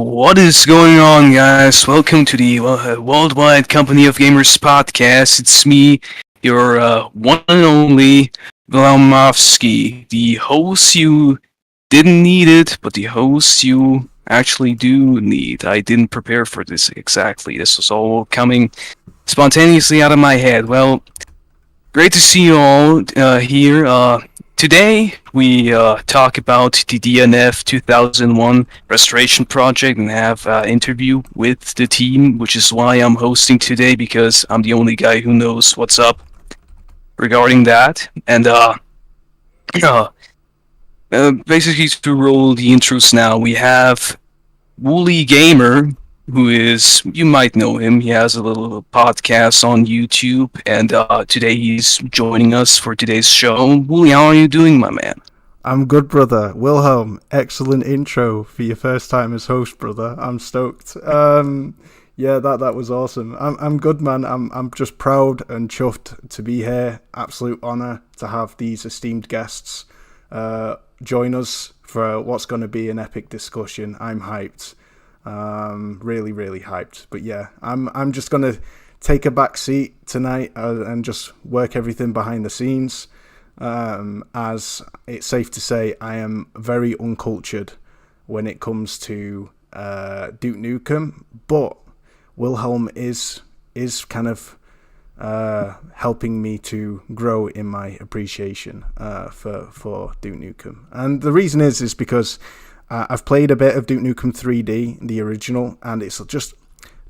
What is going on, guys? Welcome to the Worldwide Company of Gamers podcast. It's me, your one and only Vlamovsky, the host you didn't need it, but the host you actually do need. I didn't prepare for this exactly. This was all coming spontaneously out of my head. Well, great to see you all here. Today, we talk about the DNF 2001 restoration project and have an interview with the team, which is why I'm hosting today, because I'm the only guy who knows what's up regarding that. And basically, to roll the intros now, we have Woolly Gamer, who is, you might know him. He has a little podcast on YouTube, and today he's joining us for today's show. Woolly, how are you doing, my man? I'm good, brother. Wilhelm, excellent intro for your first time as host, brother. I'm stoked. Yeah, that was awesome. I'm good, man. I'm just proud and chuffed to be here. Absolute honor to have these esteemed guests join us for what's going to be an epic discussion. I'm hyped. Really hyped. But yeah, I'm just gonna take a back seat tonight and just work everything behind the scenes. As it's safe to say, I am very uncultured when it comes to Duke Nukem, but Wilhelm is kind of helping me to grow in my appreciation for Duke Nukem. And the reason is because I've played a bit of Duke Nukem 3D, the original, and it's just,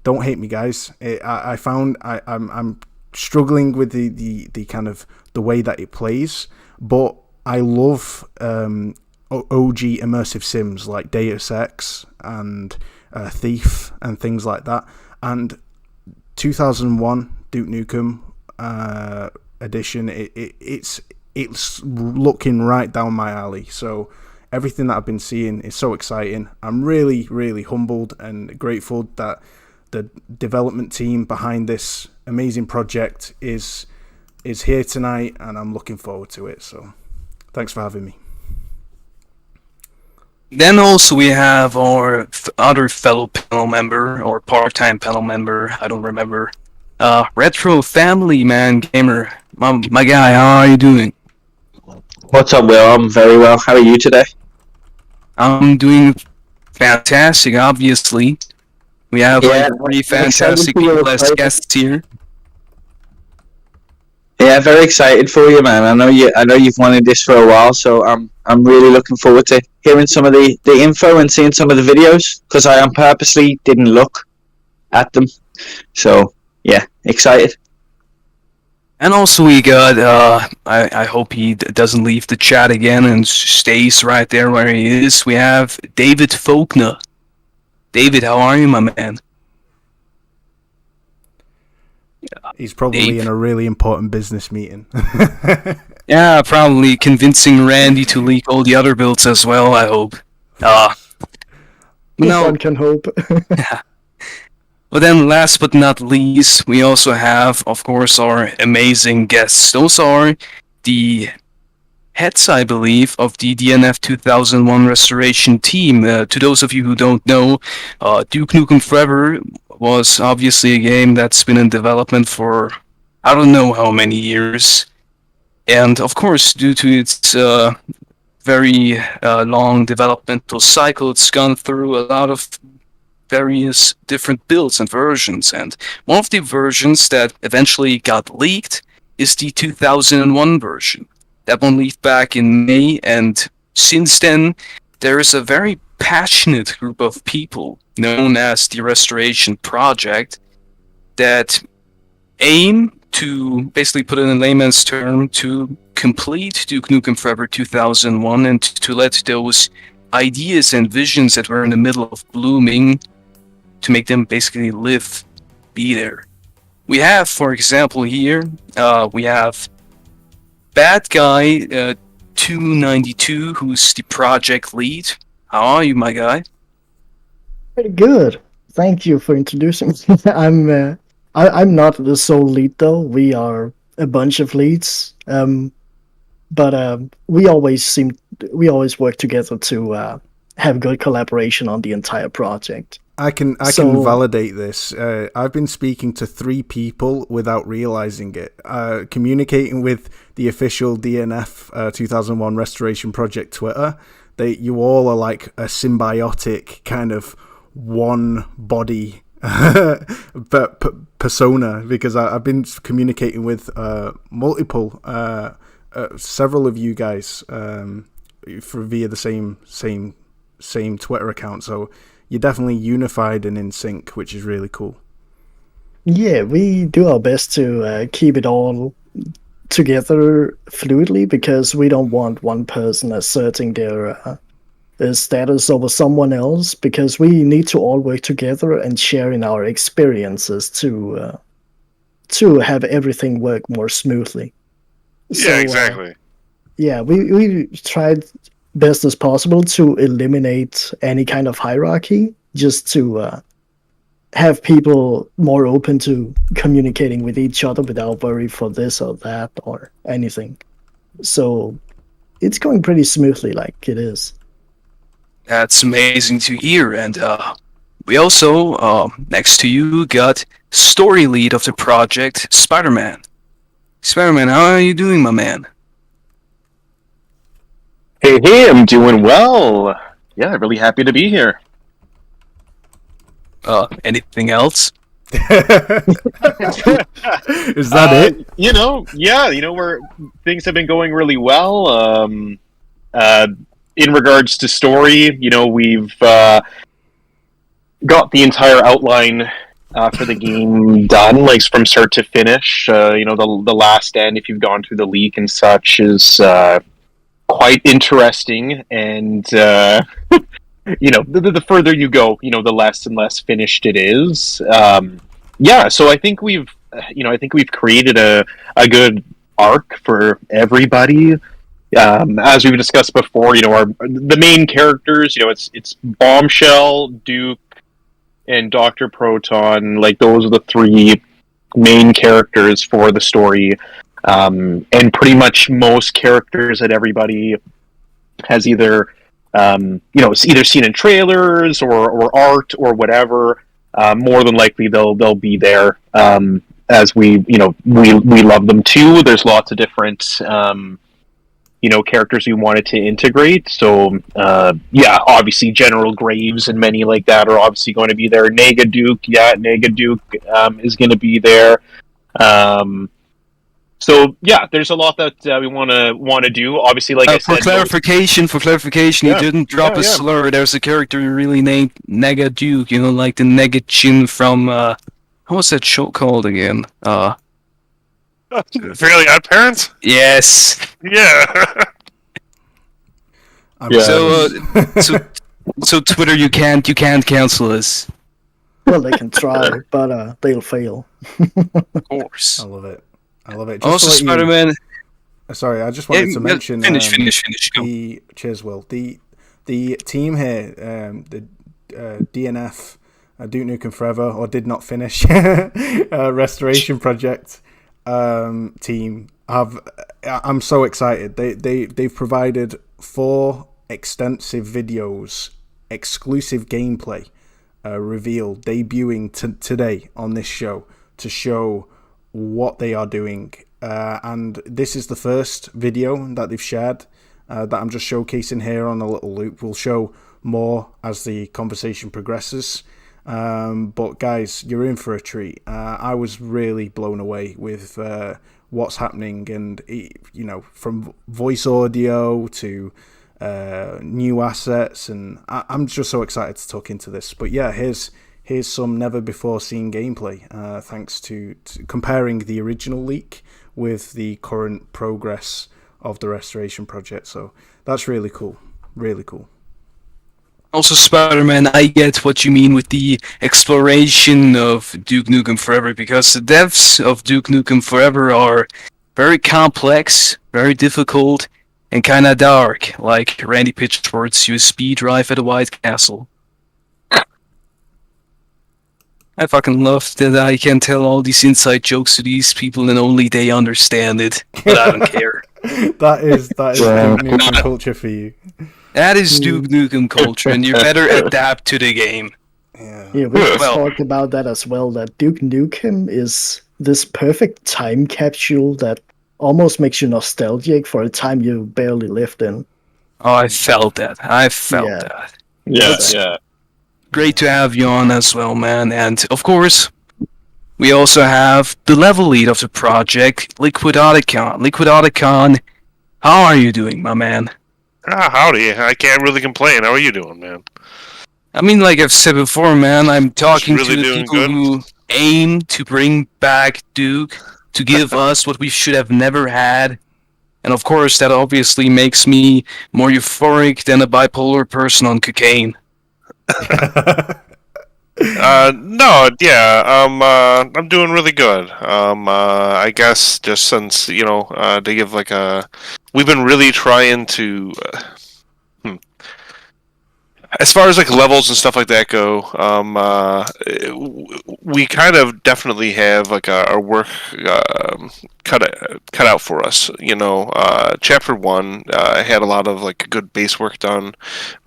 don't hate me, guys. I found I'm struggling with the kind of the way that it plays, but I love OG immersive sims like Deus Ex and Thief and things like that. And 2001 Duke Nukem edition, it's looking right down my alley. So everything that I've been seeing is so exciting. I'm really humbled and grateful that the development team behind this amazing project is here tonight, and I'm looking forward to it. So thanks for having me. Then also we have our other fellow panel member, or part-time panel member, I don't remember, Retro Family Man Gamer. My guy, how are you doing? What's up, Will? I'm very well. How are you today? I'm doing fantastic, obviously. We have three fantastic people as guests here. Yeah, very excited for you, man. I know you've wanted this for a while, so I'm really looking forward to hearing some of the info and seeing some of the videos, because I purposely didn't look at them. So yeah, excited. And also we got, I hope he doesn't leave the chat again and stays right there where he is. We have David Faulkner. David, how are you, my man? He's probably in a really important business meeting. Yeah, probably convincing Randy to leak all the other builds as well, I hope. No one can hope. But then last but not least, we also have, of course, our amazing guests. Those are the heads, I believe, of the DNF 2001 restoration team. To those of you who don't know, Duke Nukem Forever was obviously a game that's been in development for I don't know how many years. And of course, due to its very long developmental cycle, it's gone through a lot of various different builds and versions, and one of the versions that eventually got leaked is the 2001 version. That one leaked back in May, and since then there is a very passionate group of people known as the Restoration Project that aim to, basically put it in layman's term, to complete Duke Nukem Forever 2001 and to let those ideas and visions that were in the middle of blooming, to make them basically live, be there. We have, for example, here, we have Bad Guy 292, who's the project lead. How are you, my guy? Pretty good. Thank you for introducing me. I'm not the sole lead though. We are a bunch of leads. But we always work together to have good collaboration on the entire project. I can validate this. I've been speaking to 3 people without realizing it. Communicating with the official DNF 2001 Restoration Project Twitter. You all are like a symbiotic kind of one body persona, because I've been communicating with multiple, several of you guys via the same Twitter account. So you're definitely unified and in sync, which is really cool. Yeah, we do our best to keep it all together fluidly, because we don't want one person asserting their status over someone else, because we need to all work together and share in our experiences to have everything work more smoothly. Yeah, exactly. We tried best as possible to eliminate any kind of hierarchy, just to have people more open to communicating with each other without worry for this or that or anything. So it's going pretty smoothly, like it is. That's amazing to hear. And we also, next to you, got story lead of the project, Spider-Man. Spider-Man, how are you doing, my man? Hey, I'm doing well. Yeah, really happy to be here. Anything else? Is that it? Where things have been going really well. In regards to story, we've got the entire outline for the game done, like from start to finish. The last end, if you've gone through the leak and such, is quite interesting, and the further you go, the less and less finished it is. So I think we've created a good arc for everybody. As we've discussed before, the main characters, it's Bombshell, Duke, and Dr. Proton. Like, those are the 3 main characters for the story. And pretty much most characters that everybody has either seen in trailers or art or whatever, more than likely they'll be there, as we love them too. There's lots of different characters we wanted to integrate. So obviously General Graves and many like that are obviously going to be there. Duke is going to be there. There's a lot that we want to do. Obviously, like I said, for clarification, you didn't drop a slur. There's a character really named Duke. Like the Negachin from what was that show called again? Fairly Odd Parents? Yes. Yeah. So Twitter, you can't cancel us. Well, they can try, but they'll fail. Of course. I love it. Just also, Spider-Man. Sorry, I just wanted to mention. Finish. Go. Cheers, Will. The team here, the DNF, Duke Nukem Forever, or did not finish, Restoration Project team. I'm so excited. They've provided 4 extensive videos, exclusive gameplay, revealed, debuting today on this show to show what they are doing, and this is the first video that they've shared that I'm just showcasing here on a little loop. We'll show more as the conversation progresses, but guys, you're in for a treat. I was really blown away with what's happening, and from voice audio to new assets, and I'm just so excited to talk into this. But yeah, here's some never-before-seen gameplay, thanks to comparing the original leak with the current progress of the Restoration Project. So that's really cool. Really cool. Also, Spider-Man, I get what you mean with the exploration of Duke Nukem Forever, because the devs of Duke Nukem Forever are very complex, very difficult, and kinda dark, like Randy Pitchford's USB drive at the White Castle. I fucking love that I can tell all these inside jokes to these people and only they understand it, but I don't care. that is Duke Nukem culture for you. That is Duke Nukem culture, and you better adapt to the game. Yeah. Yeah, we Well- talked about that as well. That Duke Nukem is this perfect time capsule that almost makes you nostalgic for a time you barely lived in. Oh, I felt that. Yeah. That. Yeah, But- yeah. Great to have you on as well, man. And of course, we also have the level lead of the project, LiquidOtacon. LiquidOtacon, how are you doing, my man? Howdy. I can't really complain. How are you doing, man? I mean, like I've said before, man, I'm talking really to the doing people good. who aim to bring back Duke, to give us what we should have never had. And of course, that obviously makes me more euphoric than a bipolar person on cocaine. No, yeah, I'm doing really good. I guess just since, to give like we've been really trying to, as far as like levels and stuff like that go, we kind of definitely have like our work cut out for us. Chapter 1 had a lot of like good base work done,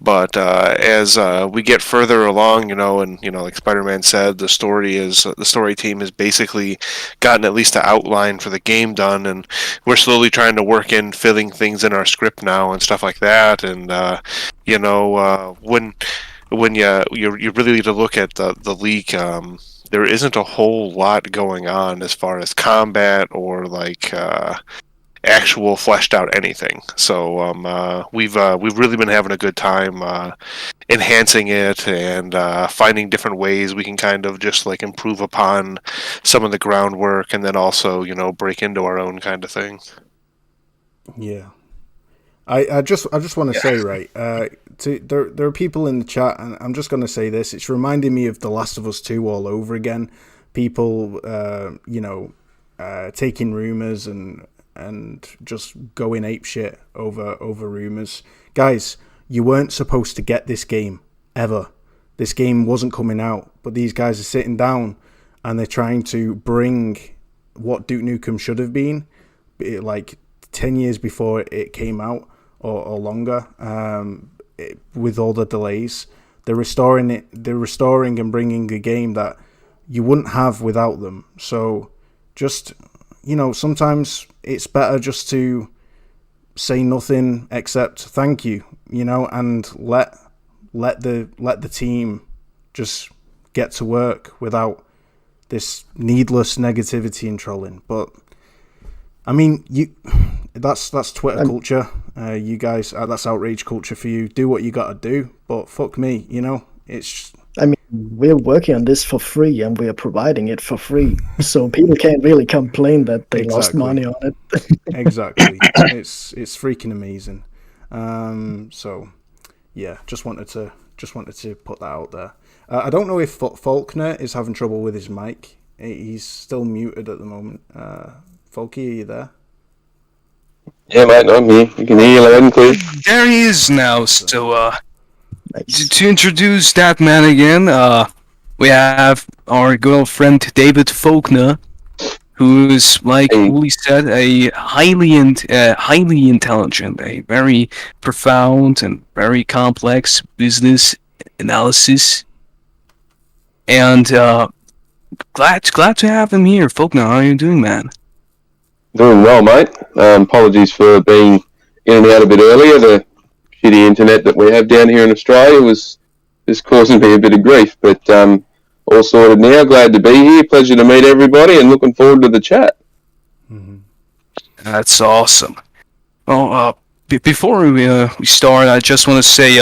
but as we get further along, and like Spider-Man said, the story team has basically gotten at least an outline for the game done, and we're slowly trying to work in filling things in our script now and stuff like that, and when you really need to look at the leak, there isn't a whole lot going on as far as combat or like actual fleshed out anything. So we've really been having a good time enhancing it and finding different ways we can kind of just like improve upon some of the groundwork, and then also break into our own kind of thing. Yeah. I just want to say, right, there are people in the chat, and I'm just going to say this. It's reminding me of The Last of Us 2 all over again. People, taking rumours and just going apeshit over rumours. Guys, you weren't supposed to get this game, ever. This game wasn't coming out, but these guys are sitting down and they're trying to bring what Duke Nukem should have been, like 10 years before it came out, or longer, with all the delays. They're restoring and bringing a game that you wouldn't have without them. So just, sometimes it's better just to say nothing except thank you, and let the team just get to work without this needless negativity and trolling. But I mean, that's Twitter culture. You guys, that's outrage culture for you. Do what you gotta do. But fuck me, it's. I mean, we're working on this for free, and we are providing it for free, so people can't really complain that they lost money on it. Exactly, it's freaking amazing. So, yeah, just wanted to put that out there. I don't know if Faulkner is having trouble with his mic. He's still muted at the moment. Folky, are you there? Yeah, mate, I'm here. You can hear you loud and clear. There he is now. So, Nice. to introduce that man again, we have our good old friend David Faulkner, who is, like Hey. Uli said, a highly intelligent, a very profound and very complex business analysis, and glad to have him here. Faulkner, how are you doing, man? Doing well, mate. Apologies for being in and out a bit earlier. The shitty internet that we have down here in Australia was just causing me a bit of grief, but all sorted now. Glad to be here. Pleasure to meet everybody, and looking forward to the chat. That's awesome. Well, before we start, I just want to say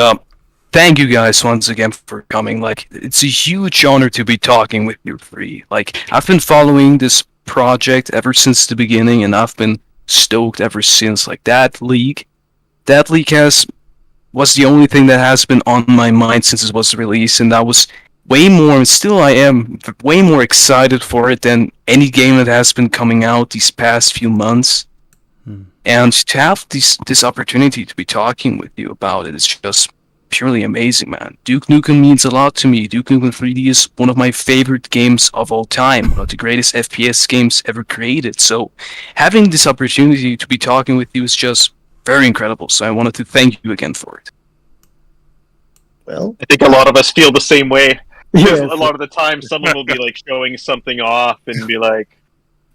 thank you guys once again for coming. Like, it's a huge honor to be talking with you three. Like, I've been following this project ever since the beginning, and I've been stoked ever since. Like, that leak was the only thing that has been on my mind since it was released, and I was way more, and still I am, way more excited for it than any game that has been coming out these past few months. And to have this opportunity to be talking with you about it is just purely amazing, man. Duke Nukem means a lot to me. Duke Nukem 3D is one of my favorite games of all time, one of the greatest FPS games ever created. So having this opportunity to be talking with you is just very incredible. So I wanted to thank you again for it. Well, I think a lot of us feel the same way. Because yeah, a lot of the time, someone will be like showing something off and be like,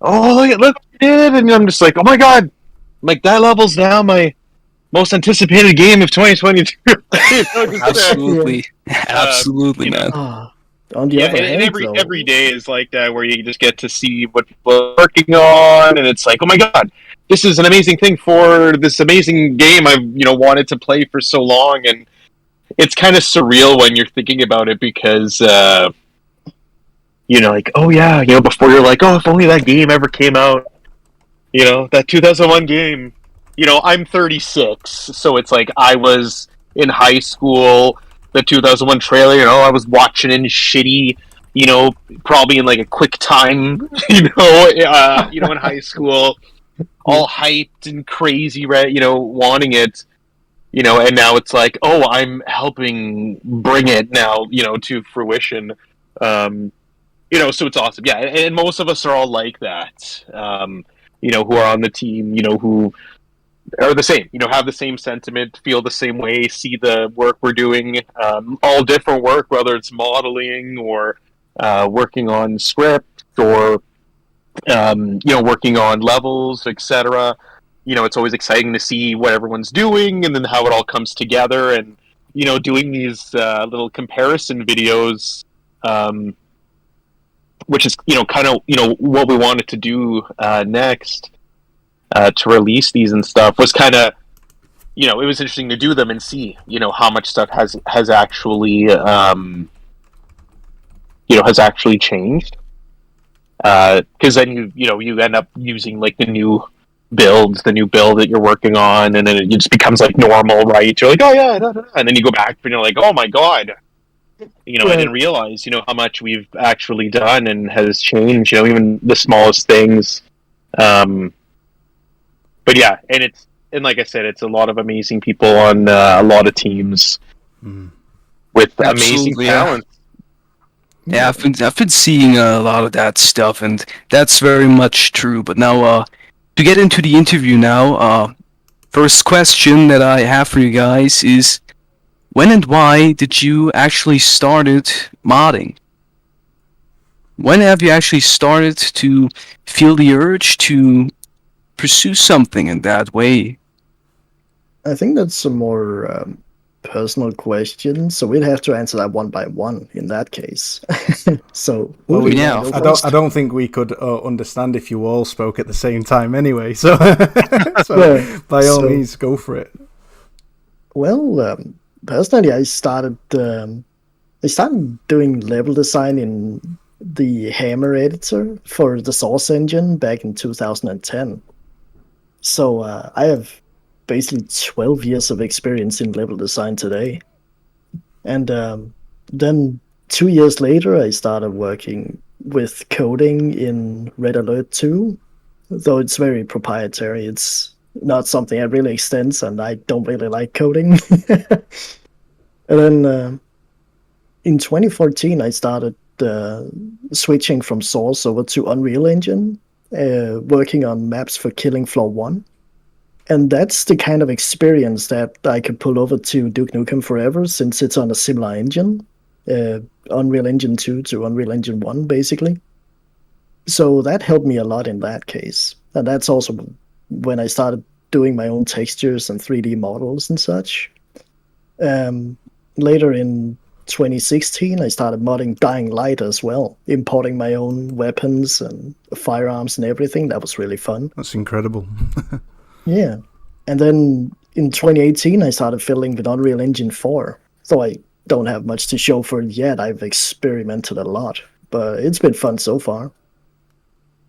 "Oh, look what you did," and I'm just like, "Oh my god!" Like that level's now my most anticipated game of 2022. Absolutely, absolutely, you know, man. on the yeah, other and hand, though, every day is like that, where you just get to see what people are working on, and it's like, "Oh my god, this is an amazing thing for this amazing game I've wanted to play for so long," and it's kind of surreal when you're thinking about it because. Like, oh yeah, before you're like, oh, if only that game ever came out, that 2001 game. I'm 36, so it's like I was in high school, the 2001 trailer, I was watching in shitty, probably in like a quick time, in high school, all hyped and crazy, right, wanting it, and now it's like, oh, I'm helping bring it now, to fruition. So it's awesome. Yeah, and most of us are all like that. Who are on the team, who are the same, have the same sentiment, feel the same way, see the work we're doing, all different work, whether it's modeling or working on script or working on levels, etc. It's always exciting to see what everyone's doing and then how it all comes together, and doing these little comparison videos. Which is kind of what we wanted to do next to release these and stuff, was kind of it was interesting to do them and see how much stuff has actually has actually changed, because then you end up using like the new build that you're working on, and then it just becomes like normal, right? You're like, oh yeah, da, da, da. And then you go back and you're like, oh my god, I didn't realize, how much we've actually done and has changed, even the smallest things. But yeah, and like I said, it's a lot of amazing people on a lot of teams with amazing Absolutely, yeah. talent. Yeah, I've been seeing a lot of that stuff, and that's very much true. But now, to get into the interview now, first question that I have for you guys is, when and why did you actually started modding? When have you actually started to feel the urge to pursue something in that way? I think that's a more personal question, so we'd have to answer that one by one in that case. So, Well, who do you yeah, wanna go I first? don't think we could understand if you all spoke at the same time anyway. So, Yeah, by all so- means, go for it. Well, personally, I started doing level design in the Hammer editor for the Source engine back in 2010. So I have basically 12 years of experience in level design today. And then 2 years later, I started working with coding in Red Alert 2, though it's very proprietary. It's not something I really extend, and I don't really like coding. And then in 2014, I started switching from Source over to Unreal Engine, working on maps for Killing Floor 1. And that's the kind of experience that I could pull over to Duke Nukem Forever, since it's on a similar engine, Unreal Engine 2 to Unreal Engine 1, basically. So that helped me a lot in that case. And that's also when I started doing my own textures and 3D models and such. Later in 2016, I started modding Dying Light as well, importing my own weapons and firearms and everything. That was really fun. That's incredible. Yeah. And then in 2018, I started fiddling with Unreal Engine 4. So I don't have much to show for it yet. I've experimented a lot, but it's been fun so far.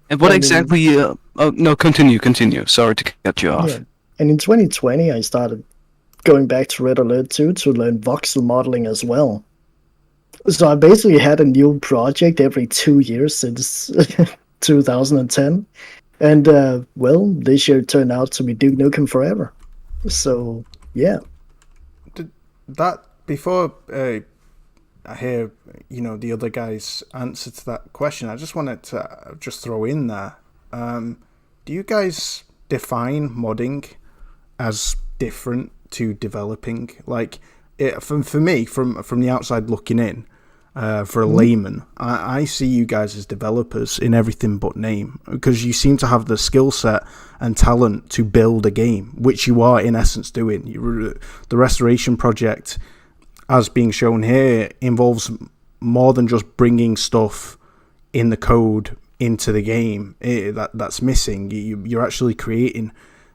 And what And exactly? Oh no, continue. Sorry to cut you off. Yeah. And in 2020, I started going back to Red Alert 2 to learn voxel modeling as well. So I basically had a new project every 2 years since 2010. And, well, this year turned out to be Duke Nukem Forever. So, yeah. That before I hear the other guy's answer to that question, I just wanted to just throw in there. Do you guys define modding as different to developing? Like, for me, from the outside looking in, for a layman, I see you guys as developers in everything but name, because you seem to have the skill set and talent to build a game, which you are in essence doing. The restoration project, as being shown here, involves more than just bringing stuff in the code into the game. That's missing. You're actually creating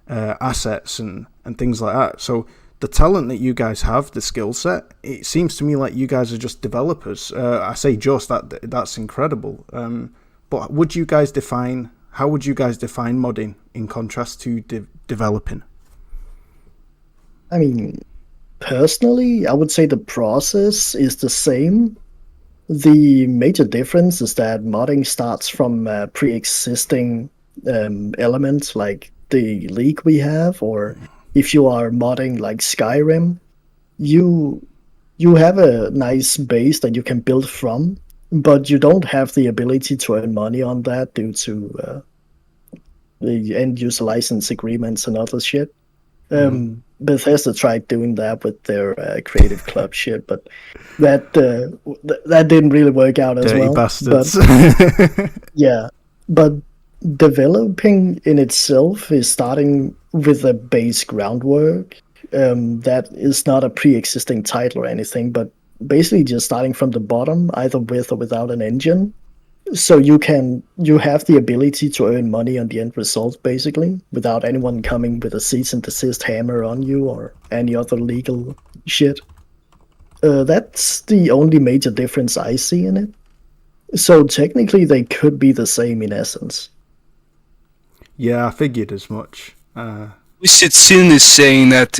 assets and things like that. So the talent that you guys have, the skill set, it seems to me like you guys are just developers. I say just, that's incredible. But how would you guys define modding in contrast to developing? I mean, personally, I would say the process is the same. The major difference is that modding starts from pre-existing elements like the league we have, or if you are modding like Skyrim, you have a nice base that you can build from, but you don't have the ability to earn money on that due to the end-user license agreements and other shit. Bethesda tried doing that with their Creative Club shit, but that didn't really work out as Dirty well. bastards. Yeah, but developing in itself is starting with a base groundwork that is not a pre-existing title or anything, but basically just starting from the bottom, either with or without an engine. So you have the ability to earn money on the end result, basically, without anyone coming with a cease and desist hammer on you or any other legal shit. That's the only major difference I see in it. So technically they could be the same in essence. Yeah, I figured as much. Twisted Sin is saying that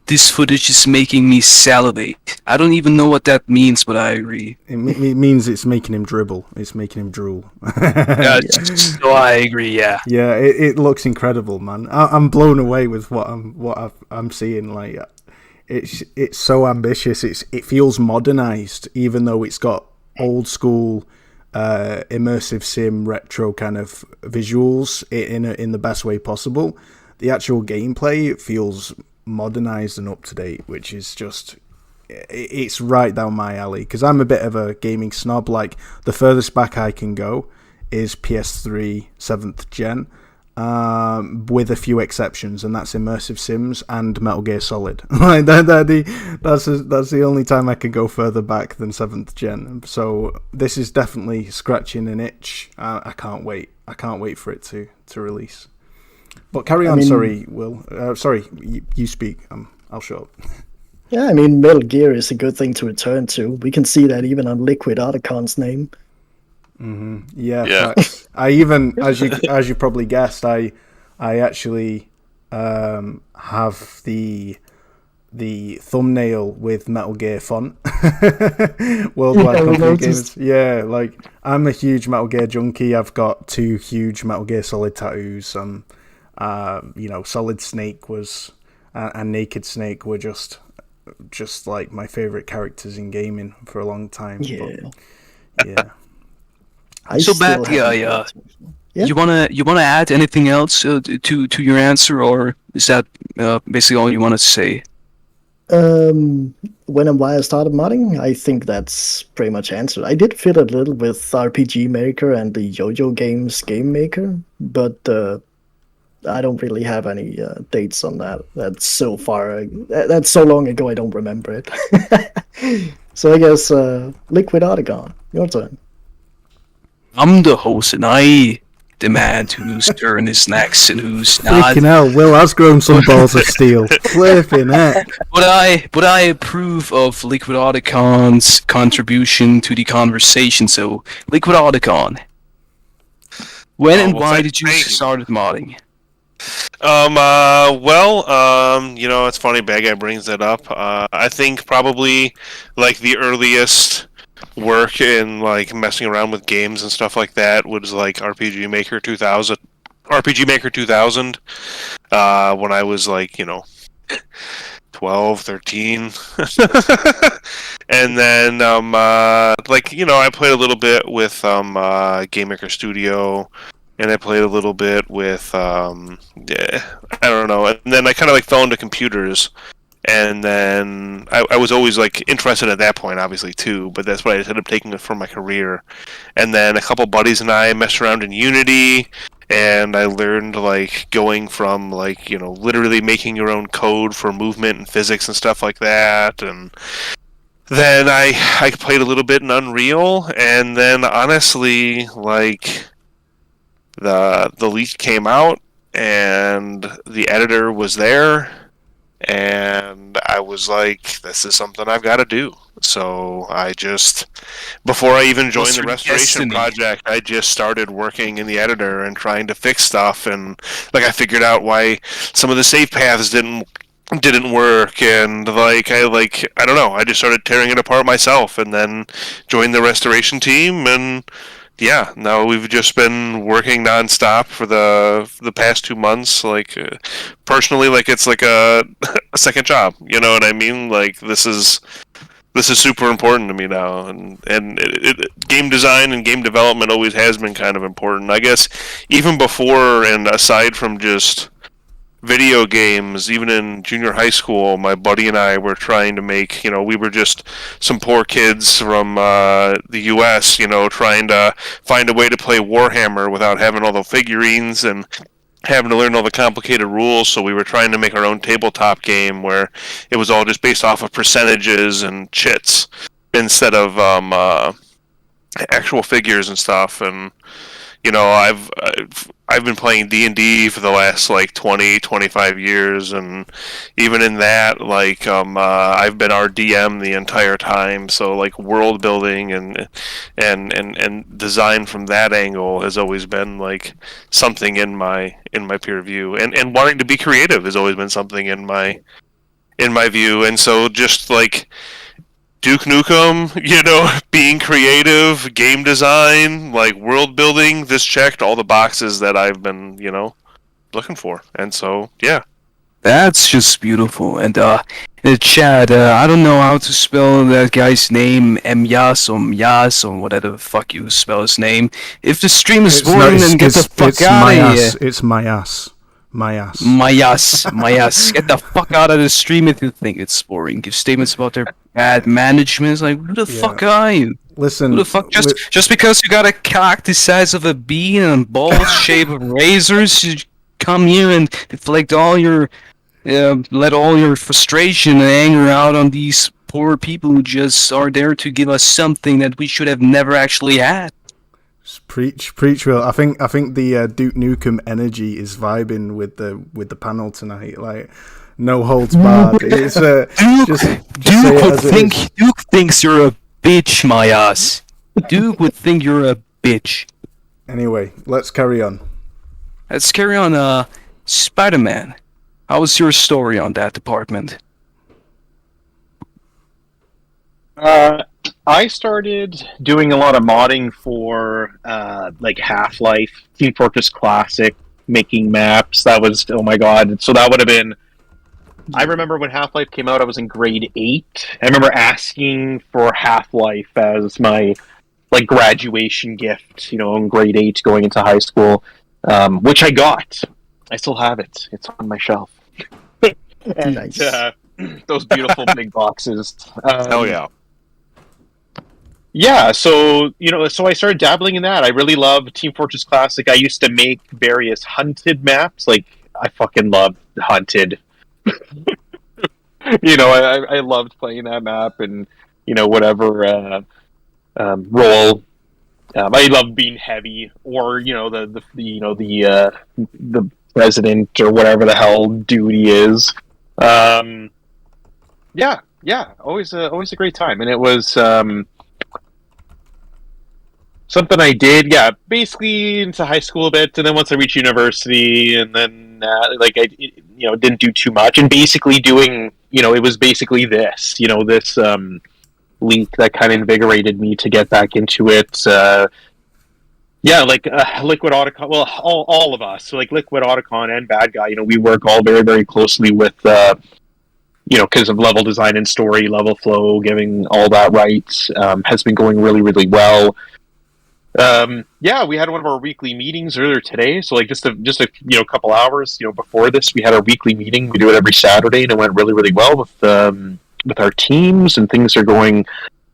this footage is making me salivate. I don't even know what that means, but I agree. It means it's making him dribble. It's making him drool. So I agree. Yeah. Yeah, it looks incredible, man. I'm blown away with what I'm seeing. Like, it's so ambitious. It feels modernized, even though it's got old school, immersive sim retro kind of visuals in the best way possible. The actual gameplay, it feels modernized and up to date, which is just, it's right down my alley, because I'm a bit of a gaming snob. Like, the furthest back I can go is PS3 7th gen, with a few exceptions, and that's Immersive Sims and Metal Gear Solid. Like, that's the only time I can go further back than 7th gen. So this is definitely scratching an itch. I can't wait for it to release. But carry on, sorry, Will. Sorry, you speak. I'll shut up. Yeah, I mean, Metal Gear is a good thing to return to. We can see that even on LiquidOtacon's name. Mm-hmm. Yeah. Facts. I even, as you probably guessed, I actually have the thumbnail with Metal Gear font. Worldwide Company Games. Yeah, like, I'm a huge Metal Gear junkie. I've got 2 huge Metal Gear Solid tattoos. Solid Snake was and Naked Snake were just like my favorite characters in gaming for a long time. Yeah. But, yeah. So bad. Yeah. You wanna add anything else to your answer, or is that basically all you want to say? When and why I started modding, I think that's pretty much answered. I did fit a little with RPG Maker and the Yo-Yo Games Game Maker, but I don't really have any dates on that. That's so long ago I don't remember it. So I guess LiquidOtacon, your turn. I'm the host, and I demand whose turn is next and who's not. Freaking hell, Will has grown some balls of steel. Flipping heck. But I approve of LiquidOtacon's contribution to the conversation. So, LiquidOtacon, when and why did you start modding? It's funny Bad Guy brings that up. I think probably like the earliest work in like messing around with games and stuff like that was like RPG Maker 2000 when I was like 12, 13. And then I played a little bit with Game Maker Studio, and I played a little bit with I don't know, and then I kind of like fell into computers, And then I was always like interested at that point, obviously too. But that's what I ended up taking it for my career. And then a couple buddies and I messed around in Unity, and I learned like going from like literally making your own code for movement and physics and stuff like that. And then I played a little bit in Unreal, and then honestly, like the leak came out, and the editor was there, and I was like, this is something I've got to do. So I just, before I even joined the restoration project, I just started working in the editor and trying to fix stuff, and like I figured out why some of the save paths didn't work, and I don't know, I just started tearing it apart myself, and then joined the restoration team, and yeah, now we've just been working nonstop for the past 2 months. Like personally, like it's like a second job. You know what I mean? Like this is super important to me now, and game design and game development always has been kind of important. I guess even before and aside from just video games, even in junior high school, my buddy and I were trying to make, we were just some poor kids from the US, trying to find a way to play Warhammer without having all the figurines and having to learn all the complicated rules. So we were trying to make our own tabletop game where it was all just based off of percentages and chits instead of actual figures and stuff. And I've been playing D&D for the last like 20-25 years, and even in that, like I've been our DM the entire time. So like world building and design from that angle has always been like something in my peer view, and wanting to be creative has always been something in my view. And so just like Duke Nukem, being creative, game design, like world building, this checked all the boxes that I've been, looking for. And so, yeah. That's just beautiful. And Chad, I don't know how to spell that guy's name, Myas or whatever the fuck you spell his name. If the stream is boring, then get the fuck out of here. It's Myas. Myas. Get the fuck out of the stream if you think it's boring. Give statements about their bad management. It's like, who the fuck are you? Listen, who the fuck? Just because you got a cock the size of a bee and balls shaped of razors, you come here and deflect all your, let all your frustration and anger out on these poor people who just are there to give us something that we should have never actually had. Preach, Will. I think the Duke Nukem energy is vibing with the panel tonight. Like, no holds barred. It's Duke thinks you're a bitch, my ass. Duke would think you're a bitch. Anyway, let's carry on. Spider-Man. How was your story on that department? I started doing a lot of modding for like Half-Life, Team Fortress Classic, making maps. That was, oh my god. So that would have been, I remember when Half-Life came out, I was in grade 8. I remember asking for Half-Life as my like graduation gift, in grade 8 going into high school, which I got. I still have it. It's on my shelf. And, Nice. Those beautiful big boxes. Hell yeah. Yeah, so I started dabbling in that. I really love Team Fortress Classic. I used to make various hunted maps. Like, I fucking loved hunted. I loved playing that map, and whatever role. I loved being heavy, or the president or whatever the hell duty is. Yeah, always a great time, and it was. Something I did, basically into high school a bit, and then once I reached university, and then I didn't do too much, and basically doing, it was basically this, this leak that kind of invigorated me to get back into it. LiquidOtacon, well, all of us, so like LiquidOtacon and Bad Guy, we work all very, very closely with, because of level design and story, level flow, getting all that right, has been going really, really well. Yeah, we had one of our weekly meetings earlier today. So like just a couple hours before this, we had our weekly meeting. We do it every Saturday, and it went really really well with our teams, and things are going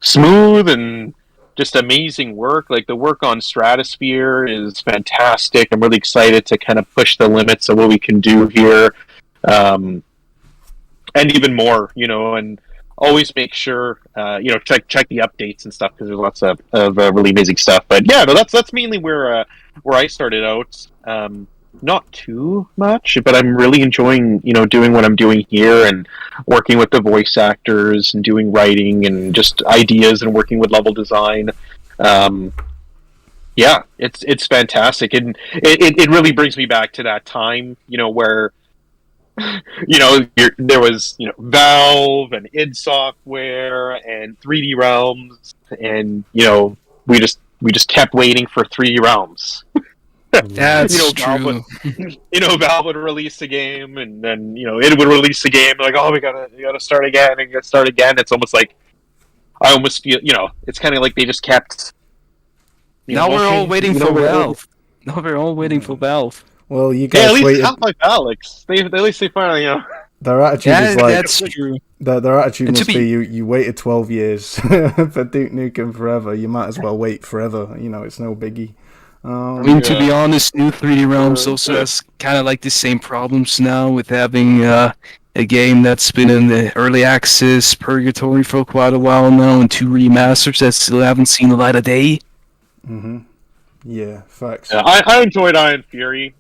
smooth and just amazing work. Like the work on Stratosphere is fantastic. I'm really excited to kind of push the limits of what we can do here, and even more. And always make sure check the updates and stuff, because there's lots of really amazing stuff. But yeah, no, that's mainly where I started out. Not too much, but I'm really enjoying doing what I'm doing here, and working with the voice actors and doing writing and just ideas and working with level design. Yeah, it's fantastic, and it really brings me back to that time where there was Valve and id Software and 3D Realms, and we just kept waiting for 3D Realms. That's Valve true. Valve would release a game, and then it would release a game. Like, oh, we gotta start again and start again. It's almost like I almost feel it's kind of like they just kept. Now we're all waiting for Valve. Now we're all waiting for Valve. Well, you guys at least waited. Half-Life Alyx. At least they finally Their attitude is like That's true. their attitude And to must be you waited 12 years for Duke Nukem Forever. You might as well wait forever. It's no biggie. I mean, to be honest, new 3D Realms also has kind of like the same problems now with having a game that's been in the early access purgatory for quite a while now, and 2 remasters that still haven't seen the light of day. Yeah, facts. Yeah, I enjoyed Iron Fury.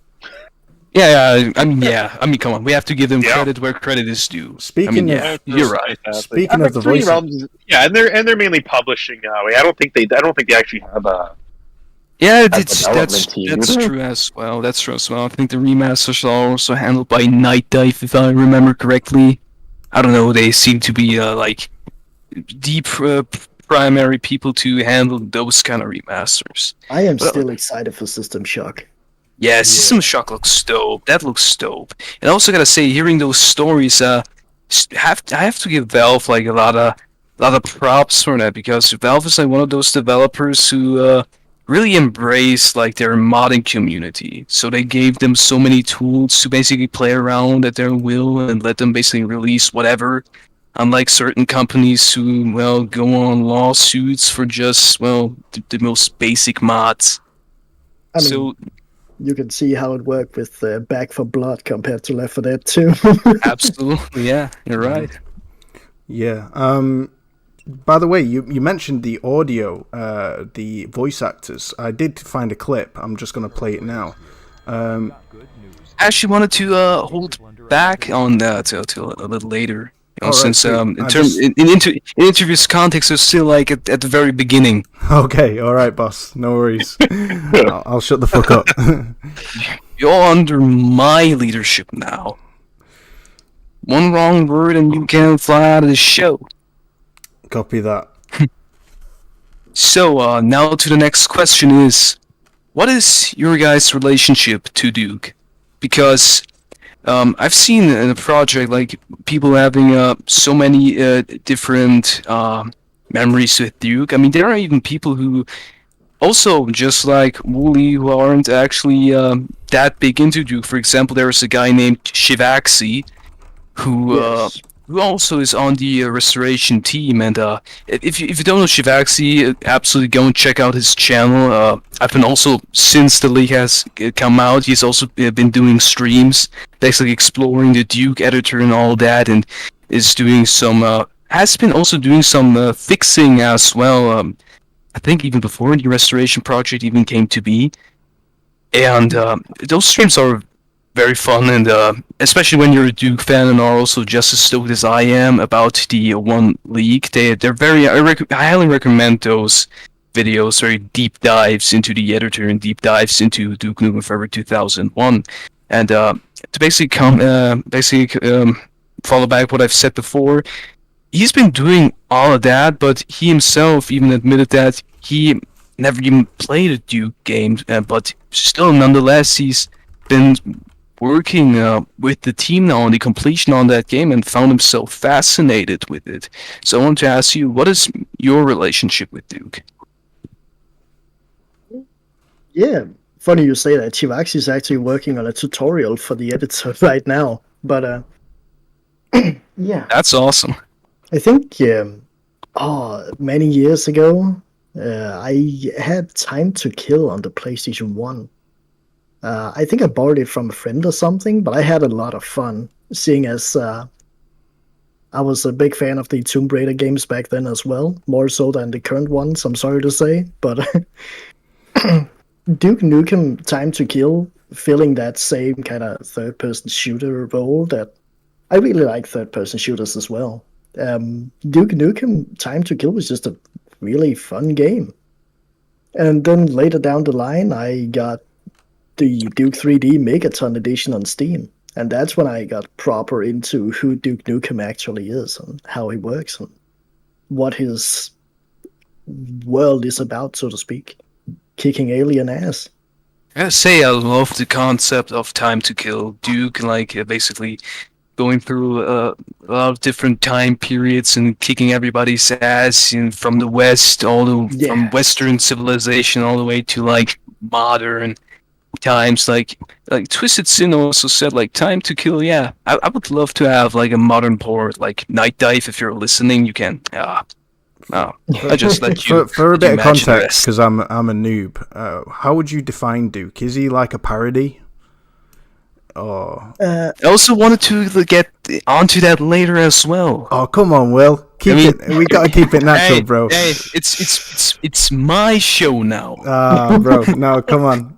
Yeah, I mean, come on, we have to give them credit where credit is due. Speaking of, you're right. Speaking of the 3D voice, Realms, and they're mainly publishing now. I don't think they actually have a. Yeah, As a that's development team. true as well. That's true as well. I think the remasters are also handled by Night Dive, if I remember correctly. I don't know. They seem to be like deep primary people to handle those kind of remasters. I am still excited for System Shock. Yeah, System Shock looks dope. That looks dope. And I also gotta say, hearing those stories, I have to give Valve like a lot of props for that, because Valve is like one of those developers who really embrace like their modding community. So they gave them so many tools to basically play around at their will and let them basically release whatever. Unlike certain companies who go on lawsuits for just the most basic mods. I mean, you can see how it worked with Back for Blood compared to Left 4 Dead 2. Absolutely, yeah, you're right. Yeah. By the way, you mentioned the audio, the voice actors. I did find a clip. I'm just going to play it now. I actually wanted to hold back on that till a little later. Since in interviews context, it's still like at the very beginning. Okay, all right, boss. No worries. I'll shut the fuck up. You're under my leadership now. One wrong word and you can't fly out of the show. Copy that. So, now to the next question is, what is your guys' relationship to Duke? Because I've seen in a project like people having so many different memories with Duke. I mean, there are even people who also, just like Wooly, who aren't actually that big into Duke. For example, there's a guy named Shivaxi who also is on the restoration team. And if you don't know Shivaxi, absolutely go and check out his channel. I've been also, since the league has come out, he's also been doing streams, basically exploring the Duke editor and all that, and is doing some, has been also doing some fixing as well. I think even before the restoration project even came to be. And those streams are very fun, and especially when you're a Duke fan and are also just as stoked as I am about the One League. They're very. I highly recommend those videos, very deep dives into the editor and deep dives into Duke Nukem Forever 2001. And to basically follow back what I've said before, he's been doing all of that, but he himself even admitted that he never even played a Duke game, but still, nonetheless, he's been working with the team now on the completion on that game and found himself fascinated with it. So I want to ask you, what is your relationship with Duke? Yeah, funny you say that. Chivax is actually working on a tutorial for the editor right now. But yeah, That's awesome. I think many years ago, I had Time to Kill on the PlayStation 1. I think I borrowed it from a friend or something, but I had a lot of fun, seeing as I was a big fan of the Tomb Raider games back then as well, more so than the current ones, I'm sorry to say. But Duke Nukem Time to Kill, filling that same kind of third-person shooter role that I really like third-person shooters as well. Duke Nukem Time to Kill was just a really fun game. And then later down the line, I got the Duke 3D Megaton edition on Steam. And that's when I got proper into who Duke Nukem actually is and how he works and what his world is about, so to speak. Kicking alien ass. I gotta say, I love the concept of Time to Kill. Duke, like, basically going through a lot of different time periods and kicking everybody's ass from the West, from Western civilization all the way to, like, modern times. Like Twisted Sin also said, like, Time to Kill, yeah. I would love to have, like, a modern port, like Night Dive. If you're listening, you can. I just let you. For a bit of context, because I'm a noob. How would you define Duke? Is he like a parody? I also wanted to get onto that later as well. Oh, come on, Will. We gotta keep it natural, bro. Hey, it's my show now. Bro, no, come on.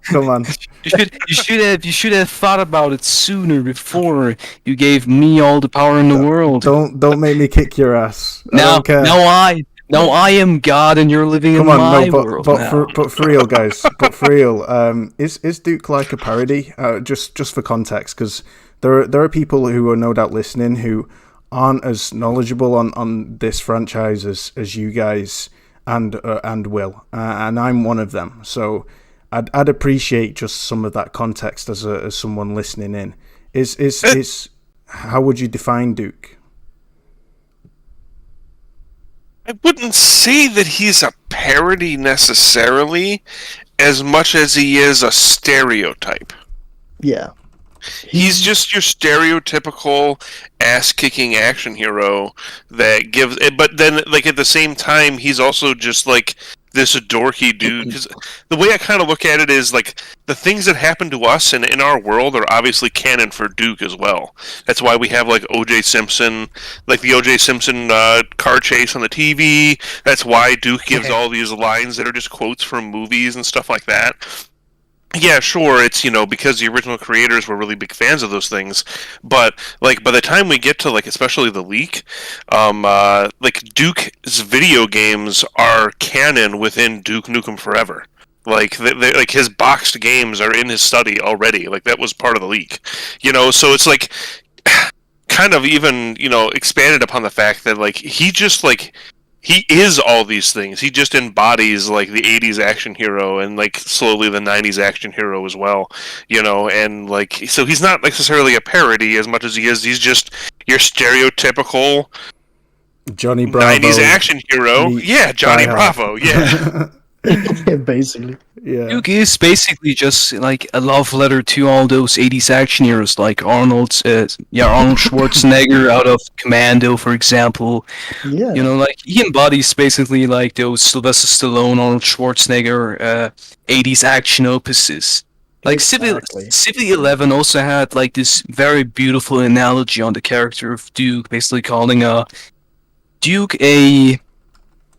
You should have thought about it sooner before you gave me all the power in the world. Don't make me kick your ass. Now I am God, and you're living in my world. But for real, guys. Is Duke like a parody? Just for context, because there are people who are no doubt listening who aren't as knowledgeable on this franchise as you guys and Will, and I'm one of them. So I'd appreciate just some of that context as someone listening in. Is how would you define Duke? I wouldn't say that he's a parody necessarily, as much as he is a stereotype. Yeah. He's just your stereotypical ass-kicking action hero that gives... But then, like, at the same time, he's also just, like, this dorky dude. Because the way I kind of look at it is, like, the things that happen to us and in our world are obviously canon for Duke as well. That's why we have, like, O.J. Simpson, like the O.J. Simpson car chase on the TV. That's why Duke gives all these lines that are just quotes from movies and stuff like that. Yeah, sure, it's, because the original creators were really big fans of those things, but, like, by the time we get to, like, especially the leak, like, Duke's video games are canon within Duke Nukem Forever. Like, like, his boxed games are in his study already. Like, that was part of the leak. So it's, like, kind of even, expanded upon the fact that, like, he just, like... He is all these things. He just embodies, like, the 80s action hero and, like, slowly the 90s action hero as well, and, like, so he's not necessarily a parody as much as he is. He's just your stereotypical Johnny Bravo 90s action hero. Yeah, Johnny Bravo, yeah. Basically. Yeah. Duke is basically just like a love letter to all those 80s action heroes, like Arnold Schwarzenegger out of Commando, for example. Yeah. Like, he embodies basically like those Sylvester Stallone, Arnold Schwarzenegger 80s action opuses. Like, Exactly. Civ 11 also had like this very beautiful analogy on the character of Duke, basically calling Duke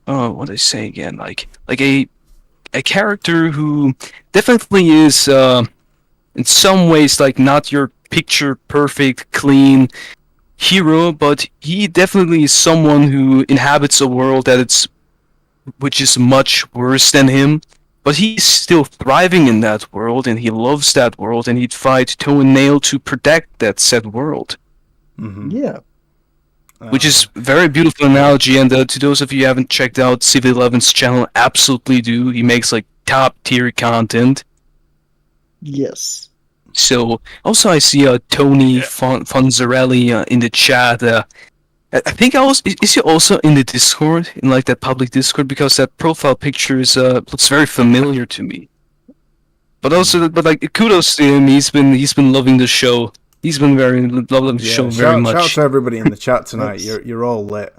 what did I say again? Like a character who definitely is in some ways like not your picture perfect, clean hero, but he definitely is someone who inhabits a world which is much worse than him. But he's still thriving in that world, and he loves that world, and he'd fight toe and nail to protect that said world. Mm-hmm. Yeah. Which is a very beautiful analogy, and to those of you who haven't checked out Civ 11's channel, absolutely do. He makes like top tier content. Yes. So also I see Tony Fonzarelli in the chat. I think is he also in the Discord, in like that public Discord, because that profile picture looks very familiar to me. But also, but like kudos to him. He's been loving the show. He's been loving the show very much. Shout out to everybody in the chat tonight. Thanks. You're all lit.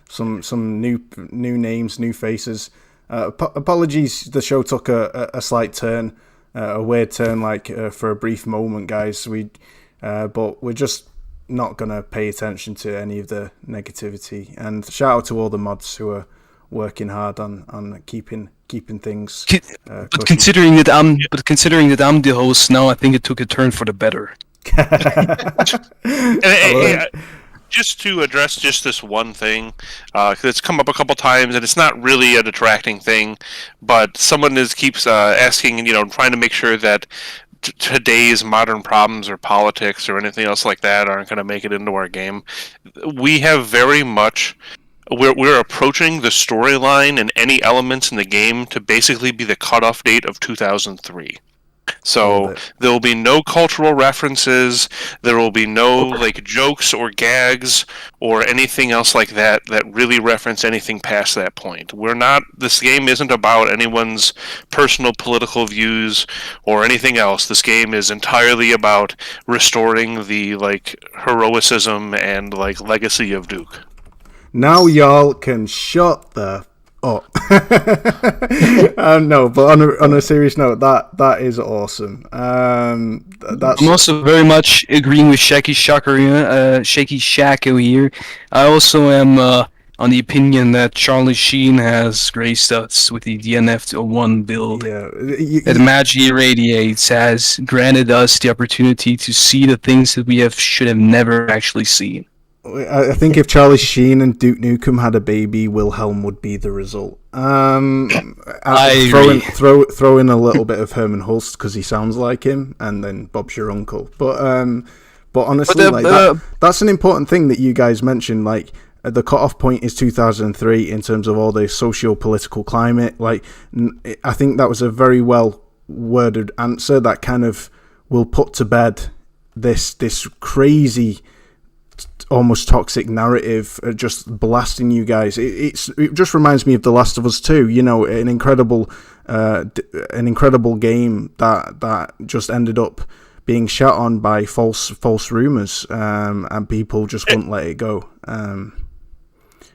Some new names, new faces. Apologies, the show took a slight turn, a weird turn, for a brief moment, guys. But we're just not gonna pay attention to any of the negativity. And shout out to all the mods who are working hard on keeping things. But considering that I'm the host now, I think it took a turn for the better. Just to address just this one thing, because it's come up a couple times, and it's not really a detracting thing, but someone keeps asking, trying to make sure that today's modern problems or politics or anything else like that aren't going to make it into our game. We have very much... We're approaching the storyline and any elements in the game to basically be the cutoff date of 2003. So there will be no cultural references. There will be no jokes or gags or anything else like that really reference anything past that point. This game isn't about anyone's personal political views or anything else. This game is entirely about restoring the heroicism and legacy of Duke. Now y'all can shut the up. No, but on a serious note, that is awesome. I'm also very much agreeing with Shaky Shacko here. I also am on the opinion that Charlie Sheen has graced us with the DNF2001 build. Yeah, that Magic Radiates has granted us the opportunity to see the things that we should have never actually seen. I think if Charlie Sheen and Duke Nukem had a baby, Wilhelm would be the result. I throw in a little bit of Herman Hulst because he sounds like him, and then Bob's your uncle. But honestly, that's an important thing that you guys mentioned. The cutoff point is 2003 in terms of all the socio-political climate. I think that was a very well worded answer that kind of will put to bed this crazy, almost toxic narrative just blasting you guys. It just reminds me of The Last of Us 2, an incredible game that just ended up being shot on by false rumors, and people just wouldn't let it go.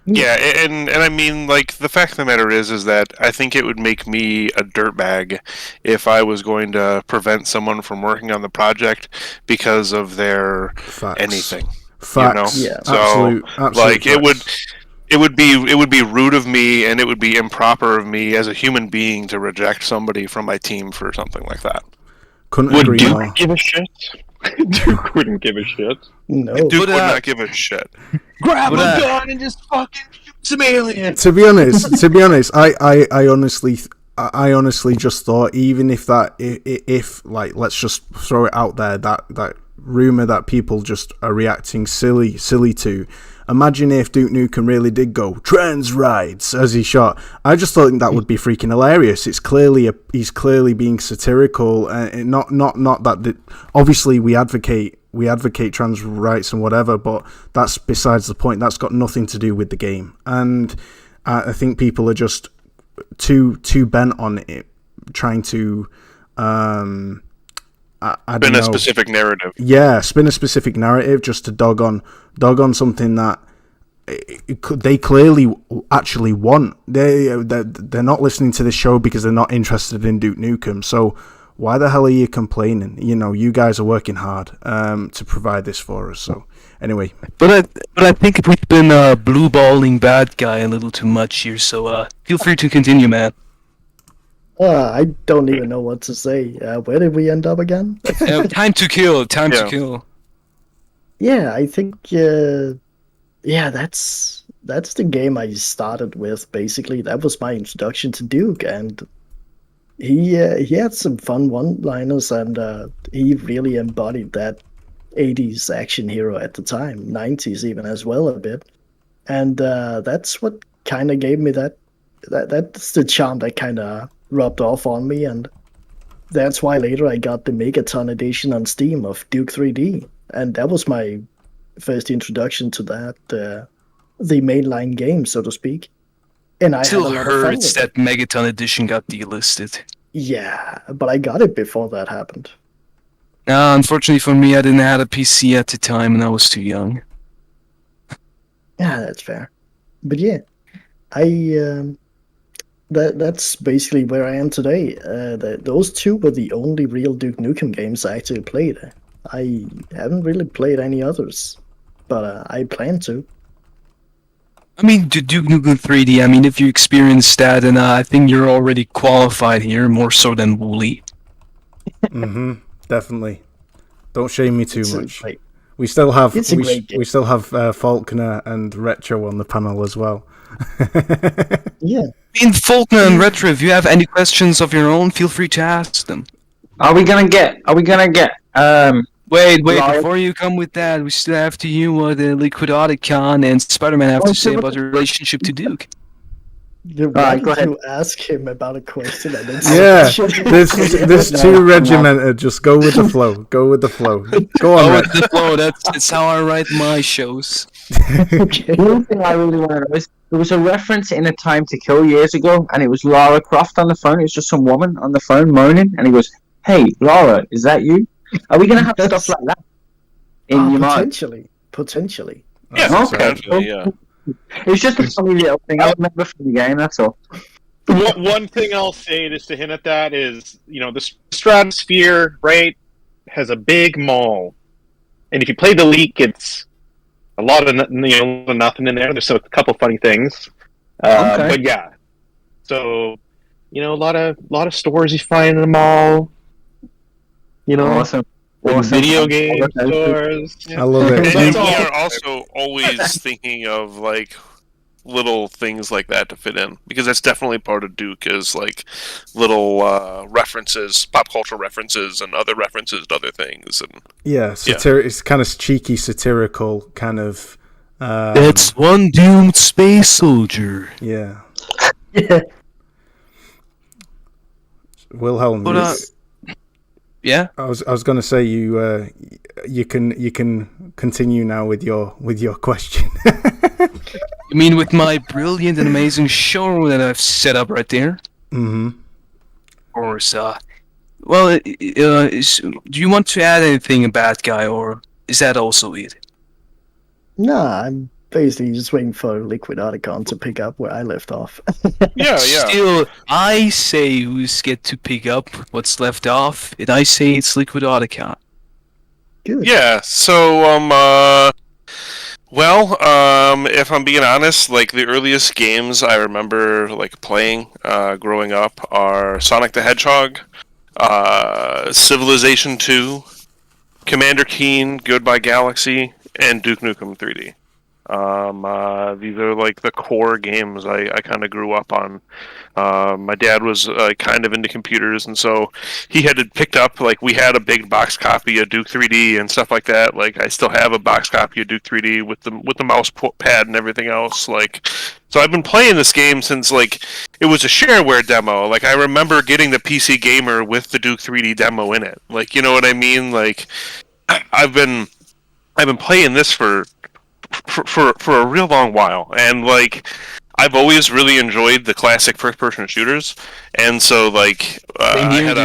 Yeah, and I mean, the fact of the matter is that I think it would make me a dirtbag if I was going to prevent someone from working on the project because of their anything. Facts. Yeah. So, absolute it would be rude of me, and it would be improper of me as a human being to reject somebody from my team for something like that. Couldn't agree more. Duke give a shit? Duke wouldn't give a shit. No. Duke would not give a shit. Grab a gun and just fucking shoot some aliens. To be honest, I honestly just thought, even if let's just throw it out there, that rumor that people just are reacting silly to. Imagine if Duke Nukem really did go trans rights as he shot. I just thought that would be freaking hilarious. He's clearly being satirical, and not that. Obviously, we advocate trans rights and whatever, but that's besides the point. That's got nothing to do with the game, and I think people are just too bent on it, trying to spin a specific narrative. Yeah, spin a specific narrative just to dog on something that they clearly actually want. They're not listening to this show because they're not interested in Duke Nukem. So why the hell are you complaining? You guys are working hard to provide this for us. So anyway, but I think we've been blue balling bad guy a little too much here. So feel free to continue, man. I don't even know what to say. Where did we end up again? Time to kill. To kill. Yeah, I think. That's the game I started with. Basically, that was my introduction to Duke, and he had some fun one-liners, and he really embodied that 80s action hero at the time, 90s even as well a bit, and that's what kind of gave me that's the charm that kind of rubbed off on me, and that's why later I got the Megaton edition on Steam of Duke 3D, and that was my first introduction to that, the mainline game, so to speak. And I still had a lot of fun hurts with that Megaton edition got delisted. Yeah, but I got it before that happened. Unfortunately for me, I didn't have a PC at the time and I was too young. Yeah, that's fair. But yeah, I that's basically where I am today. Those two were the only real Duke Nukem games I actually played. I haven't really played any others, but I plan to. I mean, Duke Nukem 3D, I mean, if you experienced that, then I think you're already qualified here, more so than Wooly. Definitely. Don't shame me too It's much. like We still have it's a great game. we still have Faulkner and Retro on the panel as well. Yeah. In Faulkner and Retro, if you have any questions of your own, feel free to ask them. Are we gonna get? Wait, Live. before you come with that, we still have to hear what LiquidOtacon and Spider-Man have to say about their relationship to Duke. Why go did ahead. you ask him about a question and then Yeah, switch it? this too regimented. Just go with the flow. Go with the flow. Go on, Oh, Ret. with the flow, that's how I write my shows. Okay. One thing I really want to know is there was a reference in A Time to Kill years ago, and it was Lara Croft on the phone. It was just some woman on the phone moaning, and he goes, "Hey, Lara, is that you?" Are we gonna have stuff like that in your mind? Potentially. Yeah, That's Okay. potentially, yeah. It was just a funny little thing I remember from the game. That's all. One thing I'll say just to hint at that is, the Stratosphere, right, has a big mall, and if you play the leak, it's a lot of nothing in there. There's a couple funny things, Okay. but yeah. So, a lot of stores you find in the mall. Awesome. Like video game Okay. stores. I love it. And That's we all. are also always thinking of like little things like that to fit in, because that's definitely part of Duke, is like little references, pop culture references, and other references to other things. And Yeah, it's kind of cheeky, satirical kind of. That's one doomed space soldier. Yeah. Yeah. Wilhelm. But, yeah. I was going to say you can continue now with your question. You mean with my brilliant and amazing show that I've set up right there? Mm-hmm. Of course, well, do you want to add anything about Guy, or is that also it? Nah, I'm basically just waiting for LiquidOtacon to pick up where I left off. yeah. Still, I say who's get to pick up what's left off, and I say it's LiquidOtacon. Good. Yeah, so, if I'm being honest, like, the earliest games I remember, like, playing, growing up are Sonic the Hedgehog, Civilization 2, Commander Keen, Goodbye Galaxy, and Duke Nukem 3D. These are, like, the core games I kind of grew up on. My dad was kind of into computers, and so he had picked up, like, we had a big box copy of Duke 3D and stuff like that. Like, I still have a box copy of Duke 3D with the mouse pad and everything else. Like, so I've been playing this game since, like, it was a shareware demo. Like, I remember getting the PC Gamer with the Duke 3D demo in it. Like, you know what I mean? Like, I've been playing this for a real long while, and like I've always really enjoyed the classic first-person shooters, and so like I had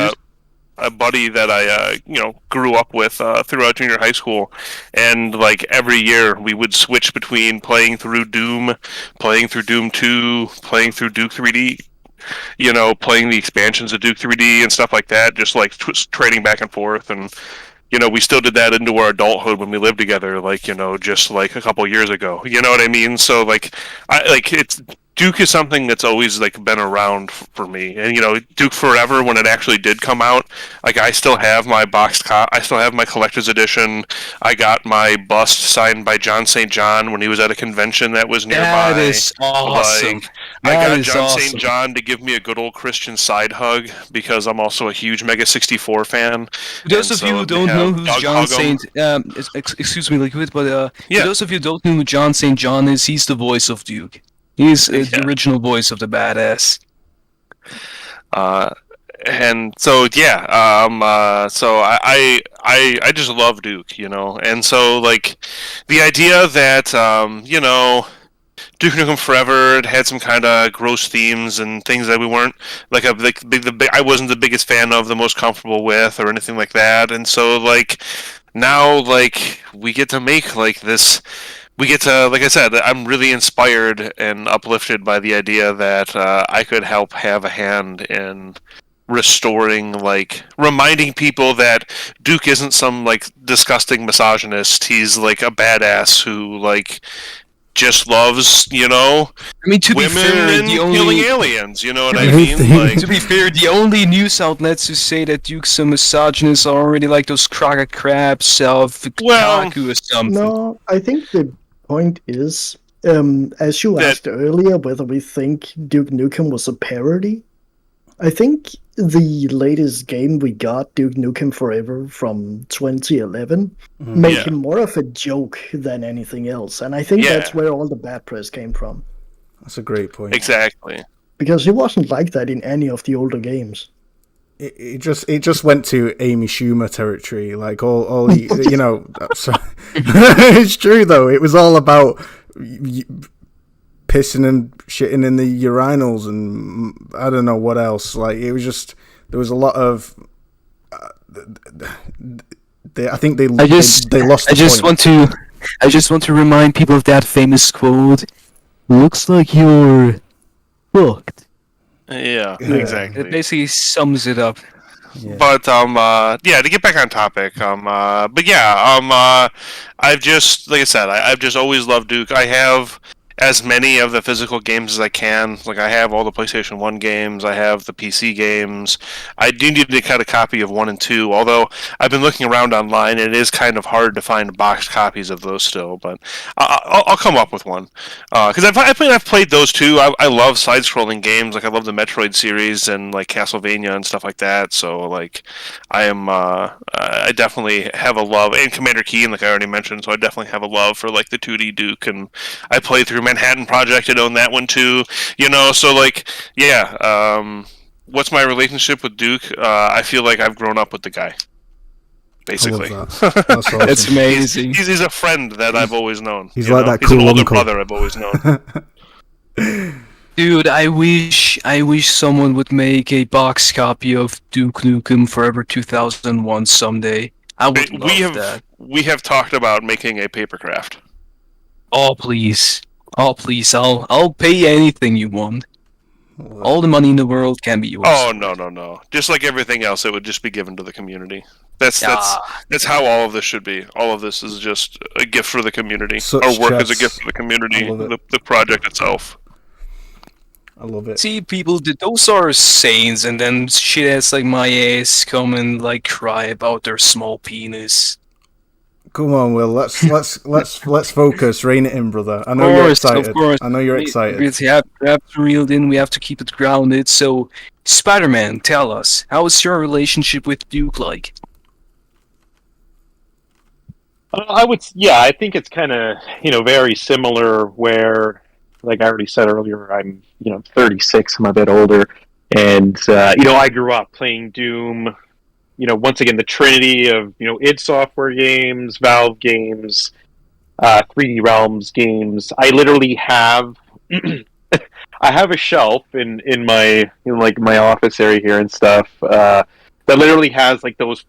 a buddy that I grew up with throughout junior high school, and like every year we would switch between playing through Doom, playing through Doom 2, playing through Duke 3D, playing the expansions of Duke 3D and stuff like that, just like trading back and forth. And we still did that into our adulthood when we lived together, like, just like a couple years ago. You know what I mean? So, like, Duke is something that's always, like, been around for me. And, Duke Forever, when it actually did come out, like, I still have my I still have my collector's edition. I got my bust signed by John St. John when he was at a convention that was nearby. That is awesome. Like, I got John St. John to give me a good old Christian side hug, because I'm also a huge Mega 64 fan. For those of you who don't know who's John St. Excuse me, Liquid, but for those of you who don't know who John St. John is, he's the voice of Duke. He's the original voice of the badass. And so so I just love Duke, and so like the idea that Duke Nukem Forever. It had some kind of gross themes and things that we weren't I wasn't the biggest fan of, the most comfortable with, or anything like that. And so like now, like we get to make like this. We get to, like I said, I'm really inspired and uplifted by the idea that I could help have a hand in restoring, like, reminding people that Duke isn't some, like, disgusting misogynist. He's, like, a badass who, like, just loves, I mean, to be women fair, and the killing only aliens, you know what I Anything. mean? Like, to be fair, the only news outlets who say that Duke's a misogynist are already like those Crockett Crabs of Well, Kaku or something. No, I think the point is, as you asked earlier, whether we think Duke Nukem was a parody. I think the latest game we got, Duke Nukem Forever from 2011, made Yeah. him more of a joke than anything else. And I think Yeah. that's where all the bad press came from. That's a great point. exactly. Because he wasn't like that in any of the older games. It just went to Amy Schumer territory, like all so, it's true though. It was all about pissing and shitting in the urinals, and I don't know what else. Like it was just there was a lot of. I think they lost. I just want to remind people of that famous quote. Looks like you're booked. Yeah, Yeah. exactly. It basically sums it up. Yeah. But yeah, to get back on topic, I've just, like I said, I've just always loved Duke. I have as many of the physical games as I can. Like, I have all the PlayStation 1 games, I have the PC games. I do need to get a copy of 1 and 2, although I've been looking around online and it is kind of hard to find boxed copies of those still, but I'll come up with one. Because I've played those too. I love side-scrolling games, like I love the Metroid series and like Castlevania and stuff like that, so like I definitely have a love, and Commander Keen, like I already mentioned, so I definitely have a love for like the 2D Duke, and I played through Manhattan Project and own that one too, so like, yeah, what's my relationship with Duke? I feel like I've grown up with the guy, basically. I love that. That's awesome. That's amazing. He's a friend that I've always known. He's like that He's an cool older uncle. brother I've always known. Dude, I wish someone would make a box copy of Duke Nukem Forever 2001 someday. I would love that. We have talked about making a papercraft. Oh please, I'll pay anything you want. All the money in the world can be yours. Oh no! Just like everything else, it would just be given to the community. That's how all of this should be. All of this is just a gift for the community. Such Our work is a chats. gift for the community. I love it. The project itself. I love it. See, people, those are saints, and then shit-ass like my ass come and like cry about their small penis. Come on, Will. Let's focus. Rein it in, brother. I know you're excited. Of course. I know you're excited. We have to reel it in. We have to keep it grounded. So, Spider-Man, tell us, how is your relationship with Duke like? I think it's kind of, very similar where, like I already said earlier, I'm, 36, I'm a bit older, and, I grew up playing Doom, once again, the trinity of, id Software games, Valve games, 3D Realms games. I literally have, I have a shelf in my, my office area here and stuff, that literally has, like, those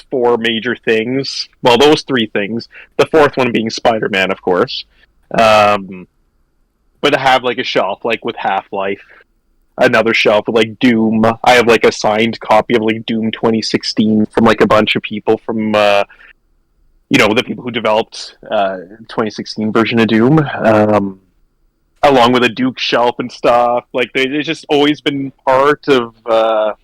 four major things. Well, those three things. The fourth one being Spider-Man, of course. But I have, like, a shelf, like, with Half-Life. Another shelf with, like, Doom. I have, like, a signed copy of, like, Doom 2016 from, like, a bunch of people from, the people who developed 2016 version of Doom. Along with a Duke shelf and stuff. Like, it's just always been part of, of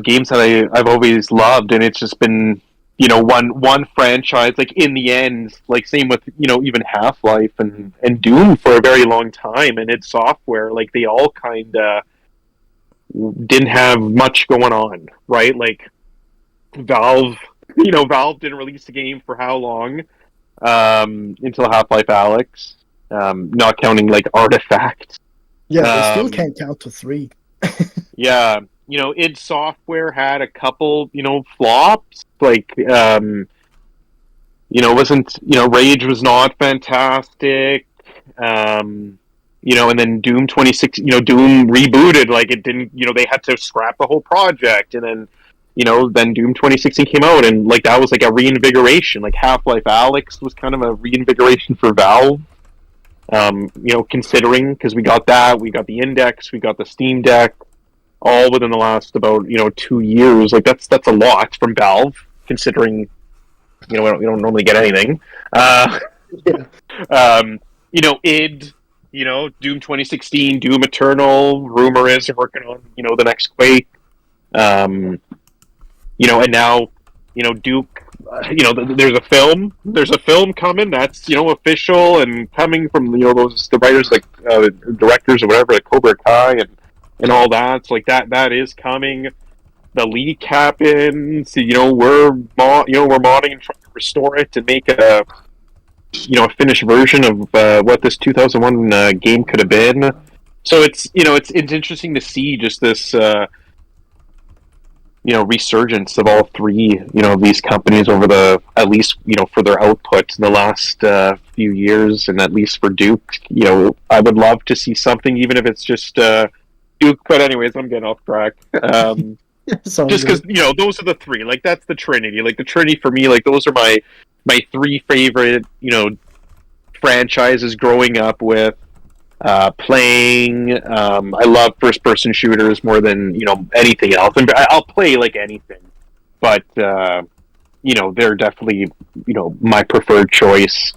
games that I've always loved, and it's just been, one franchise, like, in the end, like, same with, even Half-Life and Doom for a very long time, and id Software, like, they all kind of didn't have much going on, right? Like, Valve didn't release the game for how long? Until Half-Life Alyx, not counting, like, Artifact. Yeah, they still can't count to 3. Yeah. id Software had a couple, flops, like, wasn't, Rage was not fantastic. And then Doom 26, Doom rebooted, like it didn't, they had to scrap the whole project, and then, then Doom 2016 came out, and like that was like a reinvigoration. Like Half-Life Alyx was kind of a reinvigoration for Valve. Considering, because we got the Index, we got the Steam Deck, all within the last about 2 years. Like that's a lot from Valve, considering we don't normally get anything. id, Doom 2016, Doom Eternal, rumours are working on the next Quake, and now Duke. There's a film coming that's official and coming from the writers, like directors or whatever, like Cobra Kai and all that. So like that is coming. The leak happens. We're modding and trying to restore it to make a finished version of what this 2001 game could have been. So it's interesting to see just this resurgence of all three of these companies over the, at least for their output in the last few years, and at least for Duke, I would love to see something, even if it's just Duke. But anyways, I'm getting off track. Just because those are the three. Like that's the Trinity. Like the Trinity for me. Like those are my three favorite franchises growing up with. Playing. I love first-person shooters more than anything else, and I'll play like anything. But they're definitely my preferred choice,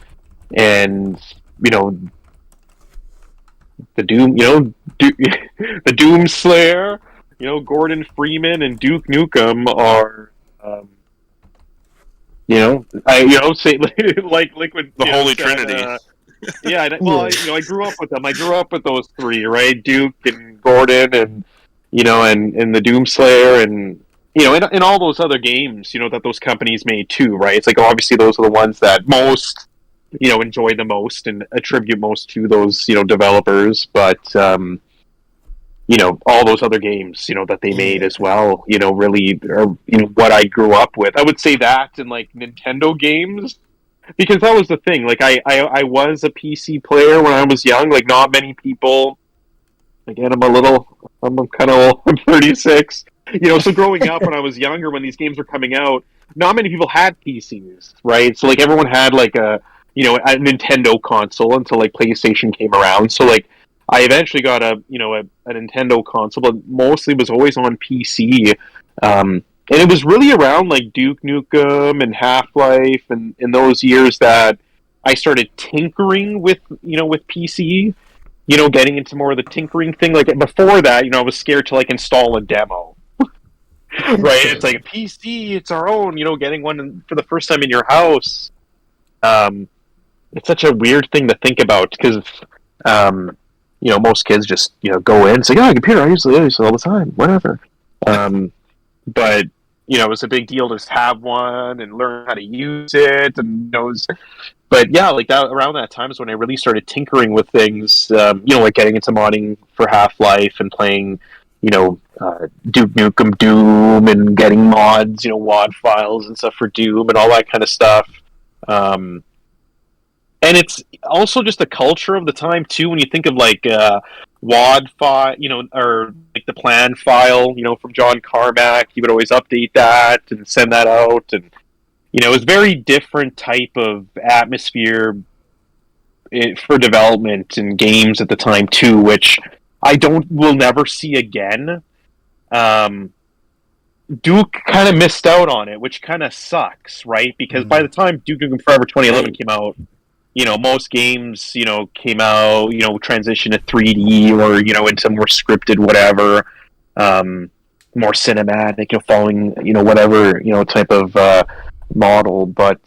and the Doom, the Doom Slayer, Gordon Freeman and Duke Nukem are. Say like Liquid, the Holy Trinity. I grew up with them. I grew up with those three, right? Duke and Gordon, and and the Doomslayer, and and all those other games, that those companies made too, right? It's like obviously those are the ones that most, enjoy the most and attribute most to those, developers. But all those other games, that they made as well, really are what I grew up with. I would say that, and like Nintendo games. Because that was the thing. Like I was a PC player when I was young. Like not many people. Again, I'm kind of old. I'm 36. So growing up when I was younger, when these games were coming out, not many people had PCs, right? So like everyone had like a Nintendo console until like PlayStation came around. So like I eventually got a Nintendo console, but mostly was always on PC. And it was really around like Duke Nukem and Half-Life and in those years that I started tinkering with PC, getting into more of the tinkering thing. Like before that, I was scared to like install a demo. Right? It's like a PC, it's our own, getting one for the first time in your house. It's such a weird thing to think about because, most kids just, go in and say, a computer, I use it all the time, whatever. But it was a big deal to just have one and learn how to use it, and but yeah, like that around that time is when I really started tinkering with things. Like getting into modding for Half-Life and playing, Duke Nukem Doom and getting mods, WAD files and stuff for Doom and all that kind of stuff. And it's also just the culture of the time too. When you think of like WAD file, or like the plan file, from John Carmack, he would always update that and send that out, and it was very different type of atmosphere for development in games at the time too, which will never see again. Duke kind of missed out on it, which kind of sucks, right? Because by the time Duke Nukem Forever 2011 came out, most games, came out, transition to 3D or, into more scripted, whatever, more cinematic, following, whatever, type of model. But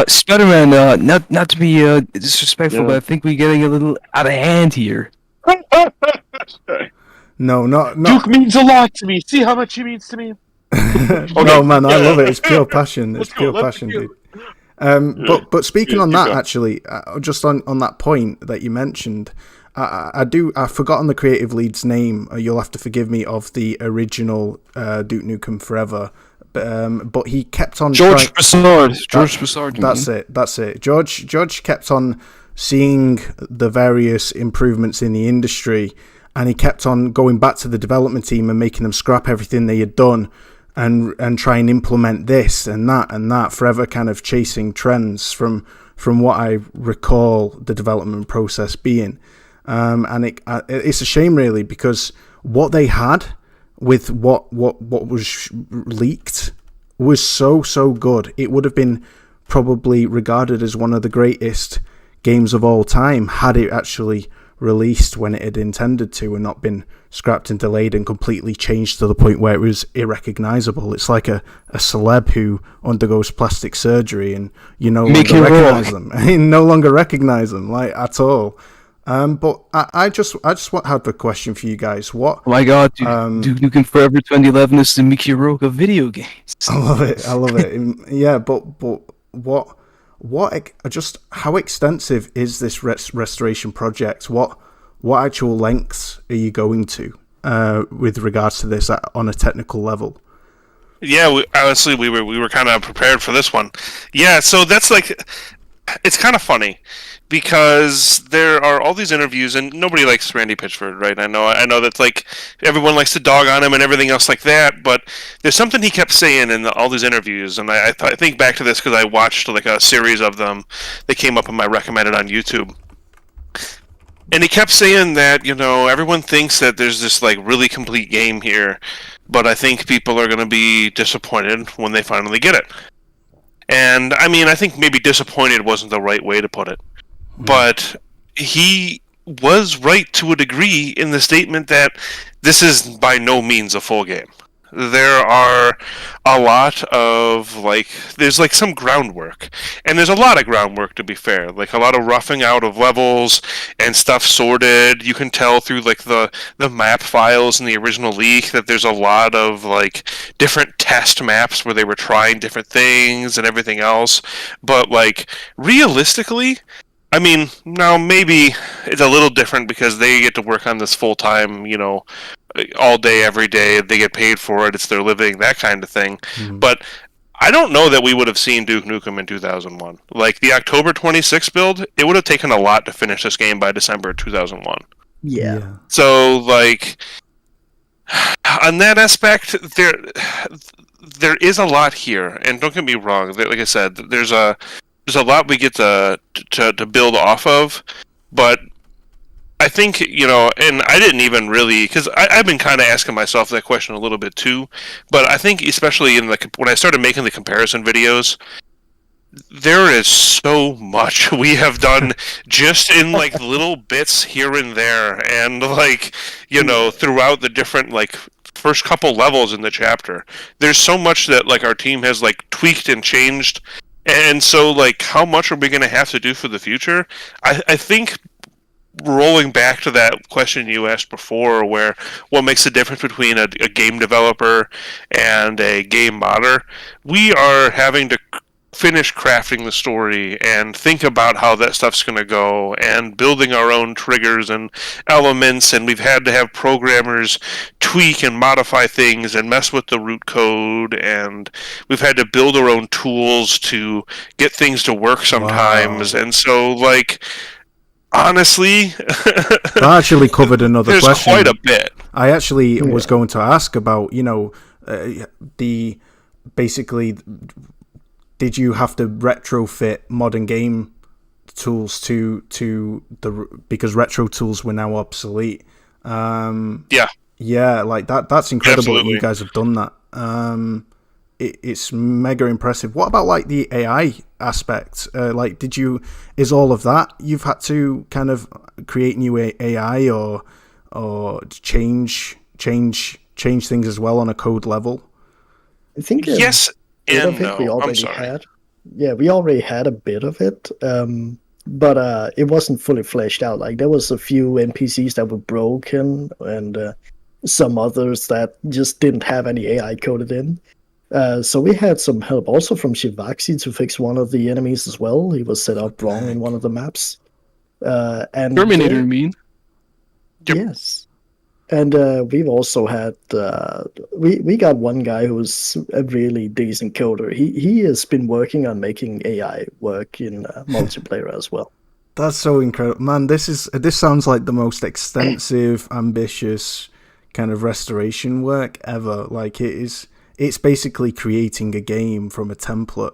Spider-Man, not to be disrespectful, but I think we're getting a little out of hand here. No, not Duke means a lot to me. See how much he means to me? Okay. No, man, I love it. It's pure passion. It's pure passion, dude. But speaking on that, actually, just on that point that you mentioned, I've forgotten the creative lead's name. You'll have to forgive me, of the original Duke Nukem Forever. but he kept on George Broussard. George Broussard. That's it. That's it. George kept on seeing the various improvements in the industry, and he kept on going back to the development team and making them scrap everything they had done and try and implement this and that, forever kind of chasing trends from what I recall the development process being. And it's a shame, really, because what they had with what was leaked was so good. It would have been probably regarded as one of the greatest games of all time had it actually released when it had intended to and not been scrapped and delayed and completely changed to the point where it was irrecognizable. It's like a celeb who undergoes plastic surgery and you no longer recognize them. You no longer recognize them, like, at all. But I just have a question for you guys. What? Oh my God, Duke Nukem Forever 2011 is the Mickey Rourke of video games. I love it. Yeah, but just how extensive is this restoration project? What actual lengths are you going to with regards to this on a technical level? Yeah, we were kind of prepared for this one. Yeah, so that's like, it's kind of funny because there are all these interviews, and nobody likes Randy Pitchford, right? I know that's like everyone likes to dog on him and everything else like that, but there's something he kept saying in all these interviews, and I think back to this because I watched like a series of them that came up in my recommended on YouTube. And he kept saying that, everyone thinks that there's this like really complete game here, but I think people are going to be disappointed when they finally get it. And I mean, I think maybe disappointed wasn't the right way to put it. But he was right to a degree in the statement that this is by no means a full game. There are a lot of, there's some groundwork. And there's a lot of groundwork, to be fair. Like, a lot of roughing out of levels and stuff sorted. You can tell through, the map files in the original leak that there's a lot of, different test maps where they were trying different things and everything else. But, realistically, I mean, now maybe it's a little different because they get to work on this full-time, all day, every day. They get paid for it. It's their living, that kind of thing. But I don't know that we would have seen Duke Nukem in 2001. Like, the October 26 build, it would have taken a lot to finish this game by December 2001. Yeah. So, on that aspect, there is a lot here. And don't get me wrong, like I said, there's a lot we get to build off of, but I think, and I didn't even really, because I've been kind of asking myself that question a little bit too, but I think especially when I started making the comparison videos, there is so much we have done just in little bits here and there, and throughout the different first couple levels in the chapter. There's so much that our team has tweaked and changed. And so, how much are we going to have to do for the future? I think, rolling back to that question you asked before, where what makes the difference between a game developer and a game modder, we are having to finish crafting the story and think about how that stuff's going to go and building our own triggers and elements, and we've had to have programmers tweak and modify things and mess with the root code, and we've had to build our own tools to get things to work sometimes. Wow. And so honestly, that actually covered another there's question. Quite a bit. I actually was going to ask about basically, did you have to retrofit modern game tools because retro tools were now obsolete? Yeah, that's incredible. Absolutely. That you guys have done that. It's mega impressive. What about the AI aspect? Is all of that you've had to kind of create new AI or change things as well on a code level? I think yes. And no, we already had. Yeah, we already had a bit of it, but it wasn't fully fleshed out. There was a few NPCs that were broken, and some others that just didn't have any AI coded in. So we had some help also from Shivaxi to fix one of the enemies as well. He was set up wrong in one of the maps. And Terminator, you mean? Yes. And we've also had we got one guy who's a really decent coder. He has been working on making AI work in multiplayer as well. That's so incredible, man. This sounds like the most extensive, ambitious kind of restoration work ever. Like it's basically creating a game from a template.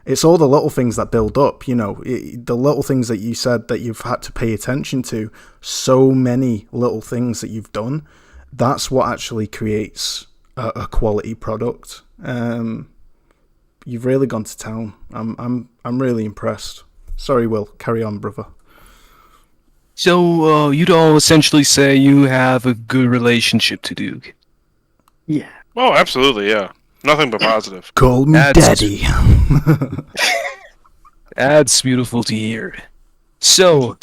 It's all the little things that build up, you know, the little things that you said that you've had to pay attention to. So many little things that you've done. That's what actually creates a quality product. You've really gone to town. I'm really impressed. Sorry, Will. Carry on, brother. So you'd all essentially say you have a good relationship to Duke. Yeah. Oh, absolutely, yeah. Nothing but positive. Call me Daddy. That's beautiful to hear. So,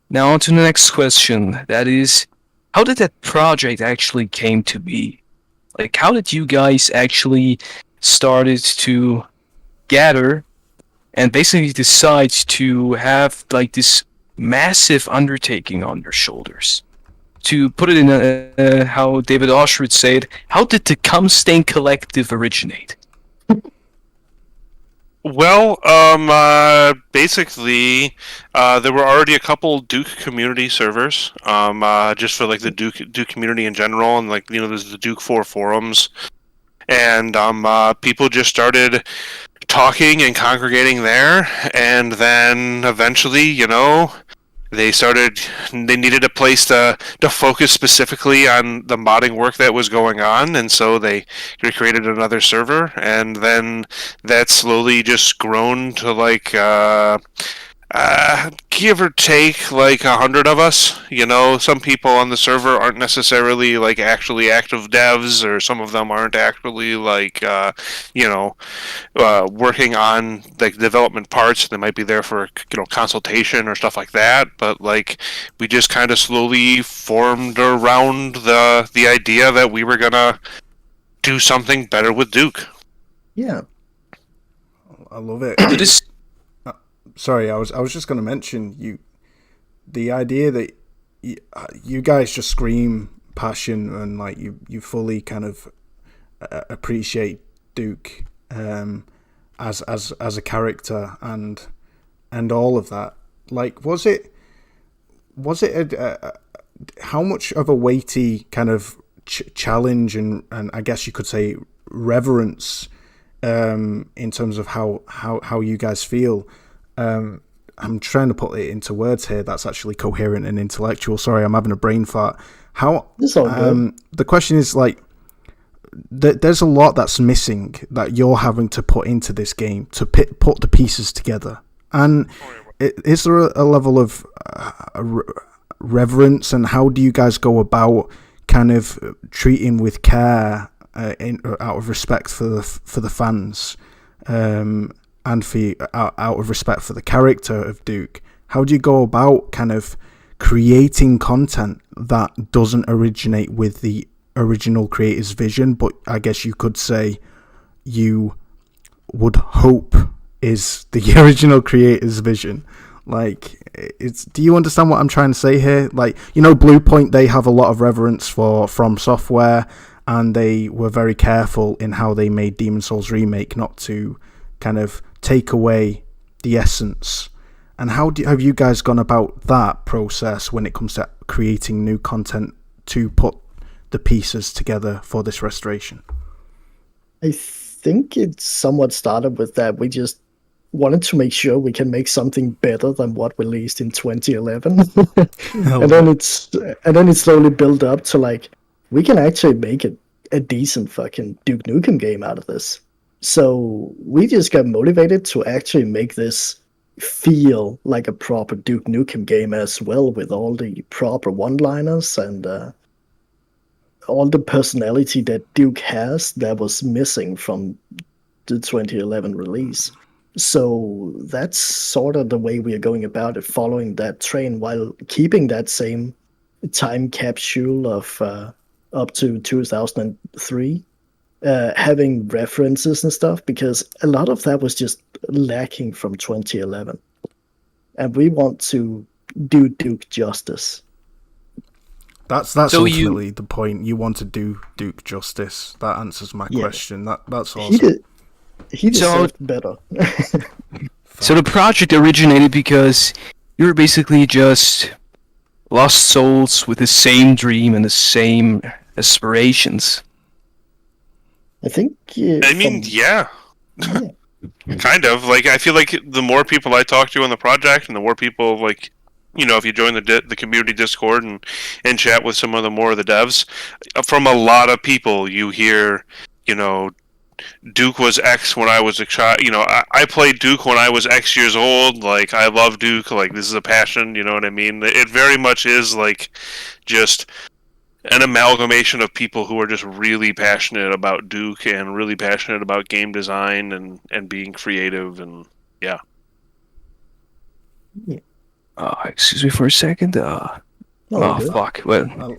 now on to the next question. That is, how did that project actually came to be? Like, how did you guys actually started to gather and basically decide to have like this massive undertaking on your shoulders? To put it in how David Osher would say it, how did the Cumstain Collective originate? Well, basically, there were already a couple Duke community servers, just for like the Duke community in general, and like, you know, there's the Duke 4 forums, and people just started talking and congregating there, and then eventually, you know, they needed a place to focus specifically on the modding work that was going on, and so they created another server, and then that slowly just grown to like give or take like 100 of us. You know, some people on the server aren't necessarily like actually active devs, or some of them aren't actually like you know, working on like development parts. They might be there for, you know, consultation or stuff like that. But like, we just kind of slowly formed around the idea that we were gonna do something better with Duke. Yeah. I love it. This Sorry, I was just going to mention the idea that you guys just scream passion, and like you fully kind of appreciate Duke as a character and all of that. Like, was it how much of a weighty kind of challenge and I guess you could say reverence in terms of how you guys feel? I'm trying to put it into words here that's actually coherent and intellectual. Sorry, I'm having a brain fart. The question is, like, there's a lot that's missing that you're having to put into this game to put the pieces together. And is there a level of reverence, and how do you guys go about kind of treating with care out of respect for the fans? And out of respect for the character of Duke, how do you go about kind of creating content that doesn't originate with the original creator's vision, but I guess you could say you would hope is the original creator's vision? Like, do you understand what I'm trying to say here? Like, you know, Bluepoint, they have a lot of reverence for From Software, and they were very careful in how they made Demon's Souls Remake not to kind of take away the essence. And how have you guys gone about that process when it comes to creating new content to put the pieces together for this restoration? I think it somewhat started with that we just wanted to make sure we can make something better than what we released in 2011. and then it slowly built up to like, we can actually make a decent fucking Duke Nukem game out of this. So we just got motivated to actually make this feel like a proper Duke Nukem game as well, with all the proper one-liners and all the personality that Duke has that was missing from the 2011 release. So that's sort of the way we are going about it, following that train while keeping that same time capsule of up to 2003. Having references and stuff, because a lot of that was just lacking from 2011. And we want to do Duke justice. That's So ultimately the point. You want to do Duke justice. That answers my question. That's awesome. He deserved better. So the project originated because you were basically just lost souls with the same dream and the same aspirations. I think. I mean, yeah. Kind of. Like, I feel like the more people I talk to on the project, and the more people, like, you know, if you join the community Discord and chat with some of the more of the devs, from a lot of people you hear, you know, Duke was X when I was a child. You know, I played Duke when I was X years old. Like, I love Duke. Like, this is a passion. You know what I mean? It very much is like just an amalgamation of people who are just really passionate about Duke and really passionate about game design and being creative and yeah. Excuse me for a second. Fuck. Well,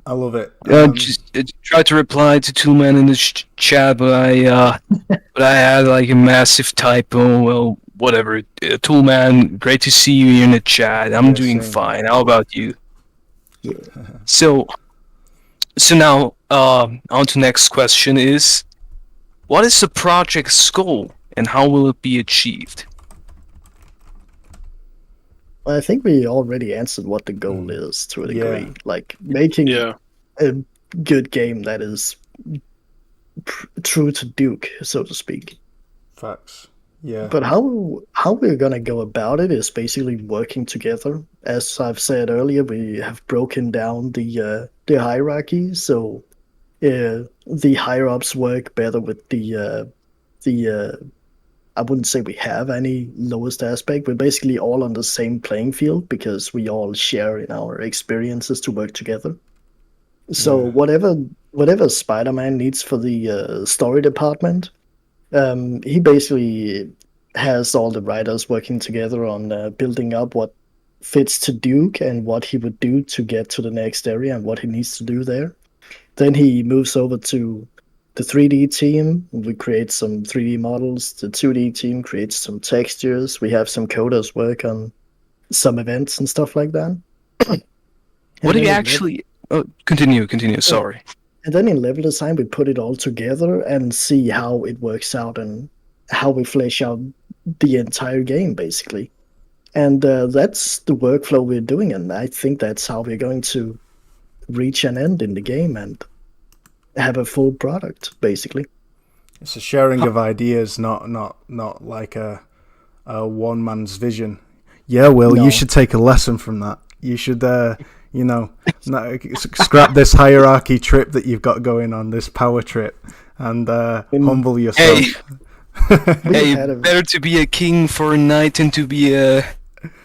I love it. just tried to reply to Toolman in the chat, but I had like a massive typo. Well, whatever. Toolman, great to see you here in the chat. I'm doing fine. How about you? Yeah. So now, on to next question is, what is the project's goal and how will it be achieved? I think we already answered what the goal is to a degree. Like making a good game that is true to Duke, so to speak. Facts. Yeah. But how we're gonna go about it is basically working together. As I've said earlier, we have broken down the hierarchy, so the higher ups work better with the I wouldn't say we have any lowest aspect. We're basically all on the same playing field because we all share in our experiences to work together. So whatever Spider-Man needs for the story department, he basically has all the writers working together on building up what fits to Duke and what he would do to get to the next area and what he needs to do there. Then he moves over to the 3D team. We create some 3D models. The 2D team creates some textures. We have some coders work on some events and stuff like that. What do you actually... Oh, continue, sorry. And then in level design, we put it all together and see how it works out and how we flesh out the entire game, basically. And that's the workflow we're doing, and I think that's how we're going to reach an end in the game and have a full product, basically. It's a sharing of ideas, not like a one man's vision. Yeah, Will, you should take a lesson from that. You should, scrap this hierarchy trip that you've got going on, this power trip, and humble yourself. Hey, better to be a king for a night than to be a...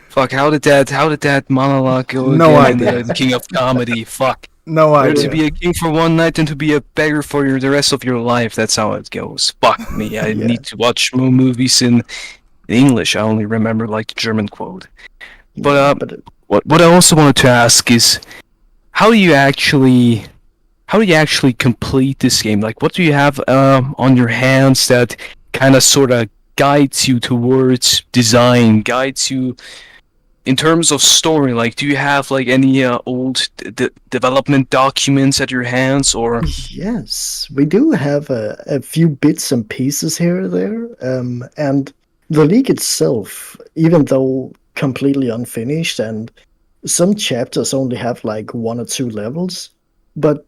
Fuck, how did that monologue go No again? idea. The king of comedy, fuck. No Better idea. to be a king for one night than to be a beggar for the rest of your life. That's how it goes. Fuck me, I need to watch more movies in English. I only remember like the German quote. But what I also wanted to ask is, how do you actually complete this game? Like, what do you have on your hands that kind of sort of guides you towards design, guides you in terms of story? Like, do you have like any old development documents at your hands, or? Yes, we do have a few bits and pieces here or there, and the league itself, even though completely unfinished, and some chapters only have like 1 or 2 levels, but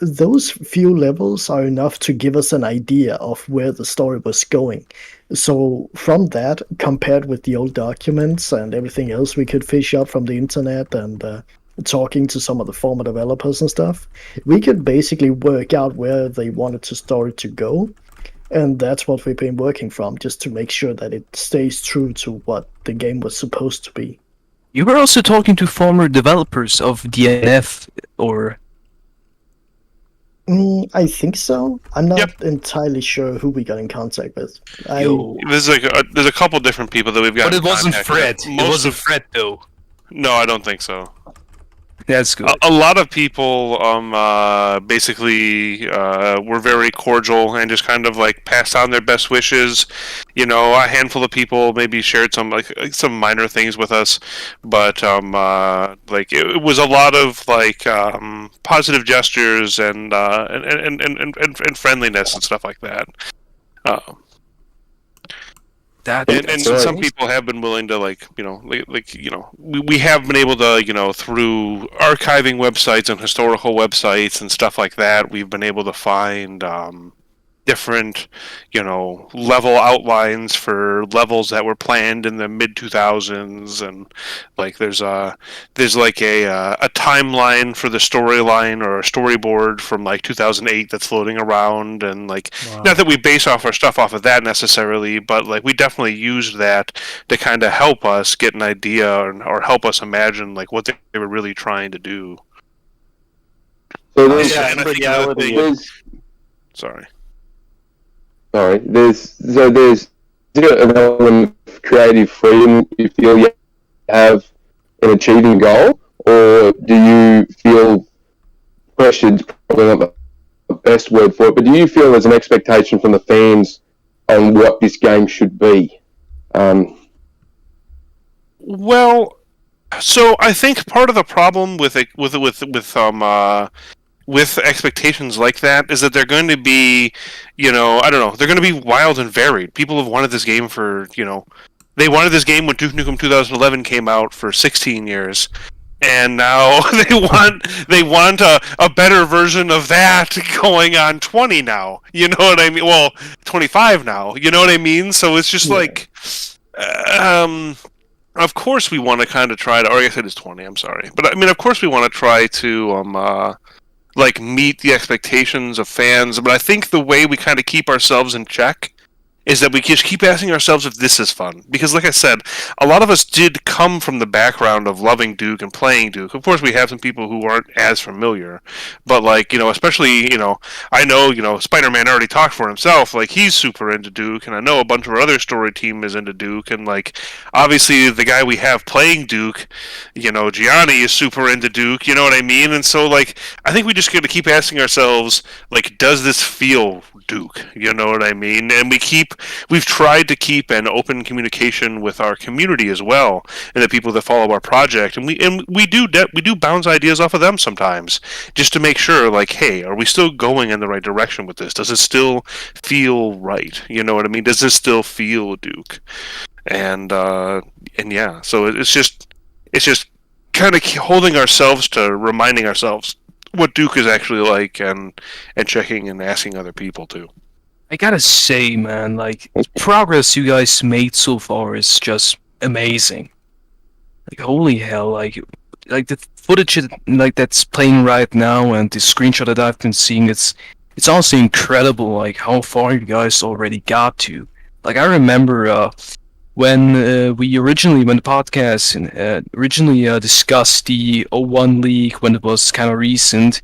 those few levels are enough to give us an idea of where the story was going. So from that, compared with the old documents and everything else we could fish up from the internet and talking to some of the former developers and stuff, we could basically work out where they wanted the story to go. And that's what we've been working from, just to make sure that it stays true to what the game was supposed to be. You were also talking to former developers of DNF, or... I think so. I'm not entirely sure who we got in contact with. There's a couple different people that we've got. But it wasn't Fred. It wasn't Fred, though. No, I don't think so. That's good. A lot of people basically were very cordial and just kind of like passed on their best wishes. You know, a handful of people maybe shared some like some minor things with us, but like it was a lot of like positive gestures and friendliness and stuff like that. And some people have been willing to we have been able to, through archiving websites and historical websites and stuff like that, we've been able to find different, level outlines for levels that were planned in the mid 2000s, and like there's like a timeline for the storyline or a storyboard from like 2008 that's floating around, and like not that we base off our stuff off of that necessarily, but like we definitely used that to kind of help us get an idea or help us imagine like what they were really trying to do. So there's, and I think another thing. Sorry. There's an element of creative freedom you feel you have in achieving a goal, or do you feel pressured? Probably not the best word for it, but do you feel there's an expectation from the fans on what this game should be? Well, so I think part of the problem with expectations like that is that they're going to be, I don't know, they're going to be wild and varied. People have wanted this game for, they wanted this game when Duke Nukem 2011 came out for 16 years, and now they want a better version of that going on 20 now. You know what I mean? Well, 25 now. You know what I mean? So it's just like, of course we want to kind of try to, or I guess it is 20. I'm sorry, but I mean, of course we want to try to like meet the expectations of fans, but I think the way we kind of keep ourselves in check is that we just keep asking ourselves if this is fun. Because like I said, a lot of us did come from the background of loving Duke and playing Duke. Of course, we have some people who aren't as familiar, but like, especially, I know, Spider-Man already talked for himself, like he's super into Duke, and I know a bunch of our other story team is into Duke, and like, obviously the guy we have playing Duke, Gianni is super into Duke, you know what I mean? And so like, I think we just got to keep asking ourselves, like, does this feel Duke? You know what I mean? And we've tried to keep an open communication with our community as well, and the people that follow our project, and we do bounce ideas off of them sometimes, just to make sure, like, hey, are we still going in the right direction with this? Does it still feel right? You know what I mean? Does this still feel Duke? And yeah, so it's just kind of holding ourselves to reminding ourselves what Duke is actually like, and checking and asking other people too. I gotta say, man, like, the progress you guys made so far is just amazing. Like, holy hell, like the footage like that's playing right now and the screenshot that I've been seeing, it's honestly incredible, like, how far you guys already got to. Like, I remember when the podcast originally discussed the 01 league when it was kind of recent,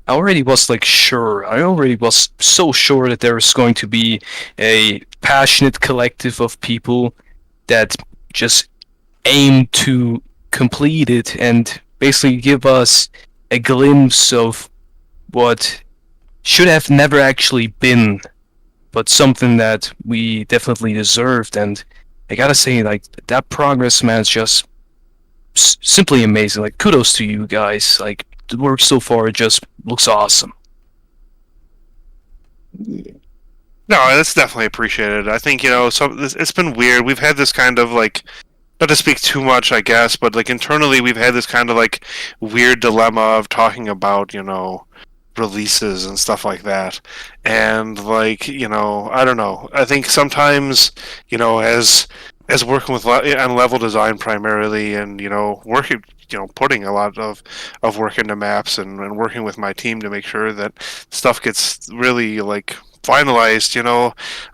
I already was like sure. I already was so sure that there was going to be a passionate collective of people that just aim to complete it and basically give us a glimpse of what should have never actually been, but something that we definitely deserved. And I gotta say, like, that progress, man, is just simply amazing. Like, kudos to you guys. Like, the work so far, it just looks awesome. No, that's definitely appreciated. I think, it's been weird. We've had this kind of, like, not to speak too much, I guess, but, like, internally we've had this kind of, like, weird dilemma of talking about, releases and stuff like that. And, like, I don't know. I think sometimes, as working with on level design primarily, and working, putting a lot of work into maps, and working with my team to make sure that stuff gets really like finalized.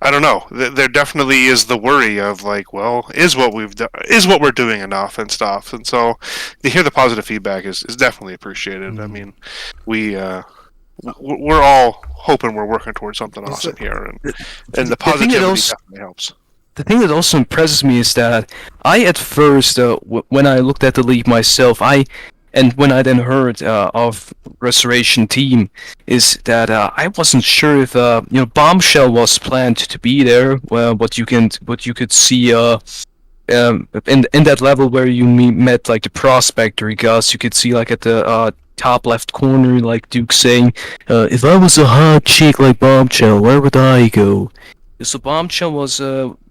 I don't know. There definitely is the worry of like, well, is what we're doing enough and stuff. And so to hear the positive feedback is definitely appreciated. I mean, we're all hoping we're working towards something awesome here, and the positivity definitely helps. The thing that also impresses me is that I, at first, when I looked at the league myself, I And when I then heard of Restoration Team, is that I wasn't sure if Bombshell was planned to be there. Well, what you could see in that level where you met like the prospector guys, you could see like at the top left corner, like Duke saying, "If I was a hot chick like Bombshell, where would I go?" So Bombshell was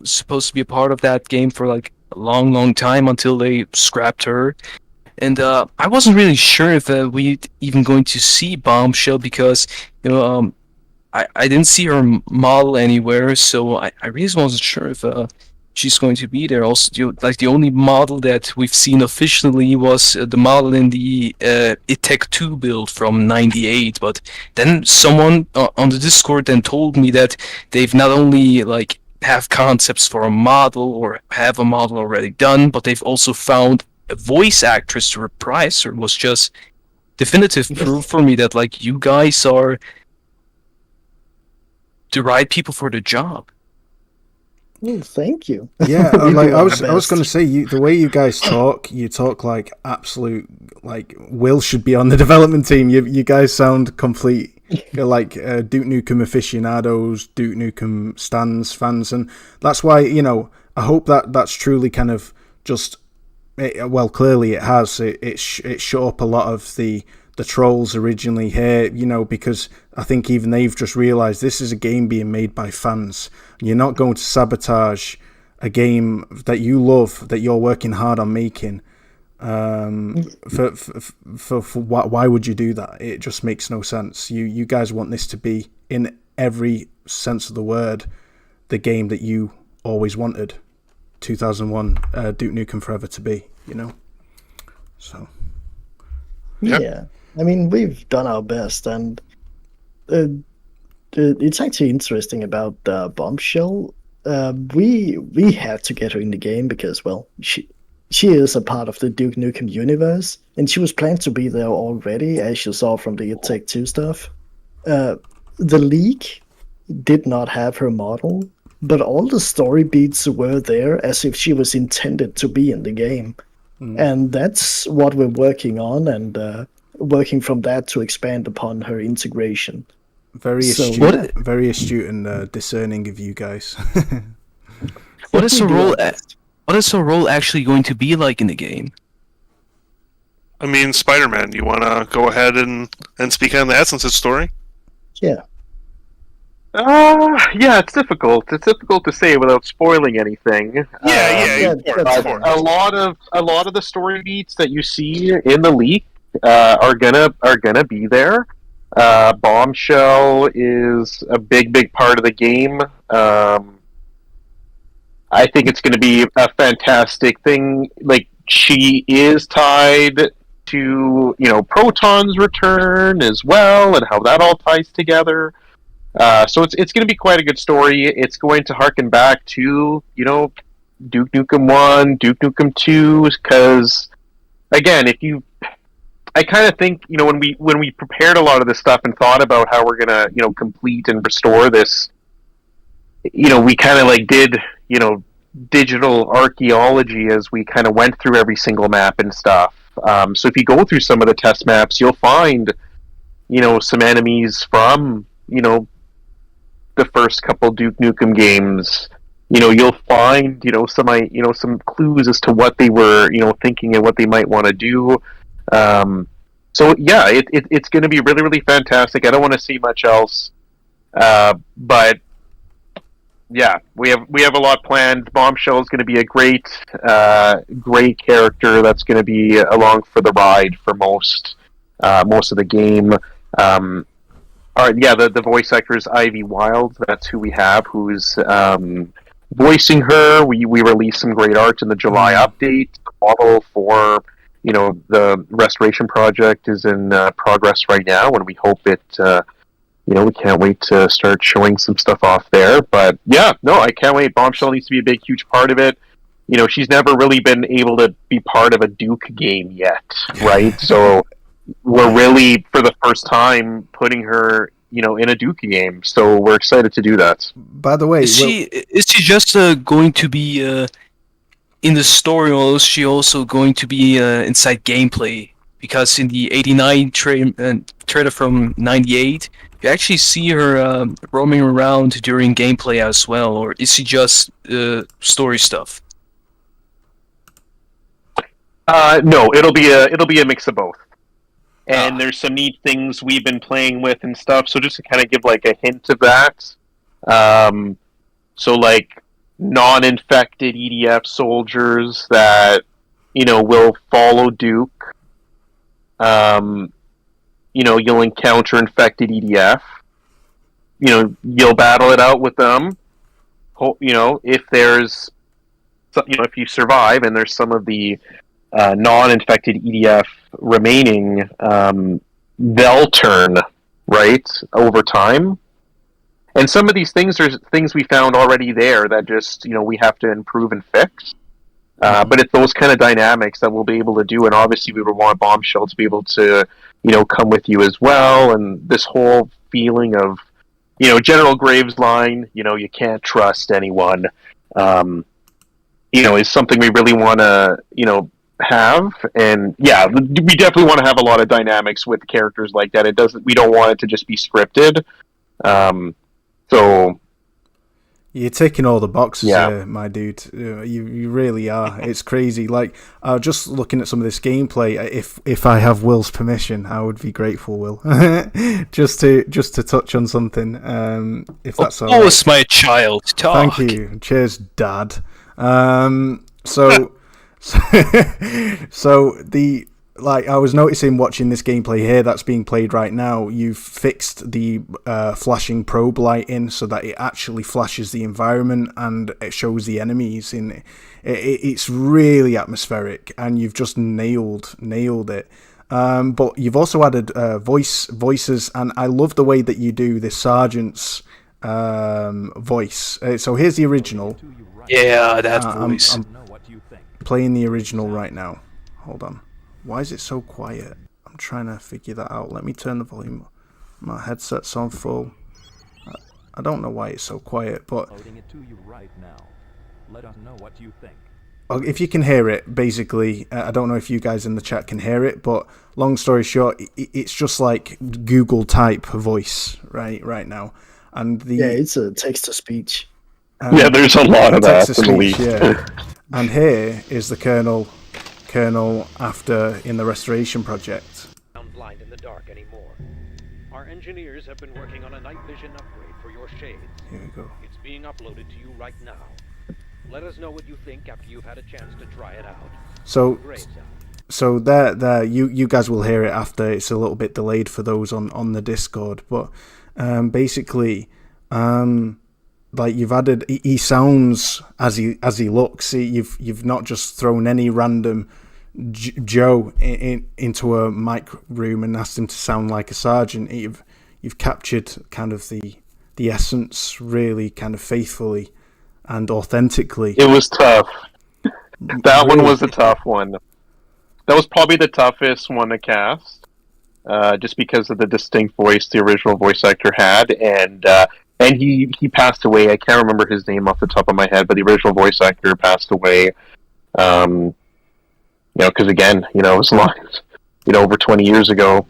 supposed to be a part of that game for like a long time until they scrapped her. And I wasn't really sure if we even going to see Bombshell because I didn't see her model anywhere, so I really wasn't sure if she's going to be there. Also, like the only model that we've seen officially was the model in the Ep.32 build from '98. But then someone on the Discord then told me that they've not only like have concepts for a model or have a model already done, but they've also found a voice actress to reprise her. Was just definitive proof for me that like you guys are the right people for the job. Well, thank you. Yeah, We like do I our was best. going to say, the way you guys talk, you talk like absolute, like Will should be on the development team. You guys sound complete, like Duke Nukem aficionados, Duke Nukem fans, and that's why I hope that's truly kind of just. Well, clearly it has. It shut up a lot of the trolls originally here, because I think even they've just realised this is a game being made by fans. You're not going to sabotage a game that you love, that you're working hard on making. Why would you do that? It just makes no sense. You guys want this to be, in every sense of the word, the game that you always wanted 2001 Duke Nukem Forever to be, so Yeah, I mean, we've done our best, and it's actually interesting about Bombshell. We had to get her in the game because, well, she is a part of the Duke Nukem universe, and she was planned to be there already, as you saw from the Take-Two stuff. The leak did not have her model, but all the story beats were there as if she was intended to be in the game. And that's what we're working on, and working from that to expand upon her integration. Very So, astute, yeah. very astute and discerning of you guys. What is We her do our role? best. What is her role actually going to be like in the game? I mean, Spider-Man. You want to go ahead and speak on that since it's story? Yeah. Yeah, it's difficult. It's difficult to say without spoiling anything. Yeah, of that's course. A lot of the story beats that you see in the leak are gonna be there. Bombshell is a big part of the game. I think it's going to be a fantastic thing. Like, she is tied to Proton's return as well, and how that all ties together. So it's going to be quite a good story. It's going to harken back to Duke Nukem 1, Duke Nukem 2, because again, I kind of think when we prepared a lot of this stuff and thought about how we're gonna complete and restore this, we kind of like did digital archaeology as we kind of went through every single map and stuff. So if you go through some of the test maps, you'll find some enemies from the first couple Duke Nukem games. You'll find some clues as to what they were thinking and what they might want to do. So yeah, it's going to be really fantastic. I don't want to see much else, but yeah, we have a lot planned. Bombshell is going to be a great character that's going to be along for the ride for most of the game. The voice actor is Ivy Wild. That's who we have, who's voicing her. We released some great art in the July update. Model for the restoration project is in progress right now, and we hope it. We can't wait to start showing some stuff off there. But yeah, no, I can't wait. Bombshell needs to be a big, huge part of it. She's never really been able to be part of a Duke game yet, right? So we're really, for the first time, putting her, in a Duke game. So we're excited to do that. By the way, Is she just going to be in the story, or is she also going to be inside gameplay? because in the 89 trailer from 98, you actually see her roaming around during gameplay as well, or is she just story stuff? No, it'll be a mix of both. And there's some neat things we've been playing with and stuff. So just to kind of give like a hint of that, so like non-infected EDF soldiers that will follow Duke. You'll encounter infected EDF. You'll battle it out with them. If there's, if you survive and there's some of the non-infected EDF remaining, they'll turn right over time. And some of these things are things we found already there that just we have to improve and fix. But it's those kind of dynamics that we'll be able to do, and obviously we would want Bombshell to be able to come with you as well. And this whole feeling of General Graves' line, you can't trust anyone, is something we really want to have. And yeah, we definitely want to have a lot of dynamics with characters like that. We don't want it to just be scripted. So you're ticking all the boxes here, my dude. You really are. It's crazy. Like, just looking at some of this gameplay, if I have Will's permission, I would be grateful, Will. just to touch on something, if that's all right. Of course, my child. Talk. Thank you. Cheers, Dad. So the I was noticing watching this gameplay here that's being played right now, you've fixed the flashing probe lighting so that it actually flashes the environment and it shows the enemies in it. It's really atmospheric, and you've just nailed it. But you've also added voices, and I love the way that you do the sergeant's voice. So here's the original. Yeah, that voice. I'm playing the original right now. Hold on. Why is it so quiet? I'm trying to figure that out. Let me turn the volume. My headset's on full. I don't know why it's so quiet, but Loading it to you right now. Let us know what you think. if you can hear it, basically, I don't know if you guys in the chat can hear it, but long story short, it's just like Google type voice right now. And it's a text-to-speech. There's a lot of that. Text-to-speech, yeah. And here is the Colonel after in the restoration project. I'm blind in the dark anymore. Our engineers have been working on a night vision upgrade for your shades. Here we go. It's being uploaded to you right now. Let us know what you think after you've had a chance to try it out. So Graves out. So there, you guys will hear it after. It's a little bit delayed for those on the Discord, but basically, like you've added, he sounds as he looks. You've not just thrown any random Joe into a mic room and asked him to sound like a sergeant. You've captured kind of the essence really kind of faithfully and authentically. It was tough. That one was a tough one. That was probably the toughest one to cast, just because of the distinct voice the original voice actor had, and he passed away. I can't remember his name off the top of my head, but the original voice actor passed away. Because again, it was a lot, over 20 years ago.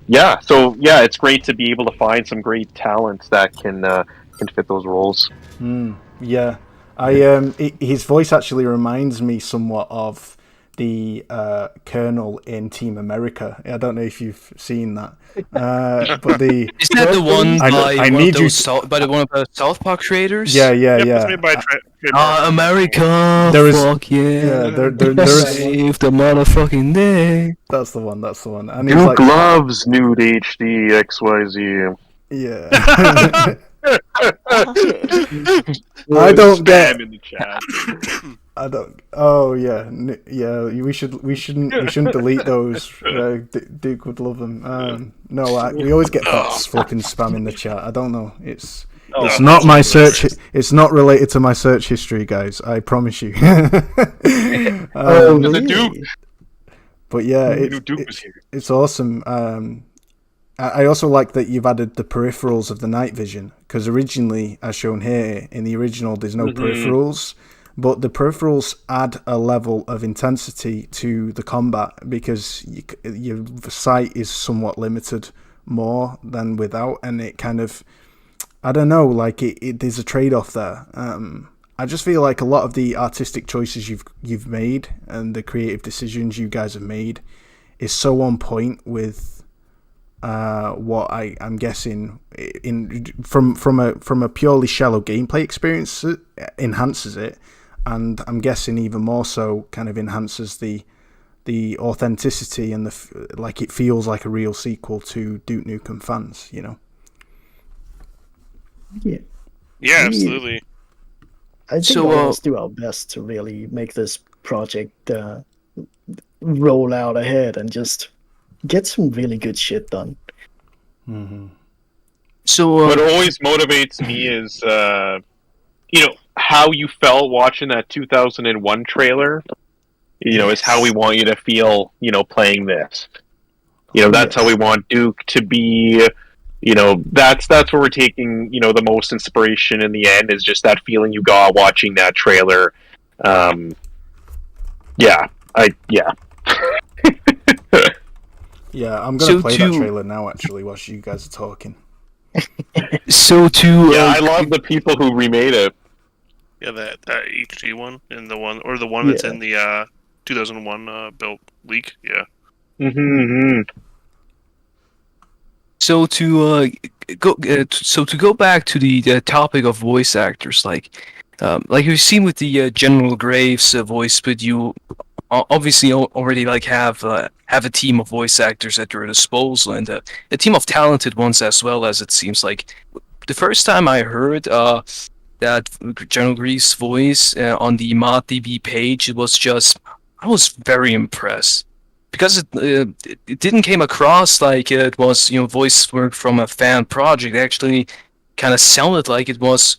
It's great to be able to find some great talents that can fit those roles. Yeah, his voice actually reminds me somewhat of the Colonel in Team America. I don't know if you've seen that, but the isn't that the one by one of the South Park creators? Yeah. It's made by America. Fuck yeah! Save the motherfucking day. That's the one. And Duke loves nude HD XYZ. Yeah. I don't get. In the chat. I don't. Oh yeah. We shouldn't delete those. Duke would love them. No, we always get bots flipping spam in the chat. I don't know. It's not my search. It's not related to my search history, guys. I promise you. Duke. But yeah, it's awesome. I also like that you've added the peripherals of the night vision, because originally, as shown here in the original, there's no peripherals. but the peripherals add a level of intensity to the combat because your sight is somewhat limited more than without, and it kind of, I don't know, like there's a trade-off there. I just feel like a lot of the artistic choices you've made and the creative decisions you guys have made is so on point with what I'm guessing from a purely shallow gameplay experience enhances it, and I'm guessing even more so kind of enhances the authenticity and like it feels like a real sequel to Duke Nukem fans, you know. Yeah, absolutely. I think all of us do our best to really make this project roll out ahead and just get some really good shit done. Mm-hmm. So what always motivates me is how you felt watching that 2001 trailer. Is how we want you to feel. Playing this. That's how we want Duke to be. That's where we're taking the most inspiration in the end, is just that feeling you got watching that trailer. Yeah. Yeah, I'm gonna play that trailer now. Actually, whilst you guys are talking. I love the people who remade it. Yeah, that HD one and the one that's in the 2001 built leak. Yeah. Mm-hmm. So to go back to the topic of voice actors, like you've seen with the General Graves voice, but you obviously already have a team of voice actors at your disposal, and a team of talented ones as well, as it seems like. The first time I heard that General Graves voice on the ModDB page, I was very impressed. Because it didn't came across like it was voice work from a fan project. It actually kind of sounded like it was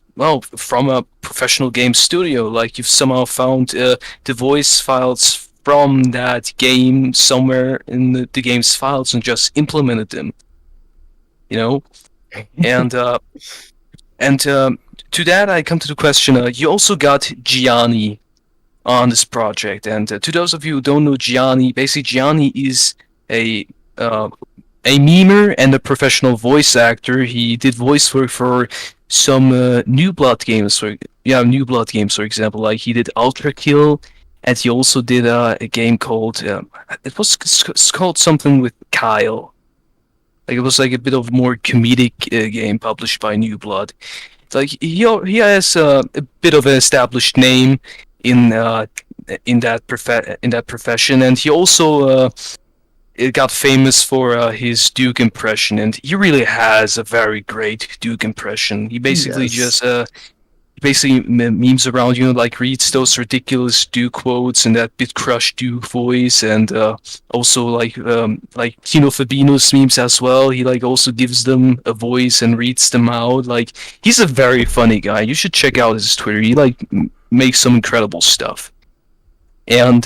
from a professional game studio. Like you've somehow found the voice files from that game somewhere in the game's files and just implemented them. And to that I come to the question. You also got Gianni on this project, and to those of you who don't know Gianni, basically Gianni is a memer and a professional voice actor. He did voice work for some New Blood games, for example. Like he did Ultra Kill, and he also did a game called it's called something with Kyle. Like it was like a bit of more comedic game published by New Blood. It's like he has a bit of an established name in that profession, and he also got famous for his Duke impression, and he really has a very great Duke impression. He basically just memes around, like reads those ridiculous Duke quotes in that bit crushed Duke voice, and also like Tino Fabino's memes as well. He also gives them a voice and reads them out. Like he's a very funny guy. You should check out his Twitter. He makes some incredible stuff. And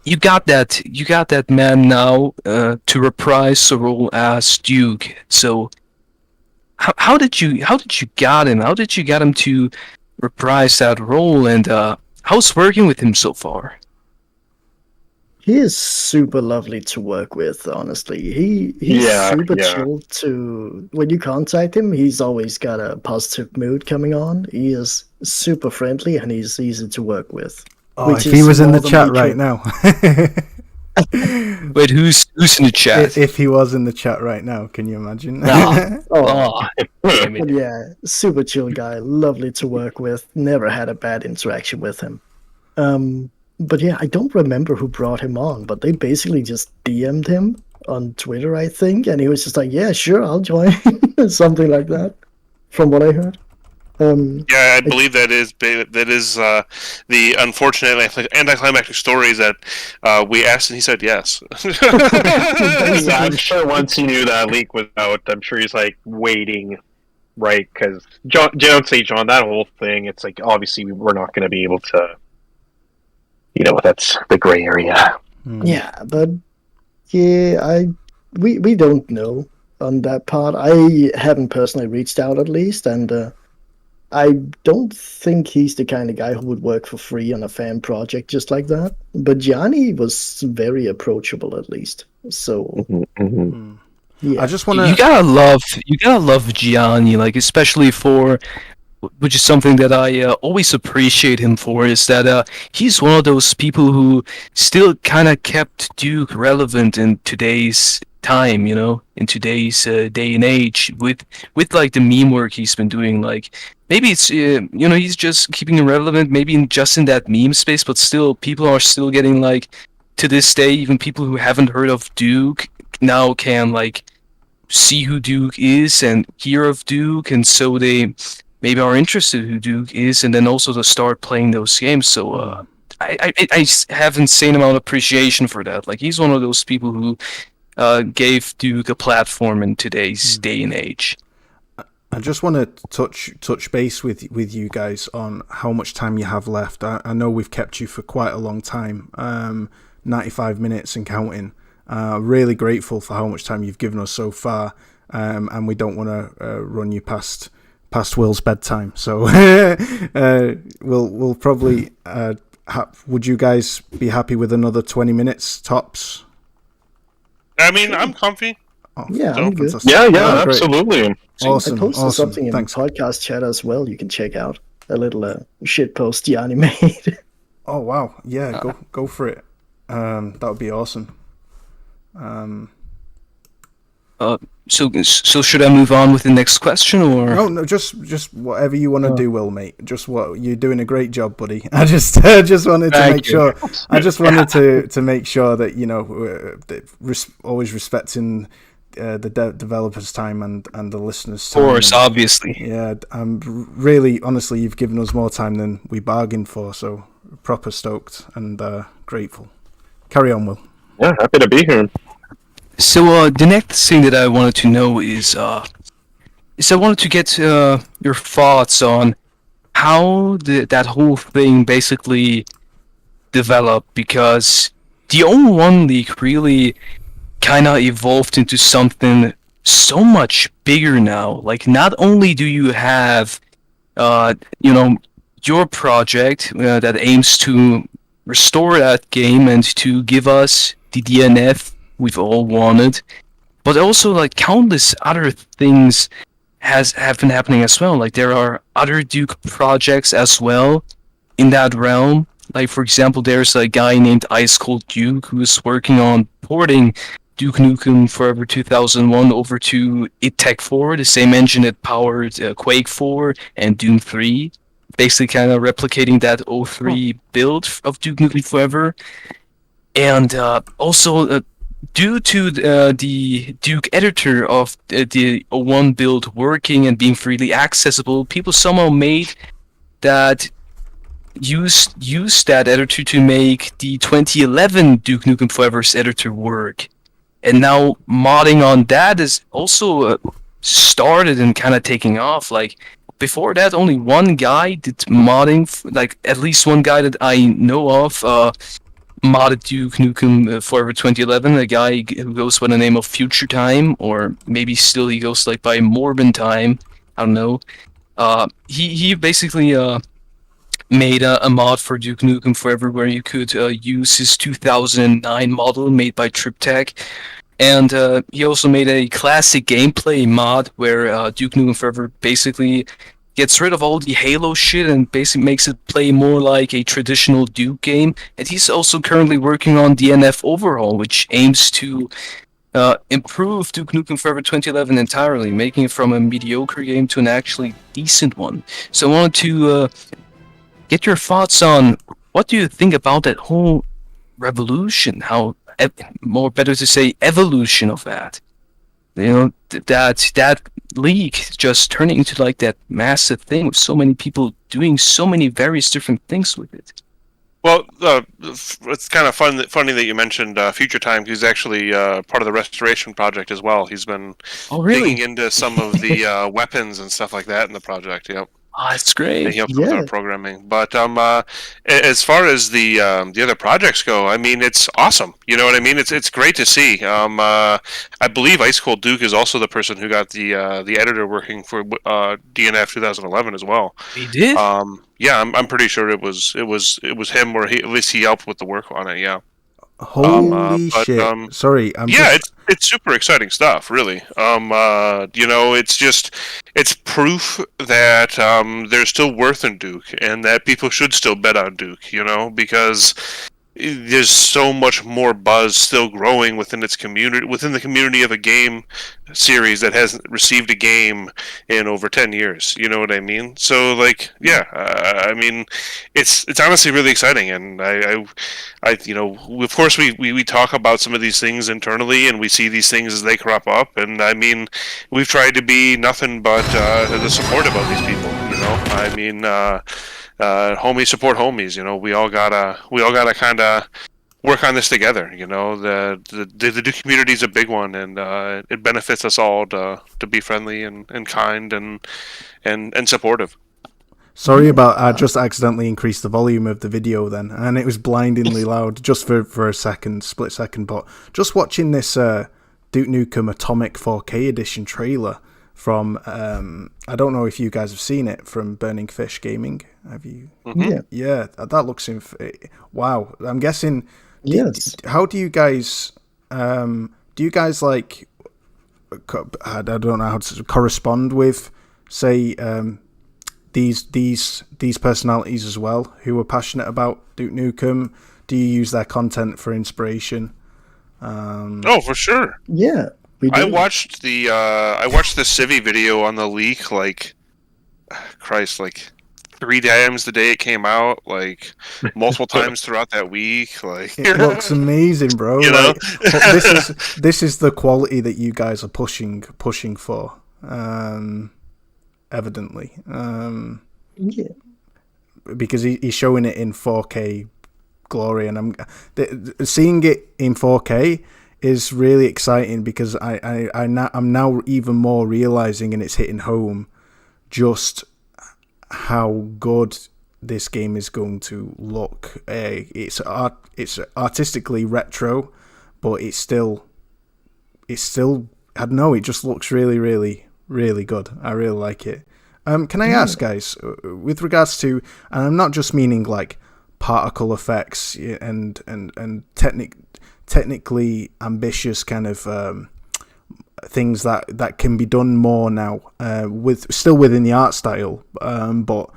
you got that man now to reprise the role as Duke. So how did you get him? How did you get him to reprise that role? And how's working with him so far? He is super lovely to work with, honestly. He's super chill to... When you contact him, he's always got a positive mood coming on. He is super friendly, and he's easy to work with. Oh, if he was in the chat right now. Wait, who's in the chat? If he was in the chat right now, can you imagine? But yeah, super chill guy, lovely to work with. Never had a bad interaction with him. But yeah, I don't remember who brought him on, but they basically just DM'd him on Twitter, I think, and he was just like, "Yeah, sure, I'll join," something like that. From what I heard. I believe that is the unfortunate anticlimactic story is that we asked and he said yes. I'm sure once he knew that leak was out, I'm sure he's waiting, right? Because John, that whole thing, it's obviously we're not going to be able to, that's the gray area. Yeah, but yeah, we don't know on that part. I haven't personally reached out at least, and I don't think he's the kind of guy who would work for free on a fan project just like that. But Gianni was very approachable, at least. So yeah, I just want to. You gotta love Gianni, like especially for, which is something that I always appreciate him for, is that he's one of those people who still kind of kept Duke relevant in today's time, in today's day and age, with like the meme work he's been doing. Like maybe it's he's just keeping it relevant, maybe just in that meme space, but still people are still getting like, to this day, even people who haven't heard of Duke now can like see who Duke is and hear of Duke, and so they maybe are interested who Duke is, and then also to start playing those games. So I have insane amount of appreciation for that. Like he's one of those people who gave Duke a platform in today's day and age. I just want to touch base with you guys on how much time you have left. I know we've kept you for quite a long time, 95 minutes and counting. Really grateful for how much time you've given us so far, and we don't want to run you past Will's bedtime. So we'll probably. Would you guys be happy with another 20 minutes tops? I mean, I'm comfy. Oh, yeah, I'm good. fantastic. Yeah, Oh, great. absolutely. Awesome. I posted awesome. something in Thanks. podcast chat as well. You can check out a little shit post Gianni made. Oh wow, yeah, go for it. That would be awesome. So should I move on with the next question, or? No, just whatever you want to do, Will, mate. Just what you're doing a great job, buddy. I just wanted to make sure. I just wanted to make sure that always respecting the developers' time and the listeners' time. Of course, obviously. Yeah, really, honestly, you've given us more time than we bargained for. So proper stoked and grateful. Carry on, Will. Yeah, happy to be here. So the next thing that I wanted to know is I wanted to get your thoughts on how that whole thing basically developed, because the 01 League really kind of evolved into something so much bigger now. Like, not only do you have your project that aims to restore that game and to give us the DNF we've all wanted, but also like countless other things have been happening as well. Like there are other Duke projects as well in that realm. Like for example, there's a guy named Ice Cold Duke who's working on porting Duke Nukem Forever 2001 over to Tech 4, the same engine that powered Quake 4 and Doom 3, basically kind of replicating that 03 build of Duke Nukem Forever. And also due to the Duke editor of the 01 build working and being freely accessible, people somehow made that use that editor to make the 2011 Duke Nukem Forever's editor work. And now modding on that is also started and kind of taking off. Like before that, only one guy did modding, like at least one guy that I know of modded Duke Nukem Forever 2011, a guy who goes by the name of Future Time, or maybe still he goes like by Morbin Time, I don't know. He basically made a mod for Duke Nukem Forever where you could use his 2009 model made by TripTech. And he also made a classic gameplay mod where Duke Nukem Forever basically gets rid of all the Halo shit and basically makes it play more like a traditional Duke game. And he's also currently working on DNF Overhaul, which aims to improve Duke Nukem Forever 2011 entirely, making it from a mediocre game to an actually decent one. So I wanted to get your thoughts on what do you think about that whole revolution, how more better to say evolution of that. That league just turning into like that massive thing with so many people doing so many various different things with it. Well, it's kind of funny that you mentioned Future Time. He's actually part of the restoration project as well. He's been digging into some of the weapons and stuff like that in the project. Yep. Oh, it's He great. helps with our Yeah. programming. But as far as the other projects go, I mean, it's awesome. You know what I mean? It's great to see. I believe Ice Cold Duke is also the person who got the editor working for DNF 2011 as well. He did? Yeah, I'm pretty sure it was him, or at least he helped with the work on it. Yeah. Holy But shit! Sorry, I'm yeah, just. it's super exciting stuff, really. It's proof that there's still worth in Duke, and that people should still bet on Duke. Because there's so much more buzz still growing within its community, within the community of a game series that hasn't received a game in over 10 years. You know what I mean? So, like, yeah, I mean, it's honestly really exciting, and of course, we talk about some of these things internally, and we see these things as they crop up, and I mean, we've tried to be nothing but the support of these people. I mean, homies support homies. We all gotta kind of work on this together. The Duke community is a big one, and it benefits us all to be friendly and kind and supportive. Sorry about I just accidentally increased the volume of the video then, and it was blindingly loud just for a split second. But just watching this Duke Nukem Atomic 4K edition trailer from I don't know if you guys have seen it, from Burning Fish Gaming. Have you? Yeah. Yeah, that looks wow. I'm guessing. Yes. How do you guys like? I don't know how to correspond with, say, these personalities as well, who are passionate about Duke Nukem. Do you use their content for inspiration? Oh, for sure. Yeah, we do. I watched the Civi video on the leak, like, Christ, like 3 times the day it came out, like multiple times throughout that week. Like, it looks amazing, bro. Like, this is the quality that you guys are pushing for. Evidently, Yeah. because he's showing it in 4K glory, and I'm seeing it in 4K is really exciting, because I'm now even more realizing, and it's hitting home, just how good this game is going to look. It's artistically retro, but it's still I don't know, it just looks really, really, really good. I really like it. Can I ask, guys, with regards to, and I'm not just meaning like particle effects and technically ambitious kind of things that can be done more now, with still within the art style, but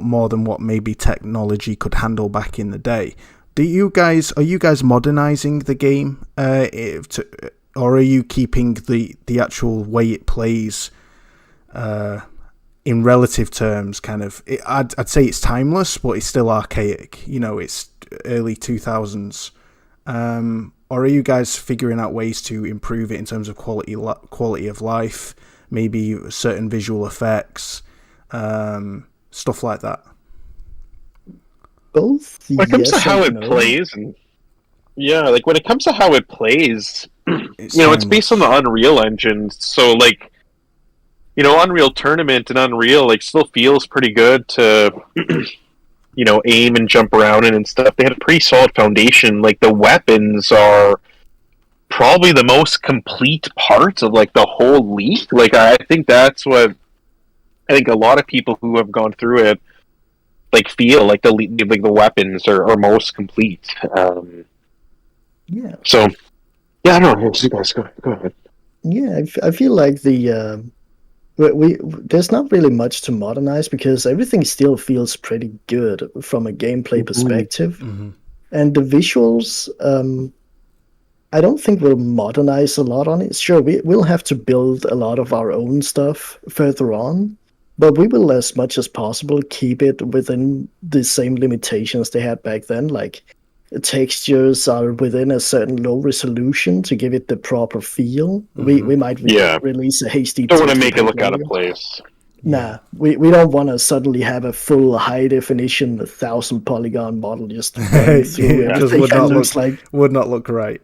more than what maybe technology could handle back in the day. Are you guys modernizing the game, or are you keeping the actual way it plays in relative terms, kind of? I'd say it's timeless, but it's still archaic. It's early 2000s. Or are you guys figuring out ways to improve it in terms of quality of life, maybe certain visual effects, stuff like that? Both. When it comes to yes how and it no. plays, and like when it comes to how it plays, It's it's based on the Unreal Engine. So like, Unreal Tournament and Unreal like still feels pretty good to aim and jump around and stuff. They had a pretty solid foundation. Like, the weapons are probably the most complete part of like the whole leak. Like, I think that's what I think a lot of people who have gone through it like feel like the weapons are most complete. Yeah. So yeah, I don't know. You guys go ahead. Yeah, I feel like there's not really much to modernize, because everything still feels pretty good from a gameplay perspective. Mm-hmm. And the visuals, I don't think we'll modernize a lot on it. Sure, we'll have to build a lot of our own stuff further on, but we will, as much as possible, keep it within the same limitations they had back then. Like, textures are within a certain low resolution to give it the proper feel. Mm-hmm. We might release a hasty. Don't want to make it look out of place. Nah, we don't want to suddenly have a full high definition 1,000 polygon model just running through It just everything. would not look right.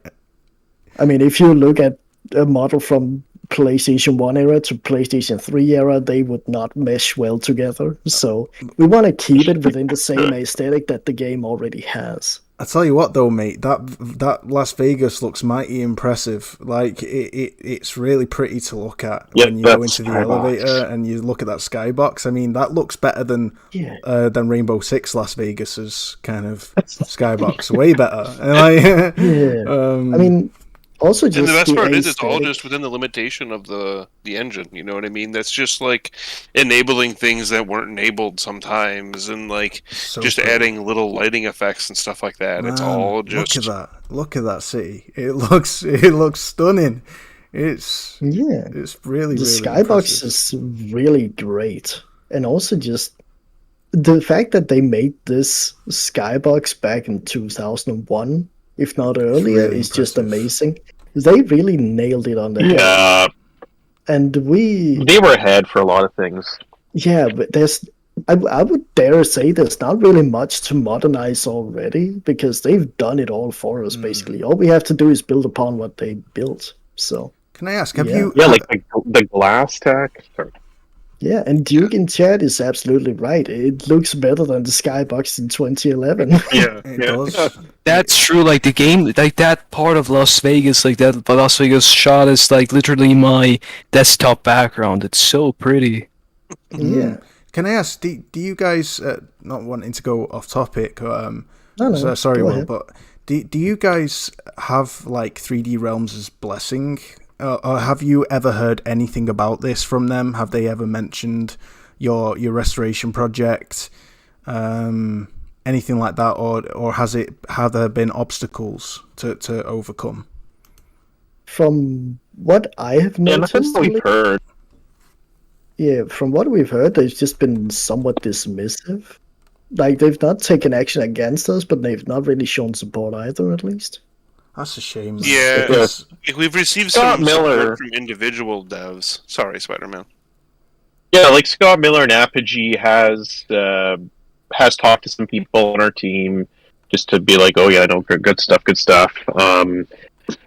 I mean, if you look at a model from PlayStation 1 era to PlayStation 3 era, they would not mesh well together. So we want to keep it within the same aesthetic that the game already has. I tell you what, though, mate, that Las Vegas looks mighty impressive. Like it's really pretty to look at when you go into the elevator and you look at that skybox. I mean, that looks better than Rainbow Six Las Vegas's kind of skybox. Way better. I mean, also just and the best part is it's all aesthetic. just within the limitation of the engine. You know what I mean? That's just like enabling things that weren't enabled sometimes, and like So just pretty. adding little lighting effects and stuff like that. Man, It's all just look at that city. It looks stunning. It's really The really skybox impressive. is really great, and also just the fact that they made this skybox back in 2001, if not earlier, really is just impressive. amazing. They really nailed it on the head. Yeah, And they were ahead for a lot of things. but I would dare say there's not really much to modernize already, because they've done it all for us, basically. All we have to do is build upon what they built. So, Can I ask, have Yeah. you Yeah, like the glass tech. Sorry. yeah, and Duke in chat is absolutely right. It looks better than the skybox in 2011. Yeah, it does. That's true. Like the game, like that part of Las Vegas, like that Las Vegas shot is like literally my desktop background. It's so pretty. Yeah. Can I ask, do you guys, not wanting to go off topic, No, sorry, go Will, ahead. but do you guys have like 3D Realms as Blessing? Or have you ever heard anything about this from them? Have they ever mentioned your restoration project? Anything like that, or have there been obstacles to overcome? From what I have Yeah, that's noticed, what we've heard. from what we've heard, they've just been somewhat dismissive. Like, they've not taken action against us, but they've not really shown support either, at least. That's a shame. Man. Yeah. Because- We've received Scott some Miller. support from individual devs. Sorry, Spider-Man. Yeah, like Scott Miller and Apogee has talked to some people on our team just to be like, oh yeah, no, good stuff.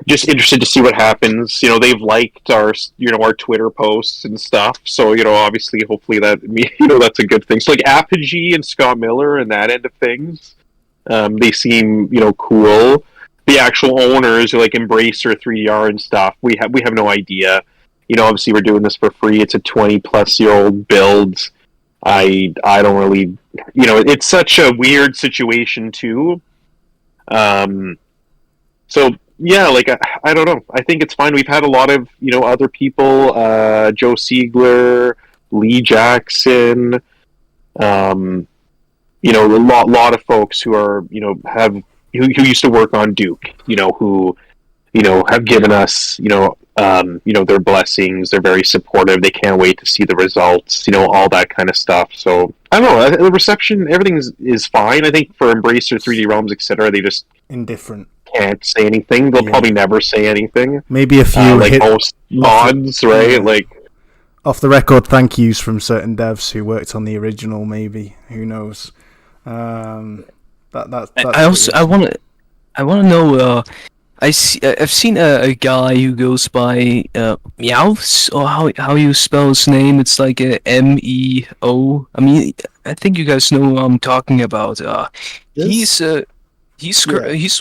Just interested to see what happens. You know, they've liked our Twitter posts and stuff. So, obviously, hopefully that's a good thing. So, like Apogee and Scott Miller and that end of things, they seem, cool. The actual owners, like Embracer 3DR and stuff, we have no idea. Obviously, we're doing this for free. It's a 20-plus-year-old build. I don't really, it's such a weird situation too. So yeah, like I don't know. I think it's fine. We've had a lot of other people, Joe Siegler, Lee Jackson, a lot of folks who are who used to work on Duke, who have given us their blessings. They're very supportive. They can't wait to see the results. All that kind of stuff. So I don't know. The reception, everything is fine. I think for Embracer, 3D Realms, etc., they just indifferent. Can't say anything. They'll probably never say anything. Maybe a few like most mods, right? Yeah. Like off the record, thank yous from certain devs who worked on the original. Maybe, who knows? I want to know. I've seen a guy who goes by Meows, or how you spell his name. It's like a MEO. I mean, I think you guys know who I'm talking about. He's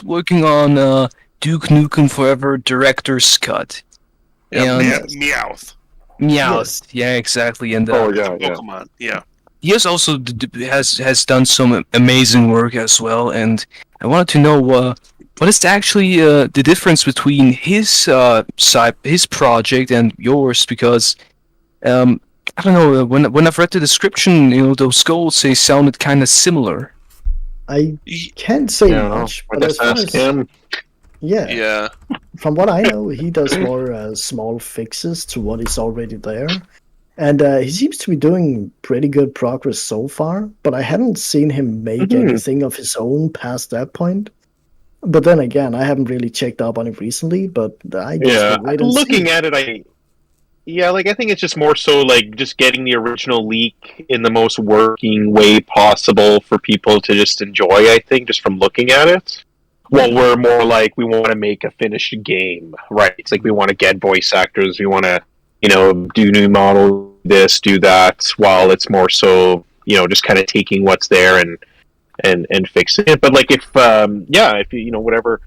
working on Duke Nukem Forever Director's Cut. Yeah, and Meowth. Meowth. Yeah, exactly. And Pokemon. Yeah. He has also has done some amazing work as well, and I wanted to know what is actually the difference between his project and yours, because I don't know, when I've read the description, those goals, they sounded kind of similar. I can't say much, but as far as yeah, from what I know, he does more small fixes to what is already there. And he seems to be doing pretty good progress so far, but I haven't seen him make anything of his own past that point. But then again, I haven't really checked up on it recently, but I just looking at it, I think it's just more so like just getting the original leak in the most working way possible for people to just enjoy, I think, just from looking at it. Well, we're more like, we want to make a finished game, right? It's like we want to get voice actors, we want to do new model, this, do that, while it's more so, just kind of taking what's there and fixing it. But like if whatever,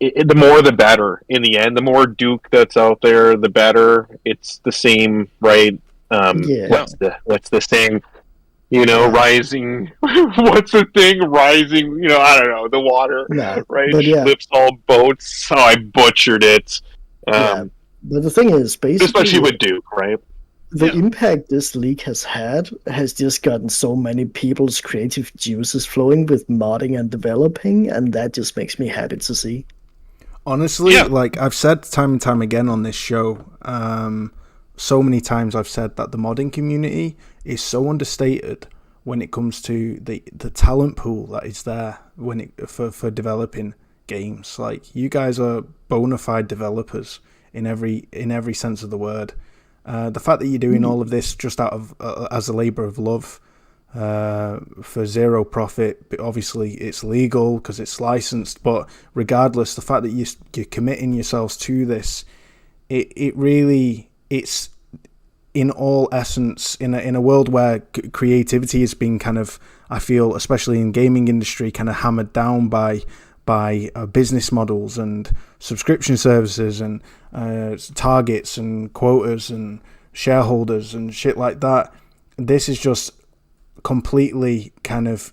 the more the better in the end. The more Duke that's out there, the better. It's the same, right? What's the saying? Rising. What's the thing? Rising. I don't know. The water, right? Lifts all boats. Oh, I butchered it. But the thing is, basically, especially with Duke, right? The impact this league has had has just gotten so many people's creative juices flowing with modding and developing, and that just makes me happy to see. Honestly, like I've said time and time again on this show, so many times I've said that the modding community is so understated when it comes to the talent pool that is there for developing games. Like, you guys are bona fide developers in every sense of the word. The fact that you're doing all of this just out of as a labor of love, for zero profit, but obviously it's legal because it's licensed, but regardless, the fact that you're committing yourselves to this, it's in all essence, in a world where creativity has been kind of, I feel, especially in gaming industry, kind of hammered down by business models and subscription services and targets and quotas and shareholders and shit like that. This is just completely kind of,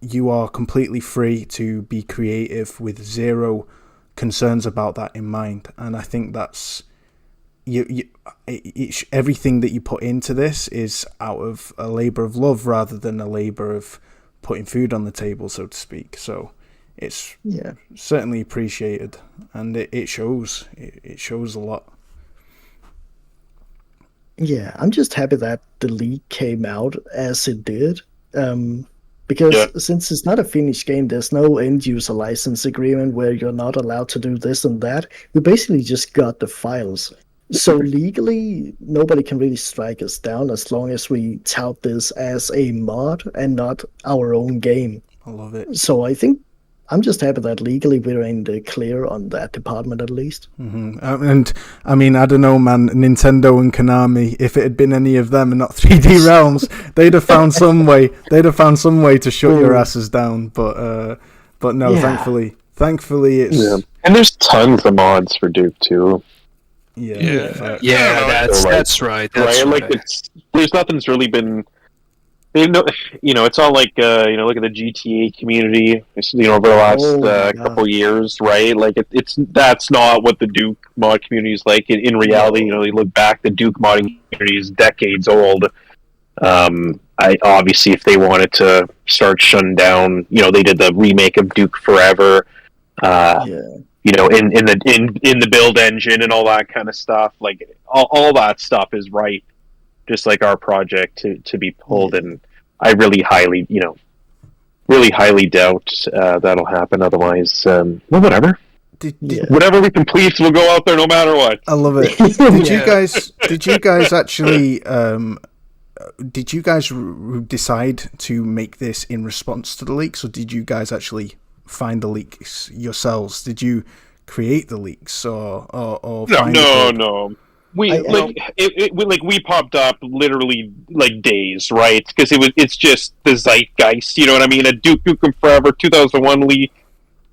you are completely free to be creative with zero concerns about that in mind. And I think that's everything that you put into this is out of a labor of love rather than a labor of putting food on the table, so to speak. So it's certainly appreciated, and it shows. It shows a lot. Yeah, I'm just happy that the league came out as it did, because since it's not a finished game, there's no end-user license agreement where you're not allowed to do this and that. We basically just got the files. So legally, nobody can really strike us down as long as we tout this as a mod and not our own game. I love it. So I think I'm just happy that legally we're in the clear on that department at least. Mm-hmm. And I mean, I don't know, man. Nintendo and Konami, if it had been any of them and not 3D Realms, they'd have found some way. They'd have found some way to shut your asses down. But no, thankfully, it's. Yeah. And there's tons of mods for Duke too. That's right. Like there's nothing that's really been. It's all like look at the GTA community. Over the last couple years, right? Like that's not what the Duke mod community is like. In reality, you look back, the Duke modding community is decades old. I obviously, if they wanted to start shutting down, they did the remake of Duke Forever. In the build engine and all that kind of stuff. Like all that stuff is right. Just like our project to be pulled, and I really highly doubt that'll happen. Otherwise, whatever. Whatever we complete, we'll go out there no matter what. I love it. Did you guys actually? Did you guys decide to make this in response to the leaks, or did you guys actually find the leaks yourselves? Did you create the leaks, or no? We popped up literally like days, right? Because it's just the zeitgeist, you know what I mean? A Duke Nukem Forever 2001 leak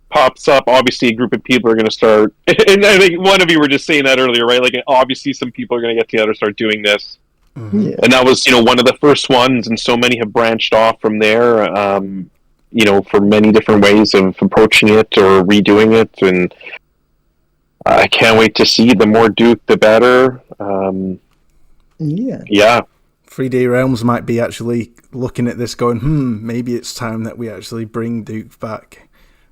pops up. Obviously, a group of people are going to start, and I think one of you were just saying that earlier, right? Like, obviously, some people are going to get together and start doing this, and that was one of the first ones, and so many have branched off from there. For many different ways of approaching it or redoing it, and I can't wait to see. The more Duke, the better. 3D Realms might be actually looking at this going, maybe it's time that we actually bring Duke back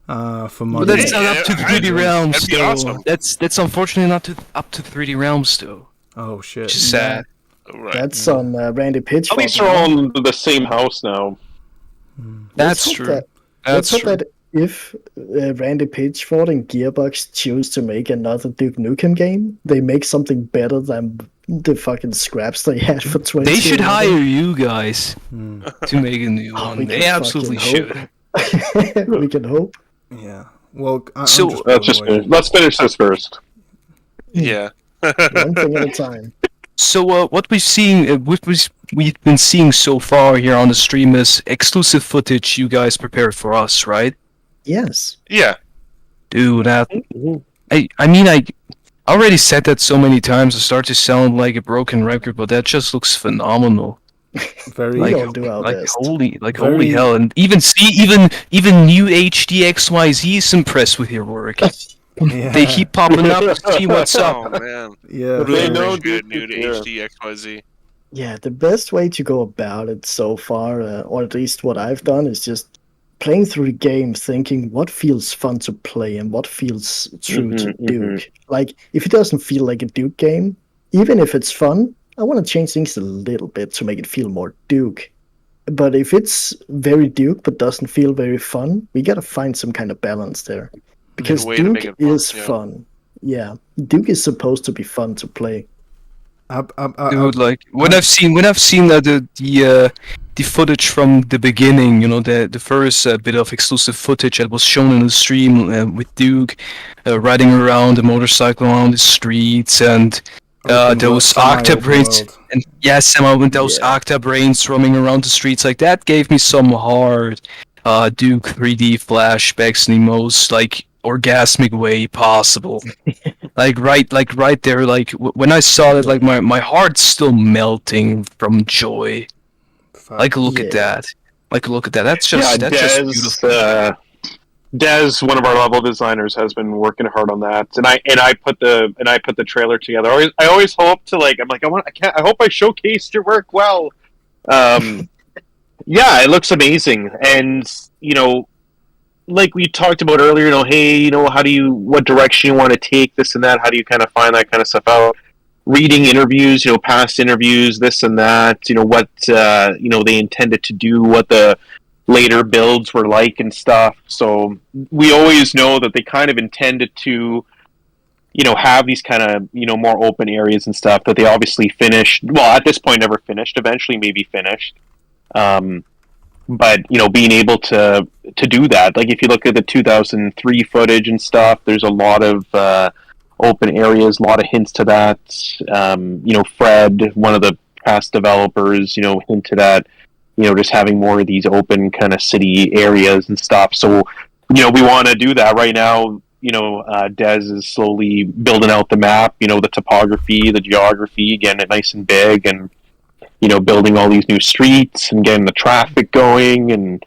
for modding. Well, that's not up to 3D Realms, though. Awesome. That's unfortunately not up to 3D Realms, though. Oh, shit. Which is sad. Right. That's on Randy Pitchford. At least we're all in the same house now. That's true. Let's hope that if Randy Pitchford and Gearbox choose to make another Duke Nukem game, they make something better than the fucking scraps they had for 20. They should hire you guys to make a new one. They absolutely should. We can hope. Yeah. Well, let's finish this first. Yeah. One thing at a time. So what we've been seeing so far here on the stream is exclusive footage you guys prepared for us, right? Yes. Yeah. Dude, I mean I already said that so many times. I start to sound like a broken record, but that just looks phenomenal. Very, We all do our Like best. holy Very- hell! And even new HDXYZ is impressed with your work. yeah, They keep popping up to see what's up. Oh man. yeah. Really They know appreciate Duke new to is HD XYZ. Yeah, the best way to go about it so far, or at least what I've done, is just playing through the game, thinking what feels fun to play and what feels true to Duke. Like, if it doesn't feel like a Duke game, even if it's fun, I want to change things a little bit to make it feel more Duke. But if it's very Duke but doesn't feel very fun, we gotta find some kind of balance there. Because way to Duke make it fun, is yeah. fun. Yeah, Duke is supposed to be fun to play. Dude, like when I've seen the footage from the beginning, you know, the first bit of exclusive footage that was shown in the stream with Duke riding around the motorcycle around the streets and those octa brains and those octa brains roaming around the streets, like that gave me some hard Duke 3D flashbacks in the most like orgasmic way possible. like right there, like when I saw it, like my heart's still melting from joy. Like look at that. Like look at that. That's just just beautiful. Des, one of our level designers, has been working hard on that, and I put the trailer together. I always hope to like I hope I showcased your work well. Yeah, it looks amazing, and you know, like we talked about earlier, you know, hey, you know, what direction you want to take this and that? How do you kind of find that kind of stuff out? Reading interviews, you know, past interviews, this and that, you know, what you know they intended to do, what the later builds were like and stuff. So we always know that they kind of intended to, you know, have these kind of, you know, more open areas and stuff that they obviously finished. Well, at this point, never finished. Eventually, maybe finished. But you know, being able to do that, like if you look at the 2003 footage and stuff, there's a lot of open areas, a lot of hints to that. You know, Fred, one of the past developers, you know, hinted at, you know, just having more of these open kind of city areas and stuff. So, you know, we want to do that right now. You know, Des is slowly building out the map, you know, the topography, the geography, getting it nice and big, and, you know, building all these new streets and getting the traffic going and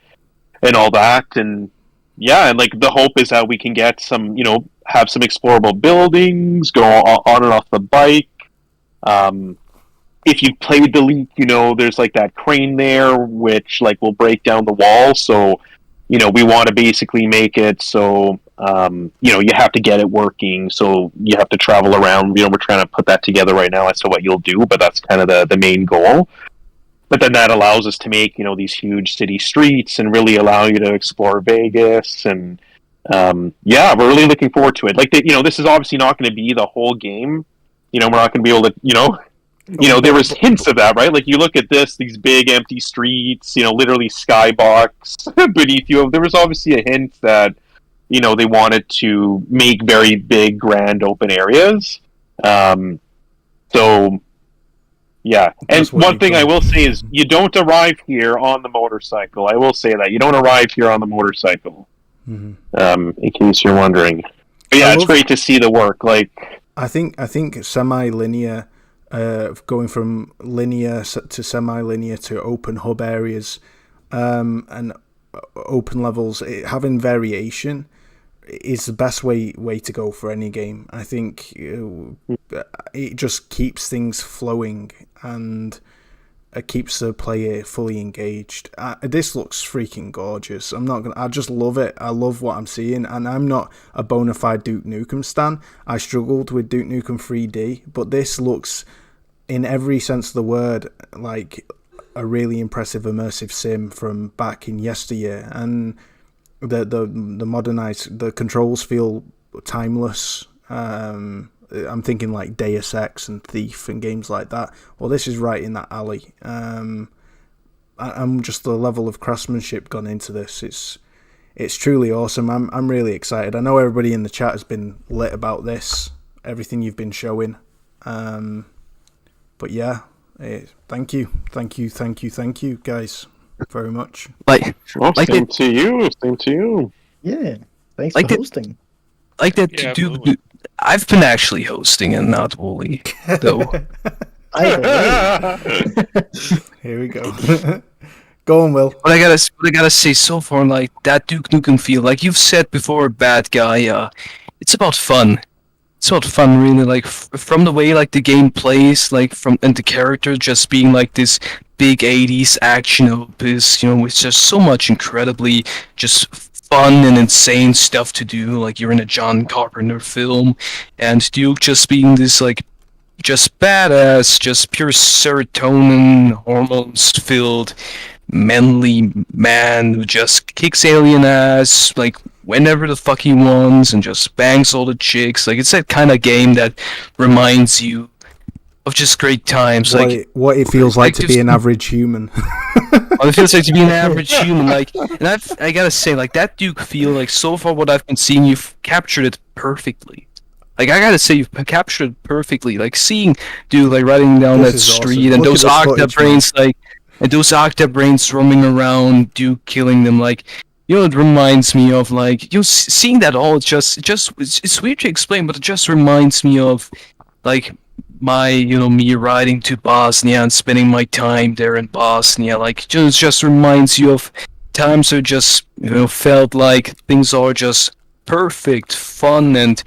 all that. And yeah, and like the hope is that we can get some, you know, have some explorable buildings, go on and off the bike. If you've played the leak, you know, there's like that crane there, which like will break down the wall. So, you know, we want to basically make it so, you know, you have to get it working. So you have to travel around. You know, we're trying to put that together right now as to what you'll do, but that's kind of the main goal. But then that allows us to make, you know, these huge city streets and really allow you to explore Vegas. And yeah, we're really looking forward to it. Like, you know, this is obviously not going to be the whole game. You know, we're not going to be able to, you know, there was hints of that, right? Like you look at these big empty streets, you know, literally skybox beneath you. There was obviously a hint that, you know, they wanted to make very big, grand open areas. So, yeah. And one thing I will say is you don't arrive here on the motorcycle. I will say that. You don't arrive here on the motorcycle. In case you're wondering. But yeah, it's great to see the work. Like, I think semi-linear, going from linear to semi-linear to open hub areas, and open levels, having variation is the best way to go for any game. I think it just keeps things flowing and it keeps the player fully engaged. This looks freaking gorgeous. I just love it. I love what I'm seeing, and I'm not a bona fide Duke Nukem stan. I struggled with Duke Nukem 3D, but this looks, in every sense of the word, like a really impressive immersive sim from back in yesteryear. And the modernise, the controls feel timeless. I'm thinking like Deus Ex and Thief and games like that. Well, this is right in that alley. I'm just the level of craftsmanship gone into this. It's truly awesome. I'm really excited. I know everybody in the chat has been lit about this. Everything you've been showing. But yeah, thank you, guys, very much. Like same to you. Same to you. Yeah, thanks Like for the- hosting. Like that, Yeah, Duke. absolutely. I've been actually hosting and not Wooly, though. Either way. Here we go. Go on, Will. What I gotta say so far, like that Duke Nukem feel, like you've said before, bad guy. It's about fun. It's about fun, really. Like from the way like the game plays, like and the character just being like this big '80s action opus, with just so much incredibly just fun and insane stuff to do. Like you're in a John Carpenter film, and Duke just being this like just badass, just pure serotonin hormones filled manly man who just kicks alien ass like whenever the fuck he wants and just bangs all the chicks. Like it's that kind of game that reminds you of just great times. What it feels like to be an average human. What it feels like to be an average human. Like, and I gotta say, like that Duke feel, like so far what I've been seeing, you've captured it perfectly. Like I gotta say, you've captured it perfectly. Like seeing Duke like riding down that street awesome. and Look those at this octa footage, brains like. And those octa brains roaming around, Duke killing them, like, it reminds me of, like, seeing that all, it's weird to explain, but it just reminds me of, like, me riding to Bosnia and spending my time there in Bosnia. Like, just reminds you of times that just, felt like things are just perfect, fun, and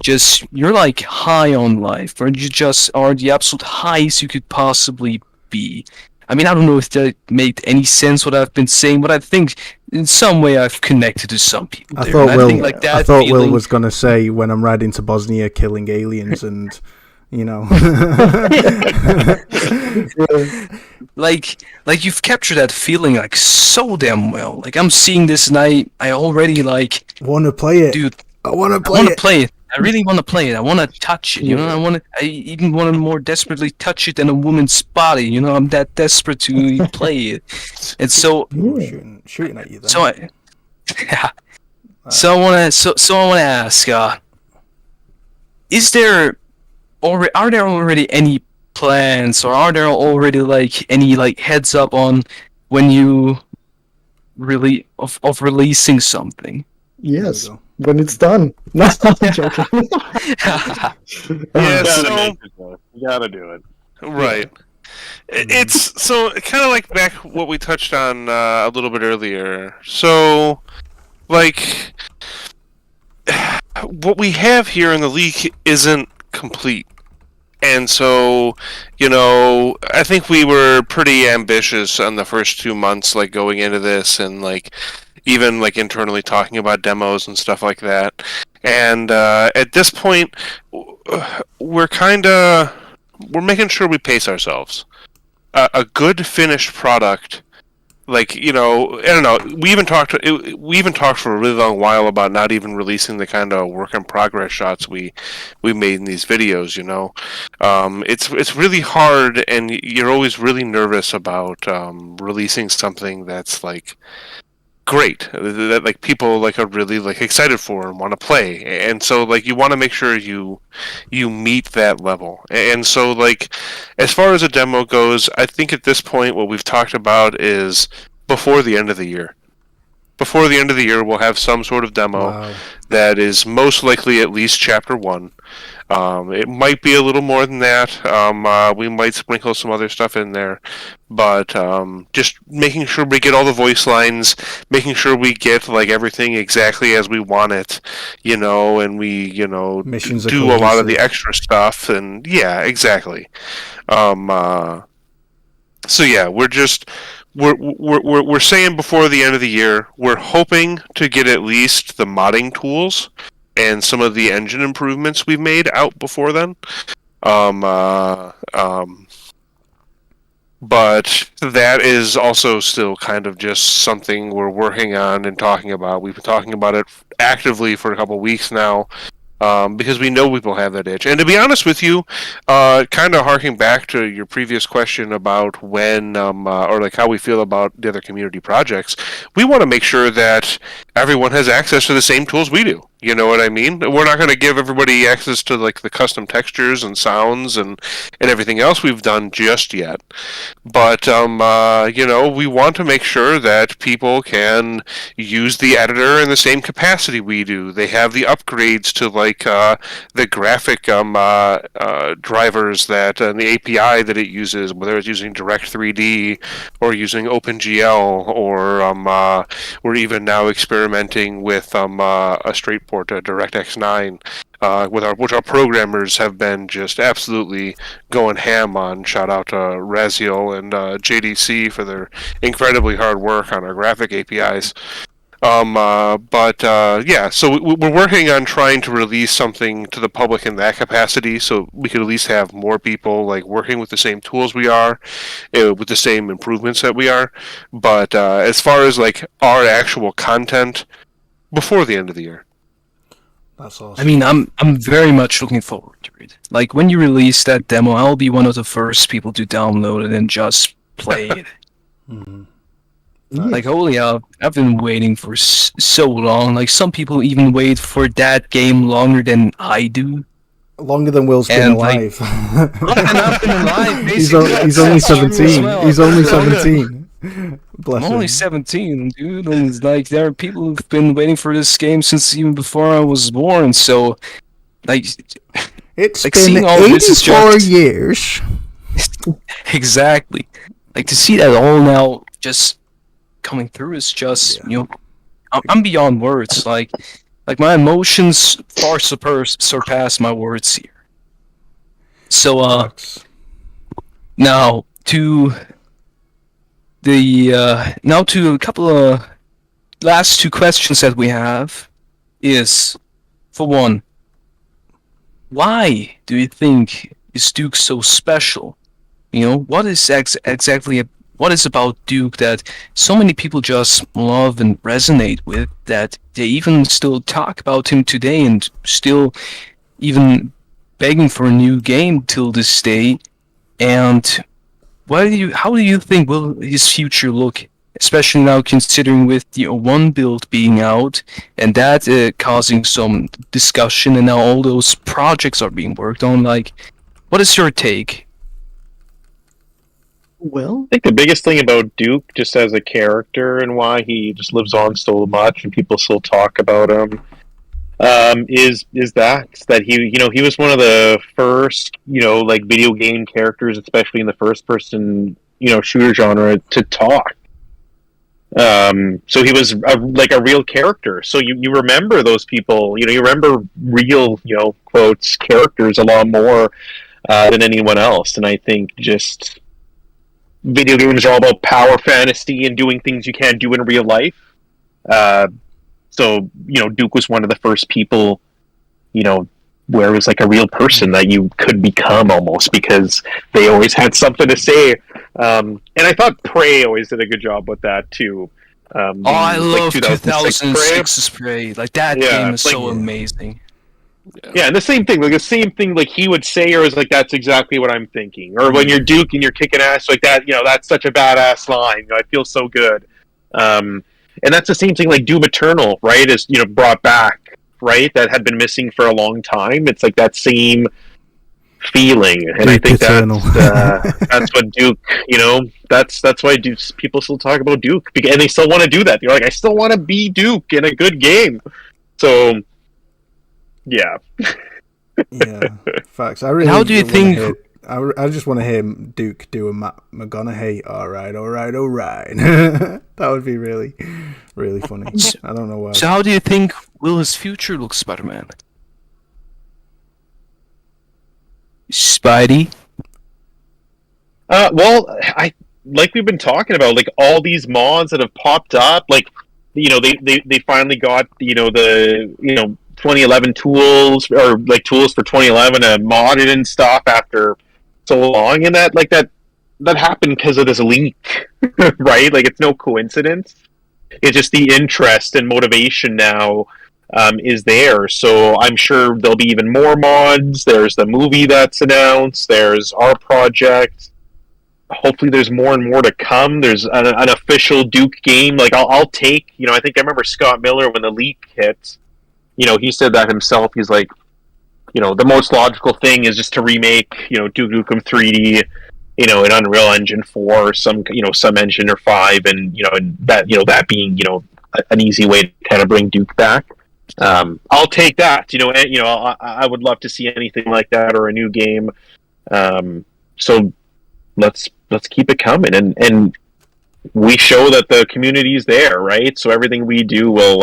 just, you're, like, high on life, or you just are the absolute highest you could possibly be. I mean, I don't know if that made any sense what I've been saying, but I think in some way I've connected to some people. I there. thought, And Will, I think, like, that I thought Will feeling- was going to say when I'm riding to Bosnia killing aliens and, like you've captured that feeling like so damn well. Like I'm seeing this and I already like want to play it. Dude, I want to I want to it. play it. I really want to play it. I want to touch it. I even want to more desperately touch it than a woman's body. I'm that desperate to play it. And so shooting at you. Then. So I, yeah. So I want to ask. Are there already any plans, or are there already like any like heads up on when you really of releasing something? Yes, when it's done. No, I'm joking. Yeah, You gotta do it. Right. It's so kind of like back what we touched on a little bit earlier. So, like, what we have here in the leak isn't complete. And so, I think we were pretty ambitious on the first 2 months, like, going into this and, like, even, like, internally talking about demos and stuff like that. And at this point, we're making sure we pace ourselves. A good finished product, like, I don't know. We even talked for a really long while about not even releasing the kind of work in progress shots we made in these videos. It's really hard, and you're always really nervous about releasing something that's like great, that like people like are really like excited for and want to play, and so like you want to make sure you meet that level. And so like as far as a demo goes, I think at this point what we've talked about is before the end of the year. Before the end of the year, we'll have some sort of demo that is most likely at least Chapter 1. It might be a little more than that. We might sprinkle some other stuff in there. But just making sure we get all the voice lines, making sure we get like everything exactly as we want it, and we, Missions do a lot of the extra stuff. And yeah, exactly. So yeah, we're saying before the end of the year, we're hoping to get at least the modding tools and some of the engine improvements we've made out before then. But that is also still kind of just something we're working on and talking about. We've been talking about it actively for a couple of weeks now. Because we know people have that itch. And to be honest with you, kind of harking back to your previous question about when, or like how we feel about the other community projects, we want to make sure that everyone has access to the same tools we do. You know what I mean? We're not going to give everybody access to like the custom textures and sounds and everything else we've done just yet. But we want to make sure that people can use the editor in the same capacity we do. They have the upgrades to like the graphic drivers that and the API that it uses, whether it's using Direct 3D or using OpenGL or we're even now experimenting with a straight port, a DirectX 9, which our programmers have been just absolutely going ham on. Shout out to Raziel and JDC for their incredibly hard work on our graphic APIs. So we're working on trying to release something to the public in that capacity, so we could at least have more people like working with the same tools we are, with the same improvements that we are. But as far as like our actual content, before the end of the year. That's awesome. I mean, I'm very much looking forward to it. Like when you release that demo, I'll be one of the first people to download it and just play it. Mm-hmm. Like, holy hell, I've been waiting for so long. Like, some people even wait for that game longer than I do. Longer than Will's been alive. Longer than I've been alive, basically. He's only 17. Well. He's only 17. Bless I'm only him. 17, dude. And, like, there are people who've been waiting for this game since even before I was born, so... Like... It's like, been 84 years. Exactly. Like, to see that all now just... coming through is just, I'm beyond words. Like my emotions far surpass my words here. So, now to a couple of last two questions that we have is, for one, why do you think is Duke so special? What is exactly what is about Duke that so many people just love and resonate with, that they even still talk about him today and still even begging for a new game till this day? And how do you think will his future look, especially now considering with the 01 build being out and that causing some discussion, and now all those projects are being worked on? Like, what is your take? Well, I think the biggest thing about Duke, just as a character and why he just lives on so much and people still talk about him, is that he was one of the first like video game characters, especially in the first person shooter genre, to talk. So he was like a real character. So you remember those people. You remember real quotes characters a lot more than anyone else. And I think just video games are all about power fantasy and doing things you can't do in real life. So Duke was one of the first people, where it was like a real person that you could become almost, because they always had something to say. And I thought Prey always did a good job with that too. I love 2006's Prey. Prey. Like, that game is so amazing. Yeah, and the same thing like he would say, or is like, that's exactly what I'm thinking. Or when you're Duke and you're kicking ass like that, that's such a badass line. I feel so good. And that's the same thing like Doom Eternal, right? Is brought back, right? That had been missing for a long time. It's like that same feeling, and I think that's what Duke. That's why people still talk about Duke, and they still want to do that. They're like, I still want to be Duke in a good game. So. Yeah. Yeah, facts. I really. How do you think? I just want to hear Duke do a Matt McConaughey. All right. That would be really, really funny. I don't know why. So how do you think will his future look, Spider-Man? Spidey? Well, I like we've been talking about, like all these mods that have popped up, like they finally got the 2011 tools, or like tools for 2011 and modded and stuff after so long, and that happened because of this leak. Right? Like, it's no coincidence. It's just the interest and motivation now is there. So I'm sure there'll be even more mods. There's the movie that's announced. There's our project. hopefully there's more and more to come. There's an official Duke game. Like I'll take, I think I remember Scott Miller when the leak hit. He said that himself. He's like, the most logical thing is just to remake, Duke Nukem 3D, in Unreal Engine 4 or some engine or 5, and that being an easy way to kind of bring Duke back. I'll take that. I would love to see anything like that or a new game. So let's keep it coming, and we show that the community's there, right? So everything we do will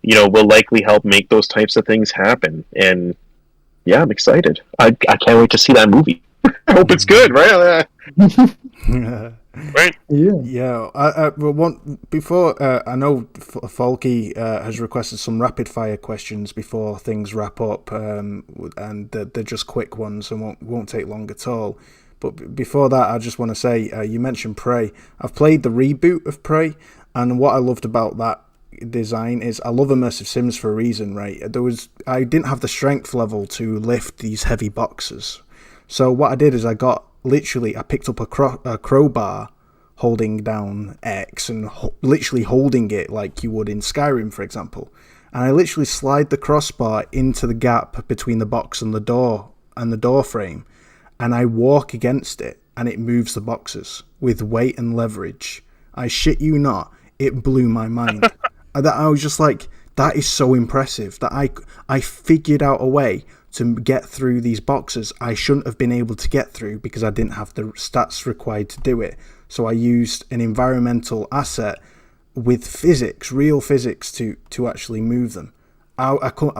likely help make those types of things happen. And yeah, I'm excited. I can't wait to see that movie. I hope it's good, right? Right? Yeah. Before I know Folky has requested some rapid fire questions before things wrap up, and they're just quick ones and won't take long at all. But before that, I just want to say, you mentioned Prey. I've played the reboot of Prey, and what I loved about that design is I love immersive sims for a reason, right? I didn't have the strength level to lift these heavy boxes. So what I did is I picked up a crowbar holding down X and literally holding it like you would in Skyrim, for example. And I literally slide the crossbar into the gap between the box and the door frame. And I walk against it, and it moves the boxes with weight and leverage. I shit you not, it blew my mind. I was just like, that is so impressive, that I figured out a way to get through these boxes I shouldn't have been able to get through because I didn't have the stats required to do it. So I used an environmental asset with physics, real physics, to actually move them.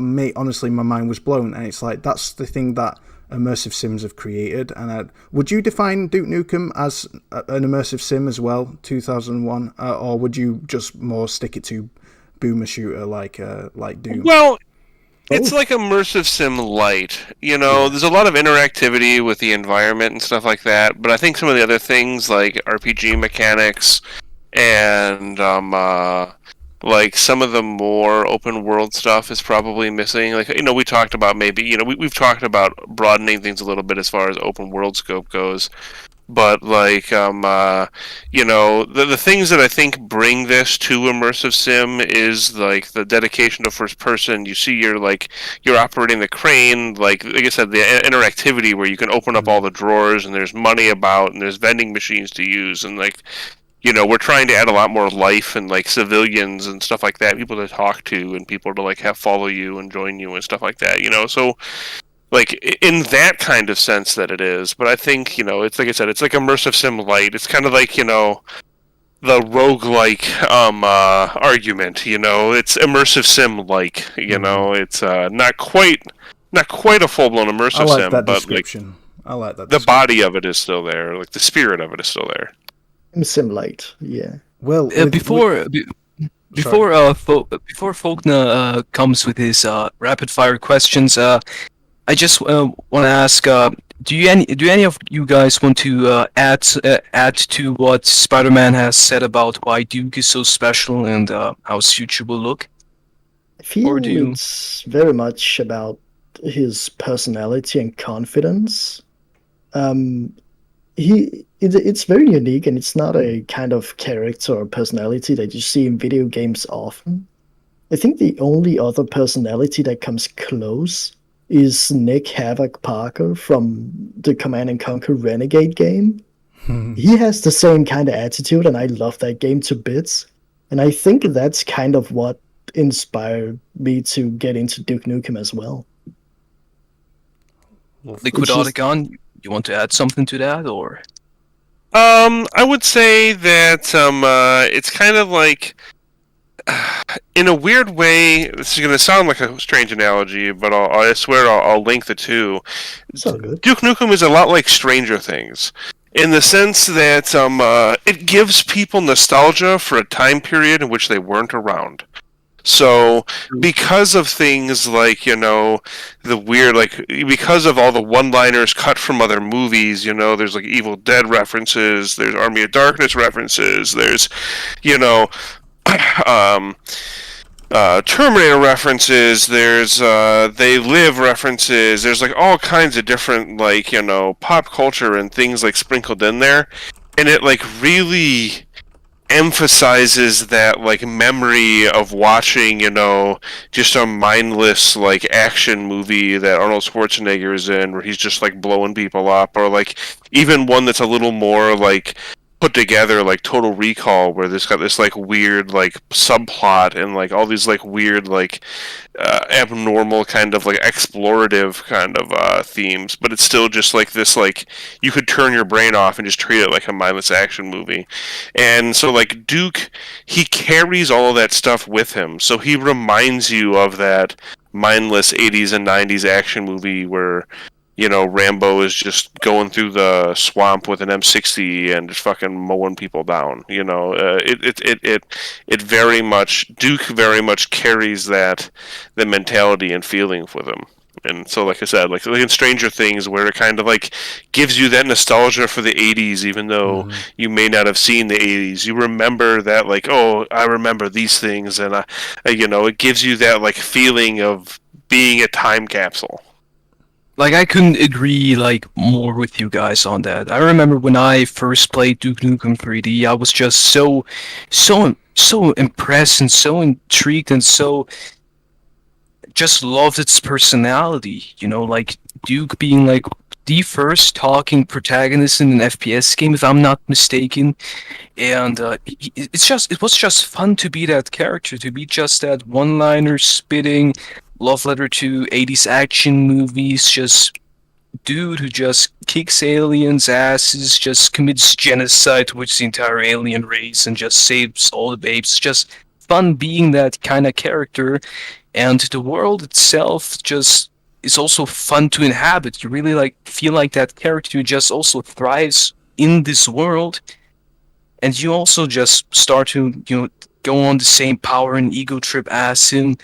Mate, honestly, my mind was blown, and it's like, that's the thing that immersive sims have created. And would you define Duke Nukem as an immersive sim as well, 2001, or would you just more stick it to boomer shooter like Doom? Well, it's like immersive sim light. There's a lot of interactivity with the environment and stuff like that, but I think some of the other things like RPG mechanics and like some of the more open world stuff is probably missing. Like, we talked about maybe, we've talked about broadening things a little bit as far as open world scope goes. But like, the things that I think bring this to immersive sim is like the dedication to first person. You see, you're operating the crane, like I said, the interactivity where you can open up all the drawers and there's money about and there's vending machines to use, and like, we're trying to add a lot more life and like civilians and stuff like that, people to talk to and people to like have follow you and join you and stuff like that. So like in that kind of sense that it is, but I think it's like I said, it's like immersive sim light. It's kind of like the roguelike argument. It's immersive sim like. It's not quite a full blown immersive sim, that but description. I like that. The body of it is still there. Like the spirit of it is still there. Sim light, yeah. Well, before Faulkner comes with his rapid fire questions, I just want to ask: do any of you guys want to add to what Spider-Man has said about why Duke is so special and how his future will look? I feel it's very much about his personality and confidence. It's very unique, and it's not a kind of character or personality that you see in video games often. I think the only other personality that comes close is Nick Havoc Parker from the Command & Conquer Renegade game. He has the same kind of attitude, and I love that game to bits. And I think that's kind of what inspired me to get into Duke Nukem as well. LiquidOtacon, you want to add something to that, or? I would say that it's kind of like, in a weird way, this is going to sound like a strange analogy, but I swear I'll link the two. Duke Nukem is a lot like Stranger Things, in the sense that it gives people nostalgia for a time period in which they weren't around. So, because of things like, the weird, like, because of all the one-liners cut from other movies, there's like Evil Dead references, there's Army of Darkness references, there's, Terminator references, there's They Live references, there's like all kinds of different, like, pop culture and things like sprinkled in there. and it like really emphasizes that like memory of watching, just a mindless like action movie that Arnold Schwarzenegger is in, where he's just like blowing people up, or like even one that's a little more like put together, like Total Recall, where there's got this like weird like subplot and like all these like weird like abnormal kind of like explorative kind of themes, but it's still just like this like you could turn your brain off and just treat it like a mindless action movie. And so like Duke, he carries all of that stuff with him, so he reminds you of that mindless 80s and 90s action movie where Rambo is just going through the swamp with an M60 and just fucking mowing people down. It very much, Duke very much carries the mentality and feeling with him. And so, like I said, like in Stranger Things, where it kind of like gives you that nostalgia for the 80s, even though you may not have seen the 80s. You remember that, like, oh, I remember these things, and it gives you that like feeling of being a time capsule. Like, I couldn't agree, like, more with you guys on that. I remember when I first played Duke Nukem 3D, I was just so impressed and so intrigued and so just loved its personality, like Duke being like the first talking protagonist in an FPS game, if I'm not mistaken. And it was just fun to be that character, to be just that one-liner spitting love letter to 80s action movies, just dude who just kicks aliens' asses, just commits genocide towards the entire alien race, and just saves all the babes. Just fun being that kind of character, and the world itself just is also fun to inhabit. You really like feel like that character just also thrives in this world, and you also just start to go on the same power and ego trip as him,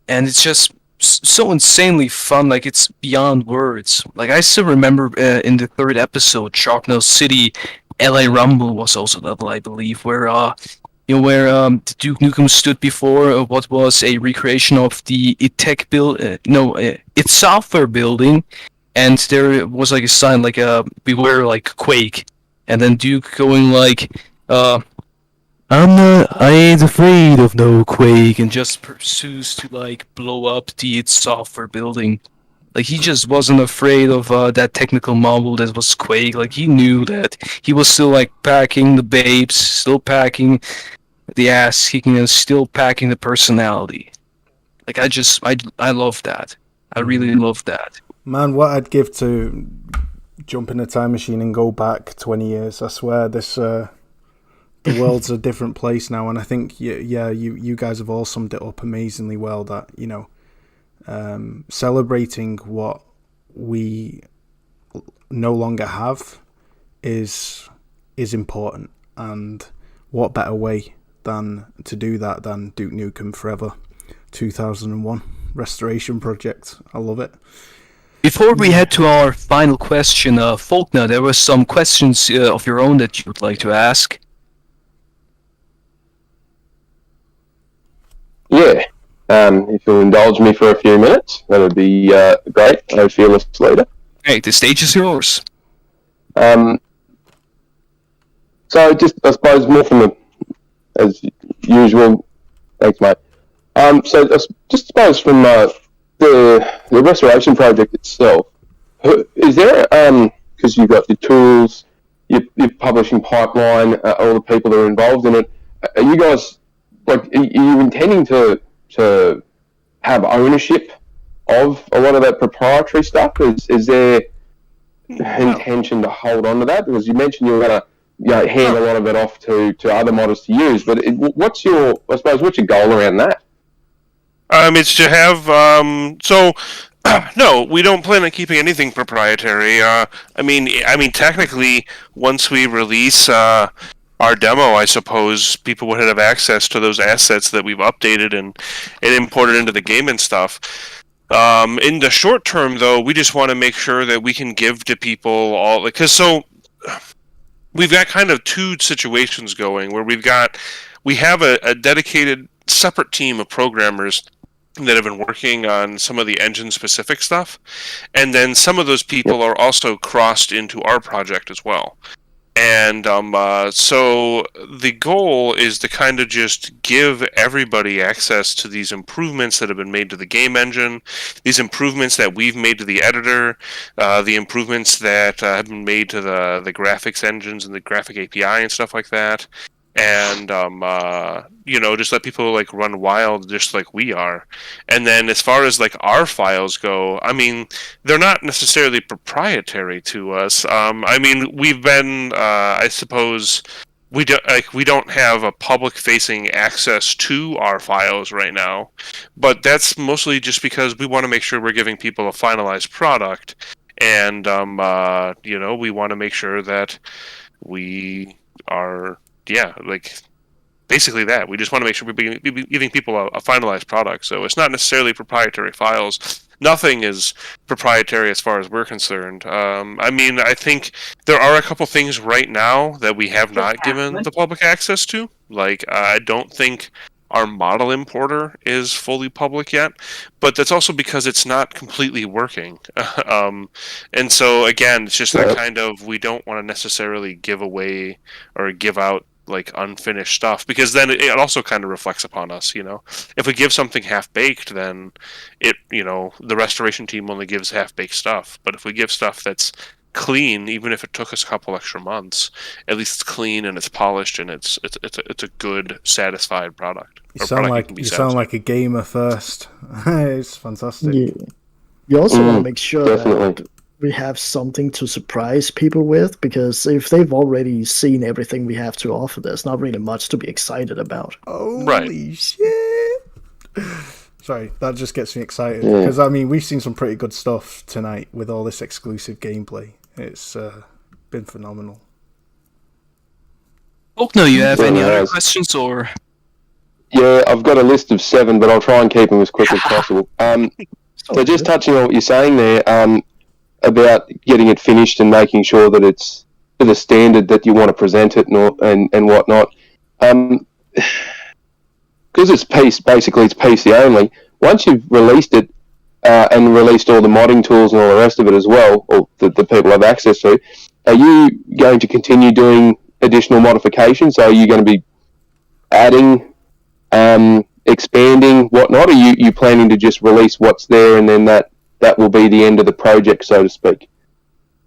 and it's just so insanely fun. Like, it's beyond words. Like, I still remember in the third episode, Sharknado City, LA Rumble was also level, I believe, where the Duke Nukem stood before what was a recreation of the its software building, and there was like a sign like beware like Quake, and then Duke going like I ain't afraid of no Quake, and just pursues to like blow up the its software building. Like, he just wasn't afraid of that technical marvel that was Quake. Like, he knew that he was still like packing the babes, still packing the ass kicking, and still packing the personality. Like, I love that. I really love that. Man, what I'd give to jump in a time machine and go back 20 years. I swear the world's a different place now, and I think you guys have all summed it up amazingly well, that celebrating what we no longer have is important, and what better way than to do that than Duke Nukem Forever 2001 restoration project. I love it. Before we head to our final question, Faulkner, there were some questions of your own that you would like to ask. Yeah, if you'll indulge me for a few minutes, that would be great. No fearless leader. Hey, the stage is yours. So just, I suppose, more from as usual. Thanks, mate. So just suppose from the restoration project itself, is there, because you've got your tools, your publishing pipeline, all the people that are involved in it, are you guys, like, are you intending to have ownership of a lot of that proprietary stuff? Is there intention to hold on to that? Because you mentioned you were going to hand a lot of it off to other modders to use, but what's your goal around that? It's to have no, we don't plan on keeping anything proprietary. I mean, technically, once we release our demo, I suppose people would have access to those assets that we've updated and imported into the game and stuff. In the short term, though, we just want to make sure that we can give to people all, because we've got kind of two situations going where we have a dedicated separate team of programmers that have been working on some of the engine-specific stuff, and then some of those people are also crossed into our project as well. And so the goal is to kind of just give everybody access to these improvements that have been made to the game engine, these improvements that we've made to the editor, the improvements that have been made to the graphics engines and the graphic API and stuff like that. And just let people like run wild, just like we are. And then as far as like our files go, I mean, they're not necessarily proprietary to us. I mean, we've been, I suppose, we don't have a public-facing access to our files right now, but that's mostly just because we want to make sure we're giving people a finalized product, and we want to make sure that we are. Yeah, like basically that. We just want to make sure we're giving people a finalized product. So it's not necessarily proprietary files. Nothing is proprietary as far as we're concerned. I mean, I think there are a couple things right now that we have not given the public access to. Like, I don't think our model importer is fully public yet, but that's also because it's not completely working. And so, again, it's just that kind of, we don't want to necessarily give away or give out like unfinished stuff, because then it also kind of reflects upon us. If we give something half baked, then the restoration team only gives half baked stuff. But if we give stuff that's clean, even if it took us a couple extra months, at least it's clean and it's polished and it's a good, satisfied product. You sound like a gamer first. It's fantastic. Yeah. You also want to make sure that we have something to surprise people with, because if they've already seen everything we have to offer, there's not really much to be excited about. Holy shit! Sorry, that just gets me excited, because I mean, we've seen some pretty good stuff tonight with all this exclusive gameplay. It's been phenomenal. Oh no, you have any other questions or? Yeah, I've got a list of 7, but I'll try and keep them as quick as possible. So just touching on what you're saying there, about getting it finished and making sure that it's to the standard that you want to present it and whatnot. Because it's basically it's PC only. Once you've released it and released all the modding tools and all the rest of it as well, or the people have access to, are you going to continue doing additional modifications? Are you going to be adding, expanding, whatnot? Or are you planning to just release what's there and then that will be the end of the project, so to speak?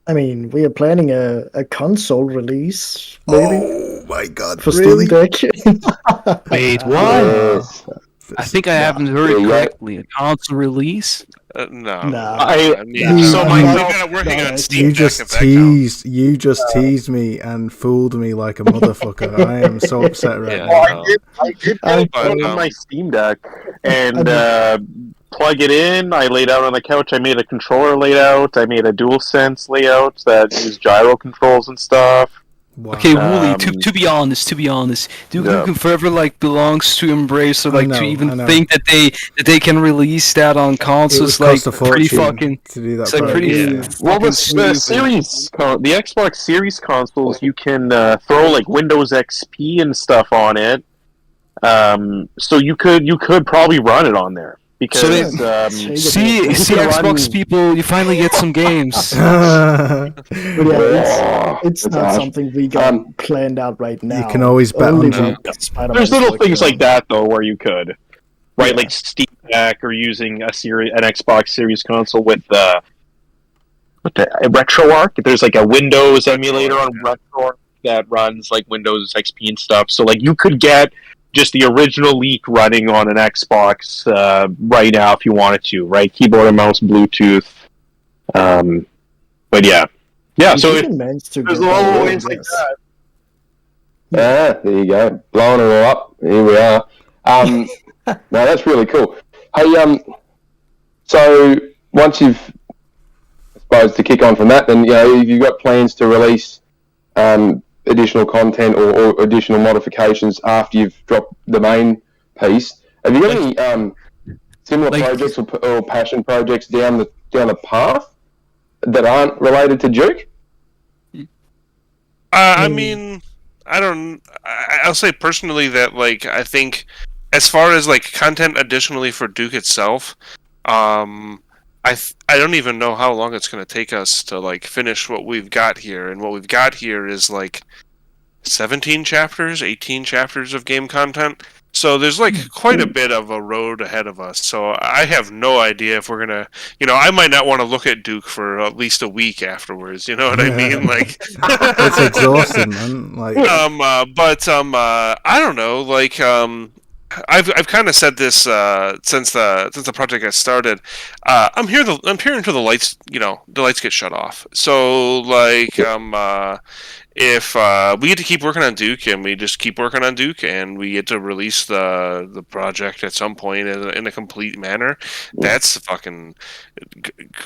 I mean, we are planning a console release, maybe. Oh my god, for really? Steam Deck. Wait, what? Yes. I think I haven't heard it correctly. A console release? No. I mean, so Mike, we got it working on Steam You Deck, just if that counts. teased me and fooled me like a motherfucker. I am so upset right now. Well, I did put it on my Steam Deck and plug it in. I laid out on the couch. I made a controller layout. I made a DualSense layout that used gyro controls and stuff. Wow. Okay, Wooly, to be honest, Duke Nukem Forever belongs to Embrace, or to even think that they can release that on consoles, cost a pretty fortune fucking. to do that. It's like pretty. Well, the Xbox Series consoles, you can throw like Windows XP and stuff on it, so you could probably run it on there. Because see Xbox people, you finally get some games. But yeah, it's not something we got planned out right now. You can always bet on that. There's little things like that though where you could, right? Like Steam Deck, or using an Xbox Series console with the RetroArch. There's like a Windows emulator on RetroArch that runs like Windows XP and stuff. So like you could get just the original leak running on an Xbox right now if you wanted to, right? Keyboard and mouse, Bluetooth. But yeah. So there's little ways like that. There you go, blowing it all up. Here we are. No, that's really cool. Hey, so once you've, I suppose, to kick on from that, then if you've got plans to release additional content or additional modifications after you've dropped the main piece, have you got any similar projects or passion projects down the path that aren't related to Duke? I mean, I'll say personally that I think as far as content additionally for Duke itself, I don't even know how long it's going to take us to like finish what we've got here, and what we've got here is like 17 chapters, 18 chapters of game content. So there's like quite a bit of a road ahead of us. So I have no idea if we're gonna, I might not want to look at Duke for at least a week afterwards. You know what I mean? Like, It's exhausting, man. Like, I don't know. Like, I've kind of said this since the project got started. I'm hearing until the lights, the lights get shut off. So like, if we get to keep working on Duke, and we just keep working on Duke, and we get to release the project at some point in a complete manner, that's fucking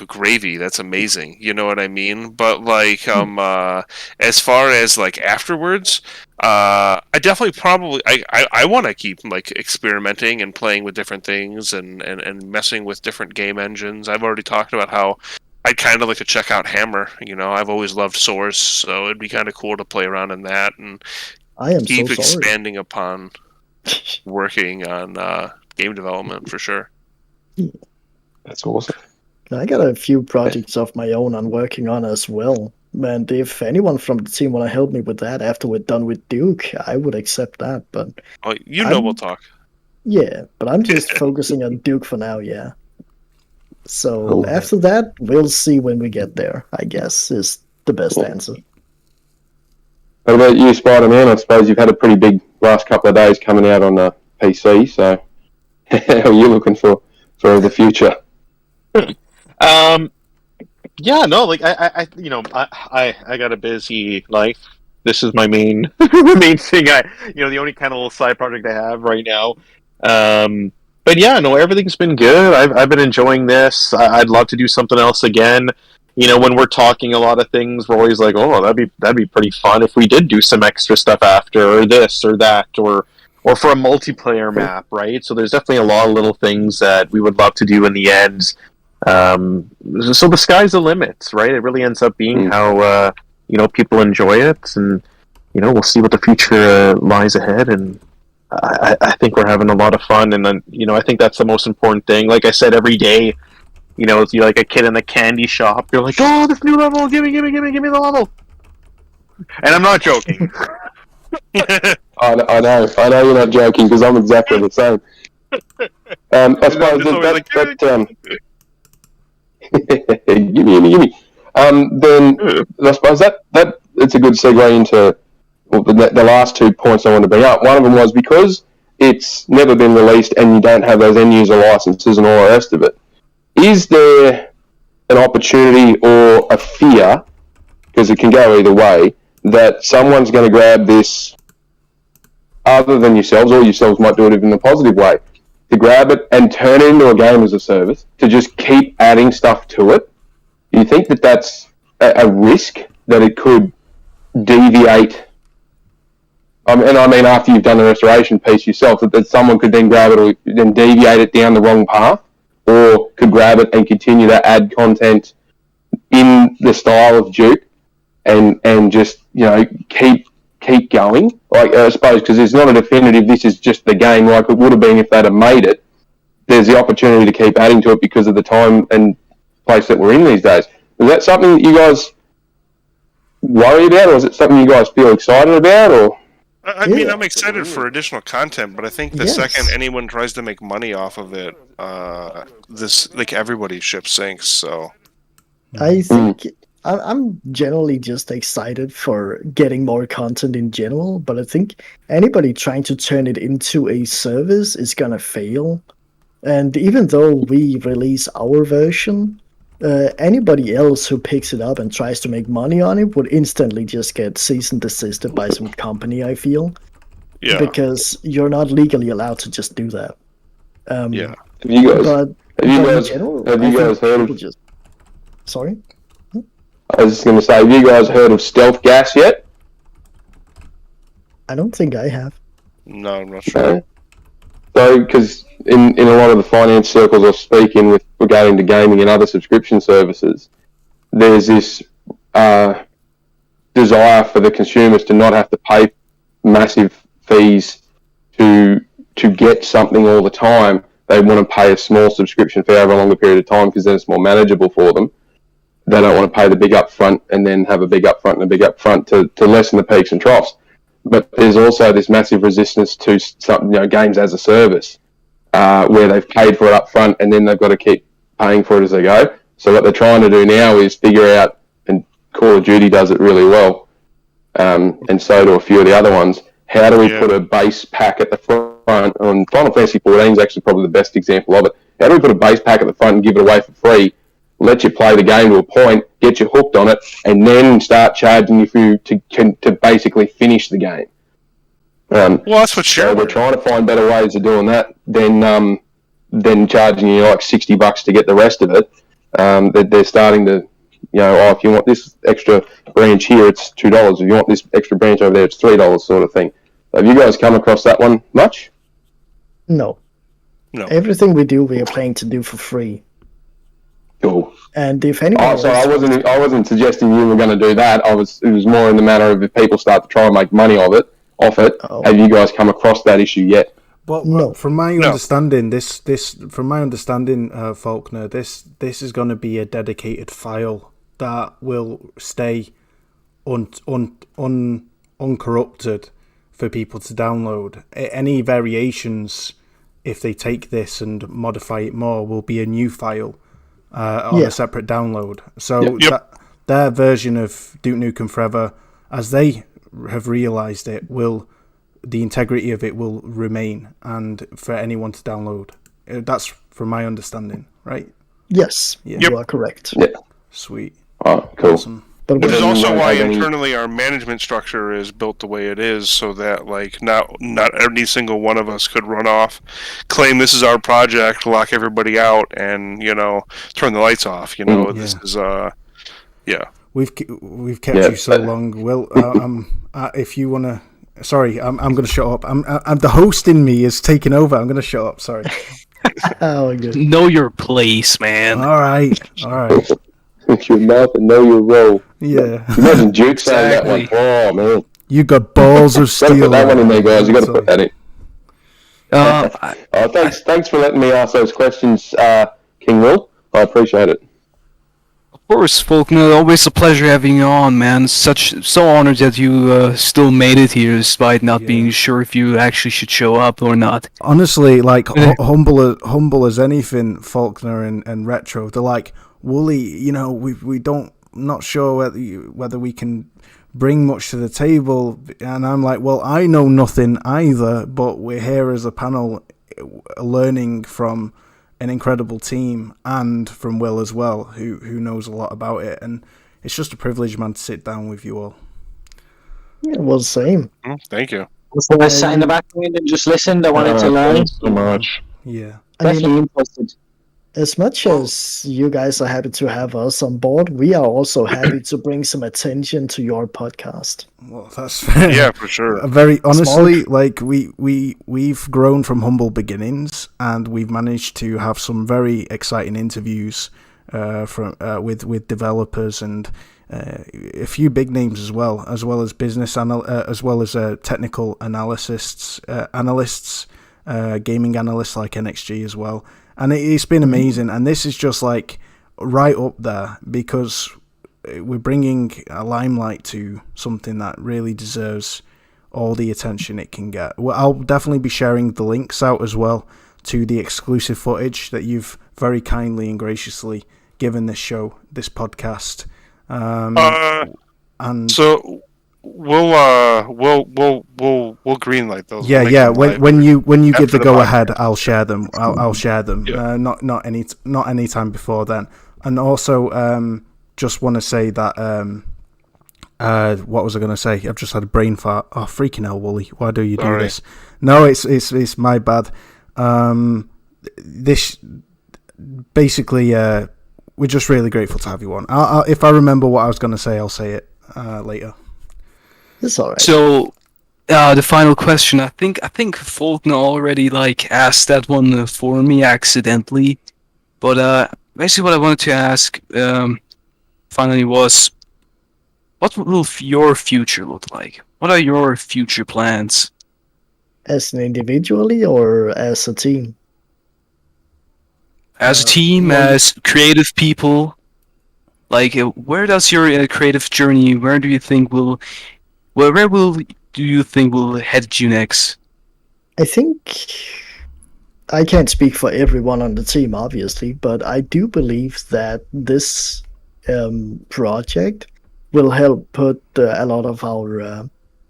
gravy. That's amazing. You know what I mean? But like, as far as like afterwards, I definitely probably I want to keep like experimenting and playing with different things and messing with different game engines. I've already talked about how I'd kind of like to check out Hammer. I've always loved Source, so it'd be kind of cool to play around in that and I am keep so sorry. expanding upon working on game development for sure. That's awesome. I got a few projects of my own I'm working on as well. And if anyone from the team want to help me with that after we're done with Duke, I would accept that. But Oh, we'll talk. yeah, but I'm just focusing on Duke for now, yeah. So Cool. after that, we'll see when we get there, I guess, is the best answer. What about you, Spider-Man? I suppose you've had a pretty big last couple of days coming out on the PC, so how are you looking for the future? Yeah, no, like I got a busy life. This is my main main thing. The only kind of little side project I have right now. But yeah, no, everything's been good. I've been enjoying this. I'd love to do something else again. When we're talking a lot of things, we're always like, oh, that'd be pretty fun if we did do some extra stuff after, or this or that, or for a multiplayer map, right? So there's definitely a lot of little things that we would love to do in the end. So the sky's the limit, right? It really ends up being how people enjoy it, and we'll see what the future lies ahead. And I think we're having a lot of fun, and then I think that's the most important thing. Like I said, every day, it's you're like a kid in the candy shop. You're like, oh, this new level, give me the level. And I'm not joking. I know you're not joking, because I'm exactly the same. I suppose gimme. Then I suppose that it's a good segue into the last 2 points I want to bring up. One of them was because it's never been released and you don't have those end user licenses and all the rest of it. Is there an opportunity or a fear, because it can go either way, that someone's going to grab this other than yourselves, or yourselves might do it in a positive way, to grab it and turn it into a game as a service, to just keep adding stuff to it? Do you think that that's a risk, that it could deviate? I mean, after you've done the restoration piece yourself, that someone could then grab it or then deviate it down the wrong path, or could grab it and continue to add content in the style of Duke and just keep going. Like, I suppose, because it's not a definitive, this is just the game like it would have been if they'd have made it. There's the opportunity to keep adding to it because of the time and place that we're in these days. Is that something that you guys worry about, or is it something you guys feel excited about? Or I mean, I'm excited for additional content, but I think the second anyone tries to make money off of it, everybody ship sinks. So I think I'm generally just excited for getting more content in general, but I think anybody trying to turn it into a service is gonna fail. And even though we release our version, anybody else who picks it up and tries to make money on it would instantly just get cease and desisted by some company, I feel. Yeah. Because you're not legally allowed to just do that. Yeah. Have you guys heard of... Sorry? I was just going to say, have you guys heard of stealth gas yet? I don't think I have. No, I'm not sure. So, because in a lot of the finance circles I speak in with regarding to gaming and other subscription services, there's this desire for the consumers to not have to pay massive fees to get something all the time, they want to pay a small subscription fee over a longer period of time because then it's more manageable for them. They don't want to pay the big upfront and then have a big upfront and a big upfront to lessen the peaks and troughs. But there's also this massive resistance to some, games as a service, where they've paid for it up front and then they've got to keep paying for it as they go. So what they're trying to do now is figure out, and Call of Duty does it really well, and so do a few of the other ones, how do we put a base pack at the front? On Final Fantasy 14 is actually probably the best example of it. How do we put a base pack at the front and give it away for free, let you play the game to a point, get you hooked on it, and then start charging you to basically finish the game? Well, that's what so we're trying to find better ways of doing that than charging you like $60 to get the rest of it. They're starting to, if you want this extra branch here, it's $2. If you want this extra branch over there, it's $3 sort of thing. Have you guys come across that one much? No. Everything we do, we are planning to do for free. Cool. And if anyone I wasn't suggesting you were going to do that. It was more in the matter of if people start to try and make money off it. Have you guys come across that issue yet? Well, from my understanding, Faulkner, this is going to be a dedicated file that will stay uncorrupted for people to download. Any variations, if they take this and modify it more, will be a new file on a separate download. So their version of Duke Nukem Forever, as they have realised it, the integrity of it will remain, and for anyone to download. That's from my understanding, right? Yes, you are correct. Yeah. Sweet. Oh, cool. Awesome. Which is also why internally our management structure is built the way it is, so that not every single one of us could run off, claim this is our project, lock everybody out, and turn the lights off. This is We've kept you so long. Will, if you wanna, sorry, I'm gonna shut up. I'm the host in me is taking over. I'm gonna shut up. Sorry. Good. Know your place, man. All right. With your mouth and know your role. Yeah. Imagine Duke saying that one. Oh man. You got balls of steel. Put that one in there, guys. You got to put that in. Thanks for letting me ask those questions, King Will. I appreciate it. Of course, Faulkner. Always a pleasure having you on, man. So honored that you still made it here, despite not being sure if you actually should show up or not. Honestly, like humble as anything, Faulkner and Retro. They're like, Wooly, we not sure whether we can bring much to the table, and I'm like, well, I know nothing either, but we're here as a panel learning from an incredible team and from Will as well, who knows a lot about it, and it's just a privilege, man, to sit down with you all. Yeah, well, same. Thank you. So I sat in the background and just listened. I wanted to learn so much. Yeah, definitely interested. As much as you guys are happy to have us on board, we are also happy to bring some attention to your podcast. Well, that's fair. Yeah, for sure. Very honestly, like we've grown from humble beginnings, and we've managed to have some very exciting interviews with developers and a few big names as well as business as well as technical analysts, gaming analysts like NXG as well. And it's been amazing, and this is just like right up there because we're bringing a limelight to something that really deserves all the attention it can get. Well, I'll definitely be sharing the links out as well to the exclusive footage that you've very kindly and graciously given this show, this podcast. And so we'll greenlight those. Yeah. When you give the go ahead, I'll share them. I'll share them. Yeah. Not any time before then. And also, just want to say that what was I going to say? I've just had a brain fart. Oh, freaking hell, Wooly! Why do you do this? No, it's my bad. This basically, we're just really grateful to have you on. If I remember what I was going to say, I'll say it later. It's all right. So, the final question. I think Faulkner already asked that one for me accidentally, but basically what I wanted to ask finally was, what will your future look like? What are your future plans? As an individually or as a team? as a team, as creative people? Like, where does your creative journey? Where do you think do you think will head you next? I think I can't speak for everyone on the team, obviously, but I do believe that this project will help put a lot of our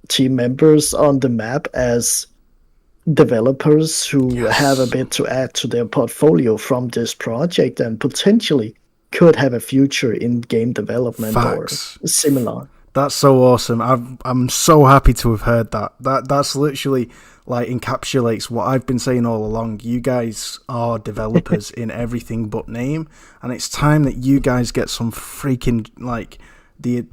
team members on the map as developers who have a bit to add to their portfolio from this project and potentially could have a future in game development or similar. That's so awesome. I'm so happy to have heard that. That's literally like encapsulates what I've been saying all along. You guys are developers in everything but name, and it's time that you guys get some freaking like the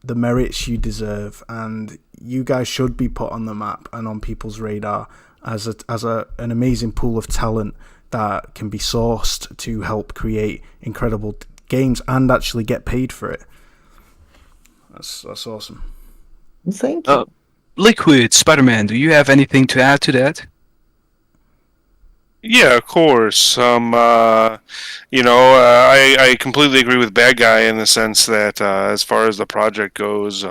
merits you deserve, and you guys should be put on the map and on people's radar as an amazing pool of talent that can be sourced to help create incredible games and actually get paid for it. That's awesome. Thank you. Liquid, Spider-Man, do you have anything to add to that? Yeah, of course. I completely agree with Bad Guy in the sense that as far as the project goes,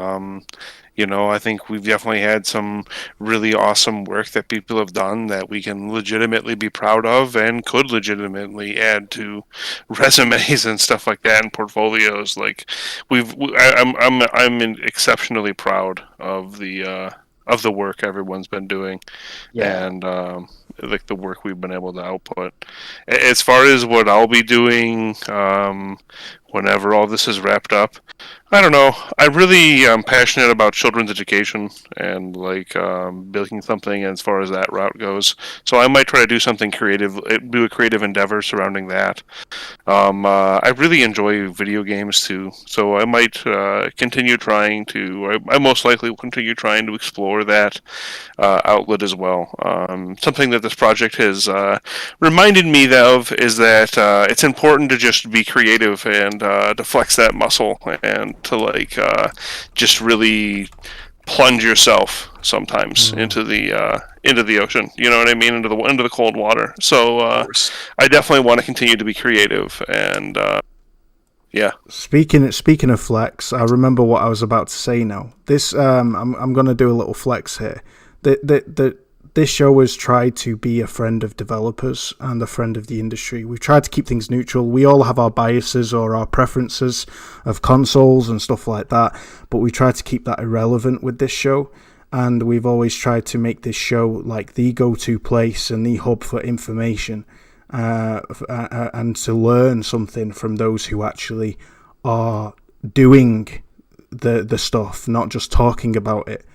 I think we've definitely had some really awesome work that people have done that we can legitimately be proud of and could legitimately add to resumes and stuff like that and portfolios. Like I'm exceptionally proud of the work everyone's been doing, and like the work we've been able to output. As far as what I'll be doing whenever all this is wrapped up, I don't know. I really am passionate about children's education and like building something as far as that route goes. So I might try to do something creative, do a creative endeavor surrounding that. I really enjoy video games too, so I might continue trying to. I most likely will continue trying to explore that outlet as well. Something that this project has reminded me of is that it's important to just be creative and to flex that muscle and to like just really plunge yourself sometimes into the ocean. You know what I mean? Into the cold water. So I definitely want to continue to be creative and yeah. Speaking of flex, I remember what I was about to say now. This I'm going to do a little flex here. This show has tried to be a friend of developers and a friend of the industry. We've tried to keep things neutral. We all have our biases or our preferences of consoles and stuff like that, but we try to keep that irrelevant with this show. And we've always tried to make this show like the go-to place and the hub for information and to learn something from those who actually are doing the stuff, not just talking about it.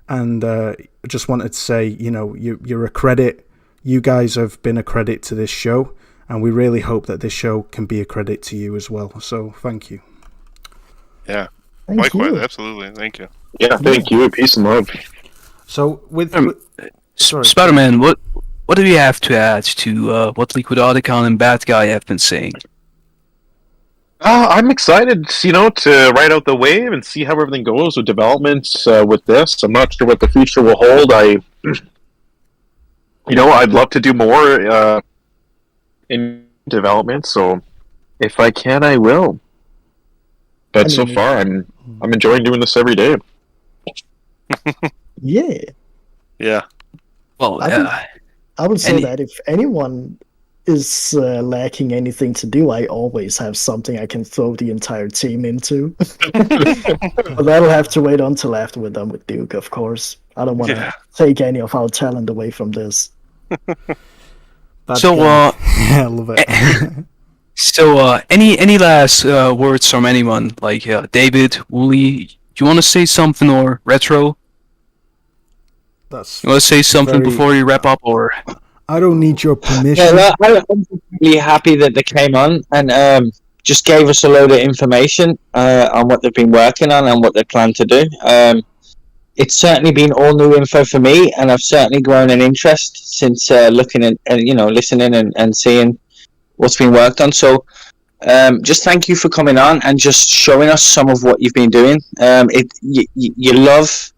And I just wanted to say, you're a credit. You guys have been a credit to this show, and we really hope that this show can be a credit to you as well. So thank you. Yeah, Thank likewise, you. absolutely. Thank you. Yeah, thank you. Peace and love. So sorry, Spider-Man, what do you have to add to what LiquidOtacon and Bad Guy have been saying? I'm excited, to ride out the wave and see how everything goes with developments with this. I'm not sure what the future will hold. I'd love to do more in development. So if I can, I will. But so far, I'm enjoying doing this every day. Yeah. Yeah. Well, I would say that if anyone is lacking anything to do, I always have something I can throw the entire team into. But that'll have to wait until after we're done with Duke, of course. I don't want to take any of our talent away from this. Yeah, I love it. So, any last words from anyone? Like David, Wooly, do you want to say something, or Retro? You want to say something before you wrap up, or? I don't need your permission. Yeah, I'm really happy that they came on and just gave us a load of information on what they've been working on and what they plan to do. It's certainly been all new info for me, and I've certainly grown an interest since looking at listening and seeing what's been worked on. So just thank you for coming on and just showing us some of what you've been doing. Your love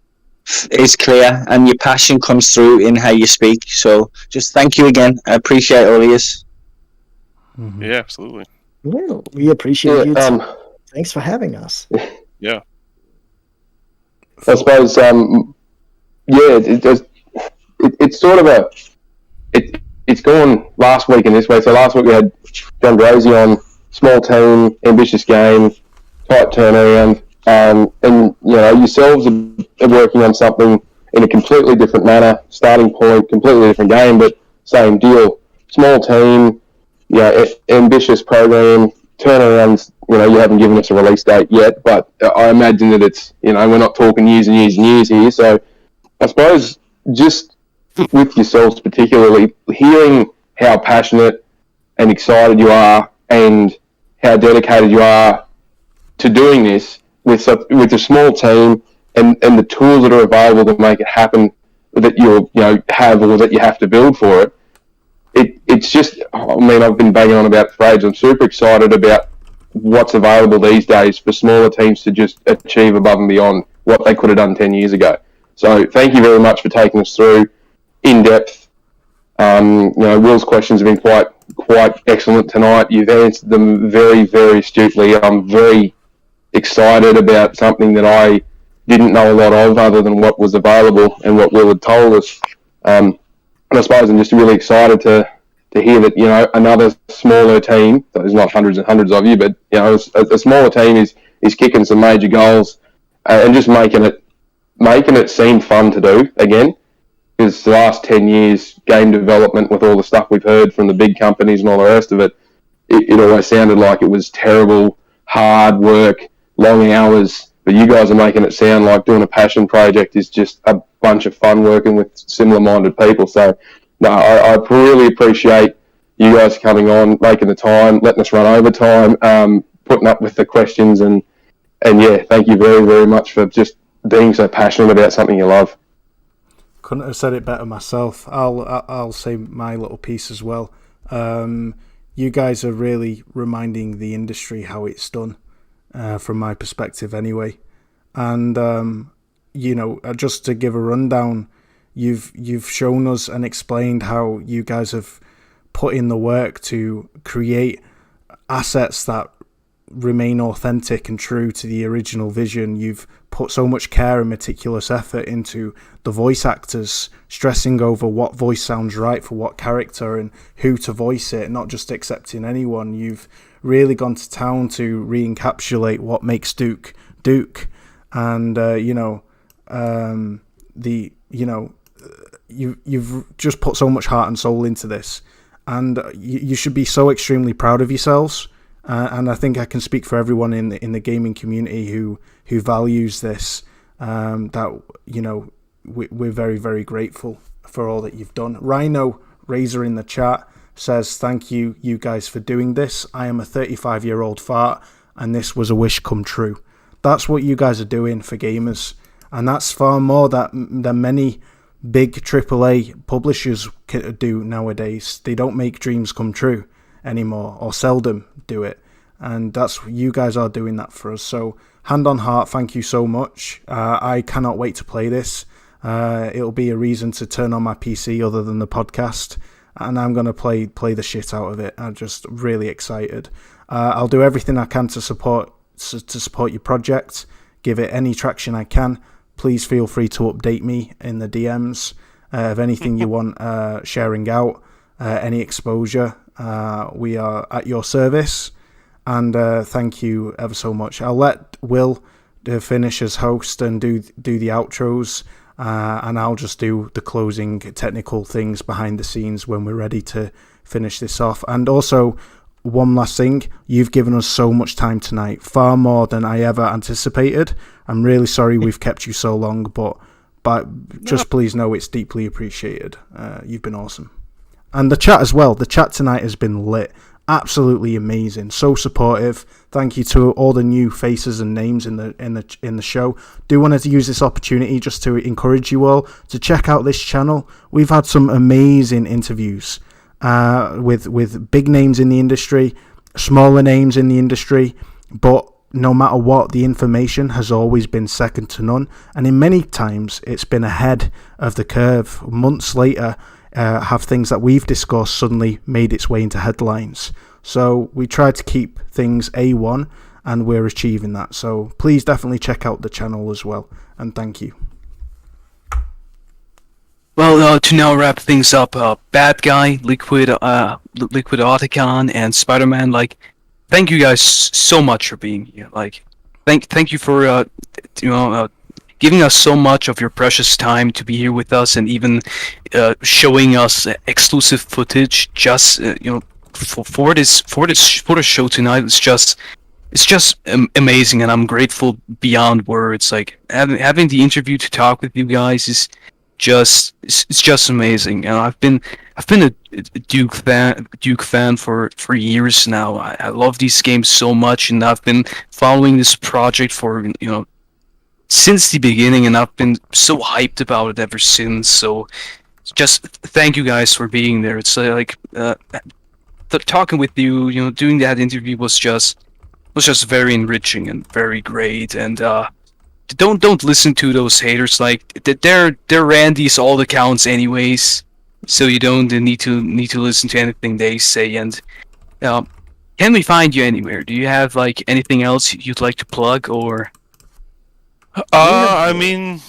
is clear and your passion comes through in how you speak. So just thank you again. I appreciate all of this. Yeah, absolutely. Well, we appreciate you. Yeah, Thanks for having us. Yeah. I suppose, it's sort of it's gone last week and this week. So last week we had John Graves on, small team, ambitious game, tight turnaround, and yourselves are working on something in a completely different manner, starting point, completely different game, but same deal. Small team, ambitious program, turnarounds. You haven't given us a release date yet, but I imagine that it's, we're not talking years and years and years here. So I suppose just with yourselves particularly, hearing how passionate and excited you are and how dedicated you are to doing this with a small team and the tools that are available to make it happen that you have or that you have to build for it. It's just, I've been banging on about it for ages. I'm super excited about what's available these days for smaller teams to just achieve above and beyond what they could have done 10 years ago. So thank you very much for taking us through in depth. Will's questions have been quite excellent tonight. You've answered them very, very astutely. I'm very excited about something that I didn't know a lot of other than what was available and what Will had told us. And I suppose I'm just really excited to hear that, another smaller team, there's not hundreds and hundreds of you, but, a smaller team is kicking some major goals and just making it seem fun to do again. Because the last 10 years, game development with all the stuff we've heard from the big companies and all the rest of it, it always sounded like it was terrible, hard work, long hours. But you guys are making it sound like doing a passion project is just a bunch of fun working with similar-minded people. So, no, I really appreciate you guys coming on, making the time, letting us run over time, putting up with the questions, and yeah, thank you very, very much for just being so passionate about something you love. Couldn't have said it better myself. I'll say my little piece as well. You guys are really reminding the industry how it's done, from my perspective anyway. And just to give a rundown, you've shown us and explained how you guys have put in the work to create assets that remain authentic and true to the original vision. You've put so much care and meticulous effort into the voice actors, stressing over what voice sounds right for what character and who to voice it, not just accepting anyone. You've really gone to town to re-encapsulate what makes Duke Duke, and you've just put so much heart and soul into this, and you should be so extremely proud of yourselves. And I think I can speak for everyone in the gaming community who values this. That we're very, very grateful for all that you've done. Rhino Razor in the chat says, "Thank you guys for doing this. I am a 35-year-old fart, and this was a wish come true." That's what you guys are doing for gamers, and that's far more than many big AAA publishers do nowadays. They don't make dreams come true anymore, or seldom do it, and that's you guys are doing that for us. So hand on heart, thank you so much. I cannot wait to play this. It'll be a reason to turn on my PC other than the podcast, and I'm gonna play the shit out of it. I'm just really excited. I'll do everything I can to support your project, give it any traction I can. Please feel free to update me in the DMs of anything you want sharing out, any exposure. We are at your service, and thank you ever so much. I'll let Will finish as host and do the outros, and I'll just do the closing technical things behind the scenes when we're ready to finish this off. And also, one last thing, you've given us so much time tonight, far more than I ever anticipated. I'm really sorry we've kept you so long, but just please know it's deeply appreciated. You've been awesome. And the chat as well. The chat tonight has been lit. Absolutely amazing. So supportive. Thank you to all the new faces and names in the show. Do want to use this opportunity just to encourage you all to check out this channel. We've had some amazing interviews with big names in the industry, smaller names in the industry, but no matter what, the information has always been second to none, and in many times it's been ahead of the curve. Months later, have things that we've discussed suddenly made its way into headlines. So we try to keep things A1, and we're achieving that. So please definitely check out the channel as well, and thank you. Well, to now wrap things up, Bad Guy, LiquidOtacon, and Spider-Man, like, thank you guys so much for being here. Like, thank you for giving us so much of your precious time to be here with us, and even showing us exclusive footage just for this show tonight. It's just amazing, and I'm grateful beyond words. Like, having the interview to talk with you guys is it's just amazing. And I've been a Duke fan for years now. I love these games so much, and I've been following this project for since the beginning, and I've been so hyped about it ever since. So just thank you guys for being there. It's talking with you, doing that interview was just very enriching and very great. And don't listen to those haters. Like, they're Randy's all accounts anyways, so you don't need to listen to anything they say. And can we find you anywhere? Do you have like anything else you'd like to plug, or? I mean,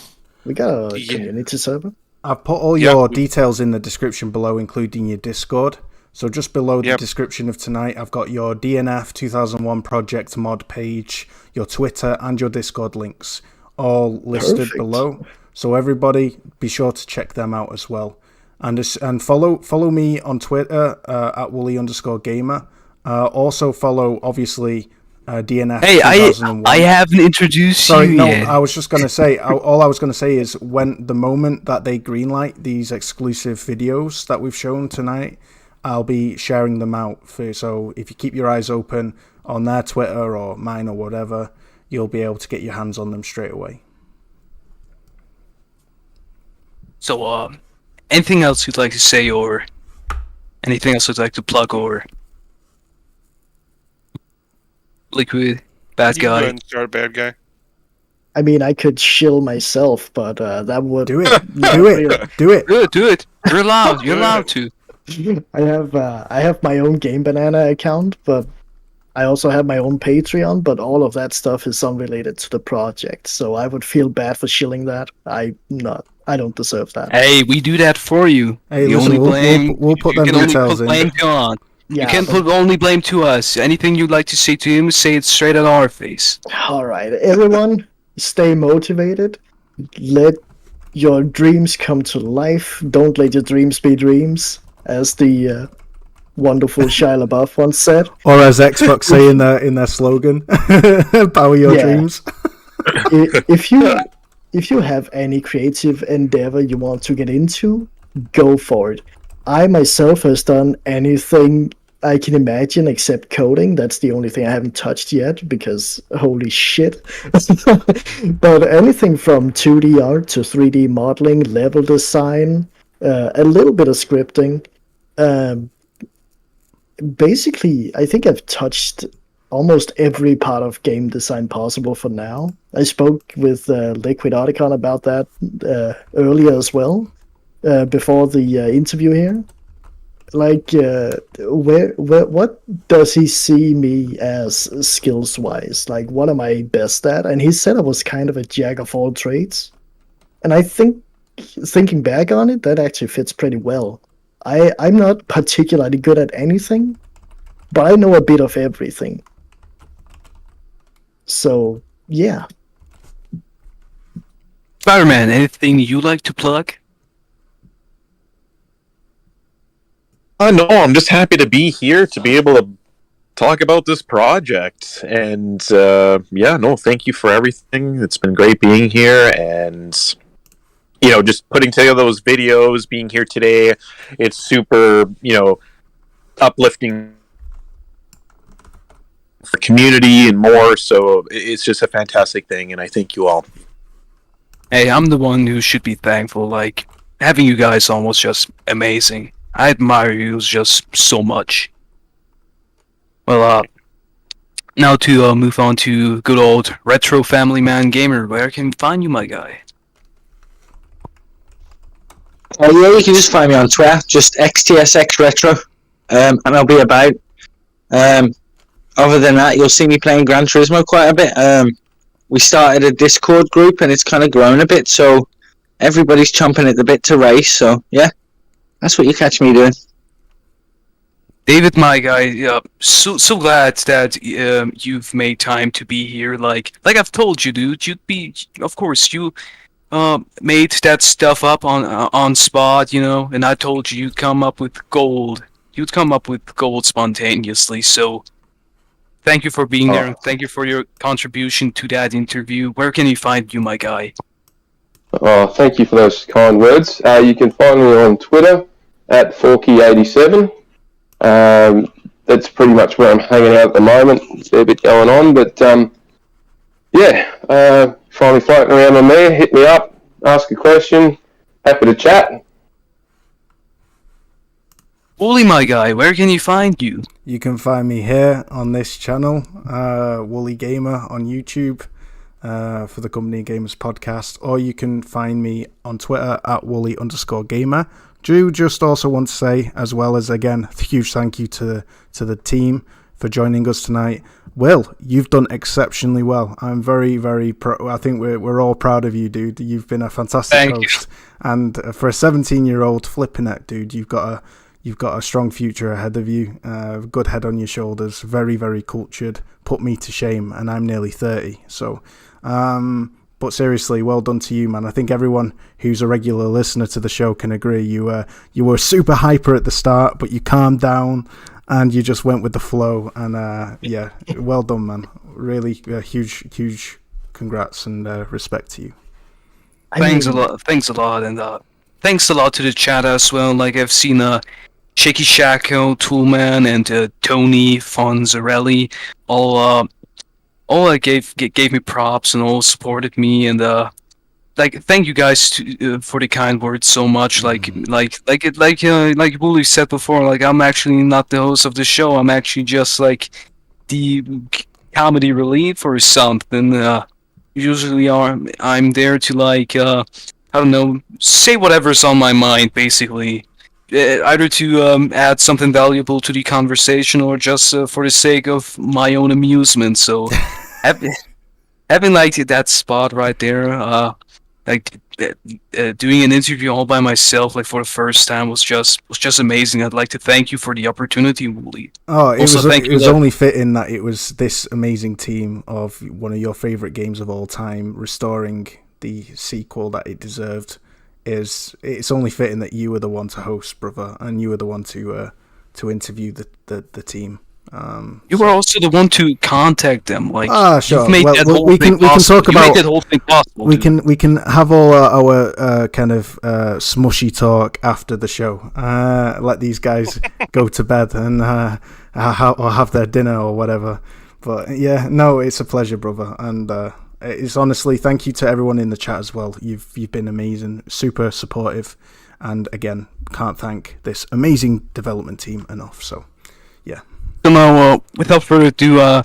we got a community server. I've put all your details in the description below, including your Discord. So just below the description of tonight, I've got your DNF2001 project mod page, your Twitter, and your Discord links all listed below. So everybody, be sure to check them out as well. And follow me on Twitter at Wooly_gamer. Also follow, obviously, DNF. Hey, I haven't introduced you yet. I was just going to say, all I was going to say is when the moment that they greenlight these exclusive videos that we've shown tonight, I'll be sharing them out so if you keep your eyes open on their Twitter or mine or whatever, you'll be able to get your hands on them straight away. So, anything else you'd like to say, or anything else you'd like to plug, or Liquid, Bad you can go Guy? ahead and start Bad Guy. I mean, I could shill myself, but that would do it. Do it. You're allowed. You're allowed to. I have my own Game Banana account, but I also have my own Patreon, but all of that stuff is unrelated to the project, so I would feel bad for shilling that. I don't deserve that. Hey, we do that for you. Hey, listen, we'll put them details in. You can put only blame to us. Anything you'd like to say to him, say it straight at our face. All right, everyone, stay motivated. Let your dreams come to life. Don't let your dreams be dreams, as the wonderful Shia LaBeouf once said. Or as Xbox say in their slogan, "Power your dreams." If you have any creative endeavor you want to get into, go for it. I myself has done anything I can imagine except coding. That's the only thing I haven't touched yet, because holy shit. But anything from 2D art to 3D modeling, level design, a little bit of scripting. Basically, I think I've touched almost every part of game design possible for now. I spoke with LiquidOtacon about that earlier as well, before the interview here. Like, what does he see me as skills-wise? Like, what am I best at? And he said I was kind of a jack of all trades. And I think, thinking back on it, that actually fits pretty well. I'm not particularly good at anything, but I know a bit of everything. So, yeah. Spider-Man, anything you like to plug? No, I'm just happy to be here to be able to talk about this project. And thank you for everything. It's been great being here, and just putting together those videos, being here today. It's super, uplifting for community and more. So it's just a fantastic thing, and I thank you all. Hey, I'm the one who should be thankful. Like, having you guys on was just amazing. I admire you just so much. Well, now to move on to good old Retro Family Man Gamer. Where can we find you, my guy? You can just find me on Twitter, just XTSX Retro, and I'll be about. Other than that, you'll see me playing Gran Turismo quite a bit. We started a Discord group and it's kind of grown a bit, so everybody's chomping at the bit to race. So yeah, that's what you catch me doing. David, my guy, so glad that you've made time to be here. Like I've told you, dude, of course, you made that stuff up on spot, and I told you you'd come up with gold. You'd come up with gold spontaneously. So thank you for being there. Thank you for your contribution to that interview. Where can you find you, my guy? Oh, thank you for those kind words. You can find me on Twitter at Forky87. That's pretty much where I'm hanging out at the moment. There's a bit going on, but find me floating around on there. Hit me up, ask a question. Happy to chat. Wooly, my guy, where can you find you? You can find me here on this channel, Wooly Gamer on YouTube, for the Company Gamers podcast, or you can find me on Twitter at Wooly_gamer. Drew, just also want to say, as well as, again, a huge thank you to the team for joining us tonight. Will, you've done exceptionally well. I'm very, very I think we're all proud of you, dude. You've been a fantastic host. And for a 17-year-old flipping it, dude, you've got a strong future ahead of you. Good head on your shoulders. Very, very cultured. Put me to shame, and I'm nearly 30. So, but seriously, well done to you, man. I think everyone who's a regular listener to the show can agree. You were super hyper at the start, but you calmed down and you just went with the flow. And yeah, well done, man. Really huge congrats and respect to you. Thanks a lot, and thanks a lot to the chat as well. Like I've seen Shaky Shacko, Toolman, and Tony Fonzarelli all gave me props and all supported me, and thank you guys for the kind words so much. Like Wooly said before, like I'm actually not the host of the show. I'm actually just like the comedy relief or something. Usually I'm there to like I don't know, say whatever's on my mind, basically. Either to add something valuable to the conversation or just for the sake of my own amusement. So having like that spot right there, doing an interview all by myself, like for the first time, was just amazing. I'd like to thank you for the opportunity, Wooly. Oh, it was only fitting that it was this amazing team of one of your favorite games of all time restoring the sequel that it deserved. It's only fitting that you were the one to host, brother, and you were the one to interview the team. You were also the one to contact them. Like, sure. You've made well, that we whole can thing we can possible. talk You about made that whole thing possible. We can have all our kind of smushy talk after the show. Let these guys go to bed and or have their dinner or whatever. But yeah, no, it's a pleasure, brother, and it's honestly, thank you to everyone in the chat as well. You've been amazing, super supportive, and again, can't thank this amazing development team enough. So, yeah. So now, without further ado,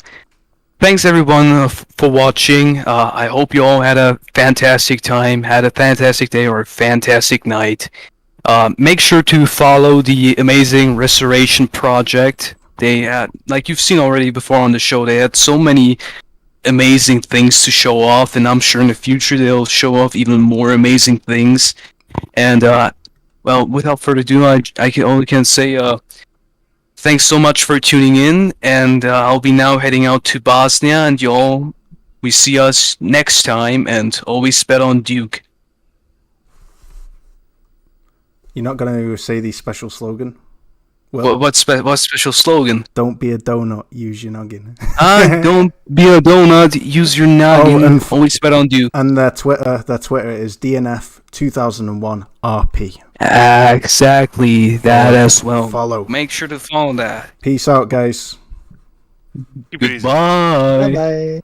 thanks everyone for watching. I hope you all had a fantastic time, had a fantastic day, or a fantastic night. Make sure to follow the amazing Restoration Project. They had, like you've seen already before on the show, they had so many amazing things to show off, and I'm sure in the future they'll show off even more amazing things. And well, without further ado, I can say thanks so much for tuning in, and I'll be now heading out to Bosnia, and we see us next time, and always bet on Duke. You're not going to say the special slogan? Well, what special slogan? Don't be a donut, use your noggin. Don't be a donut, use your noggin. And always bet on Duke. And their Twitter is DNF2001RP. Exactly, that as well. Follow. Make sure to follow that. Peace out, guys. Keep it easy. Goodbye. Bye-bye.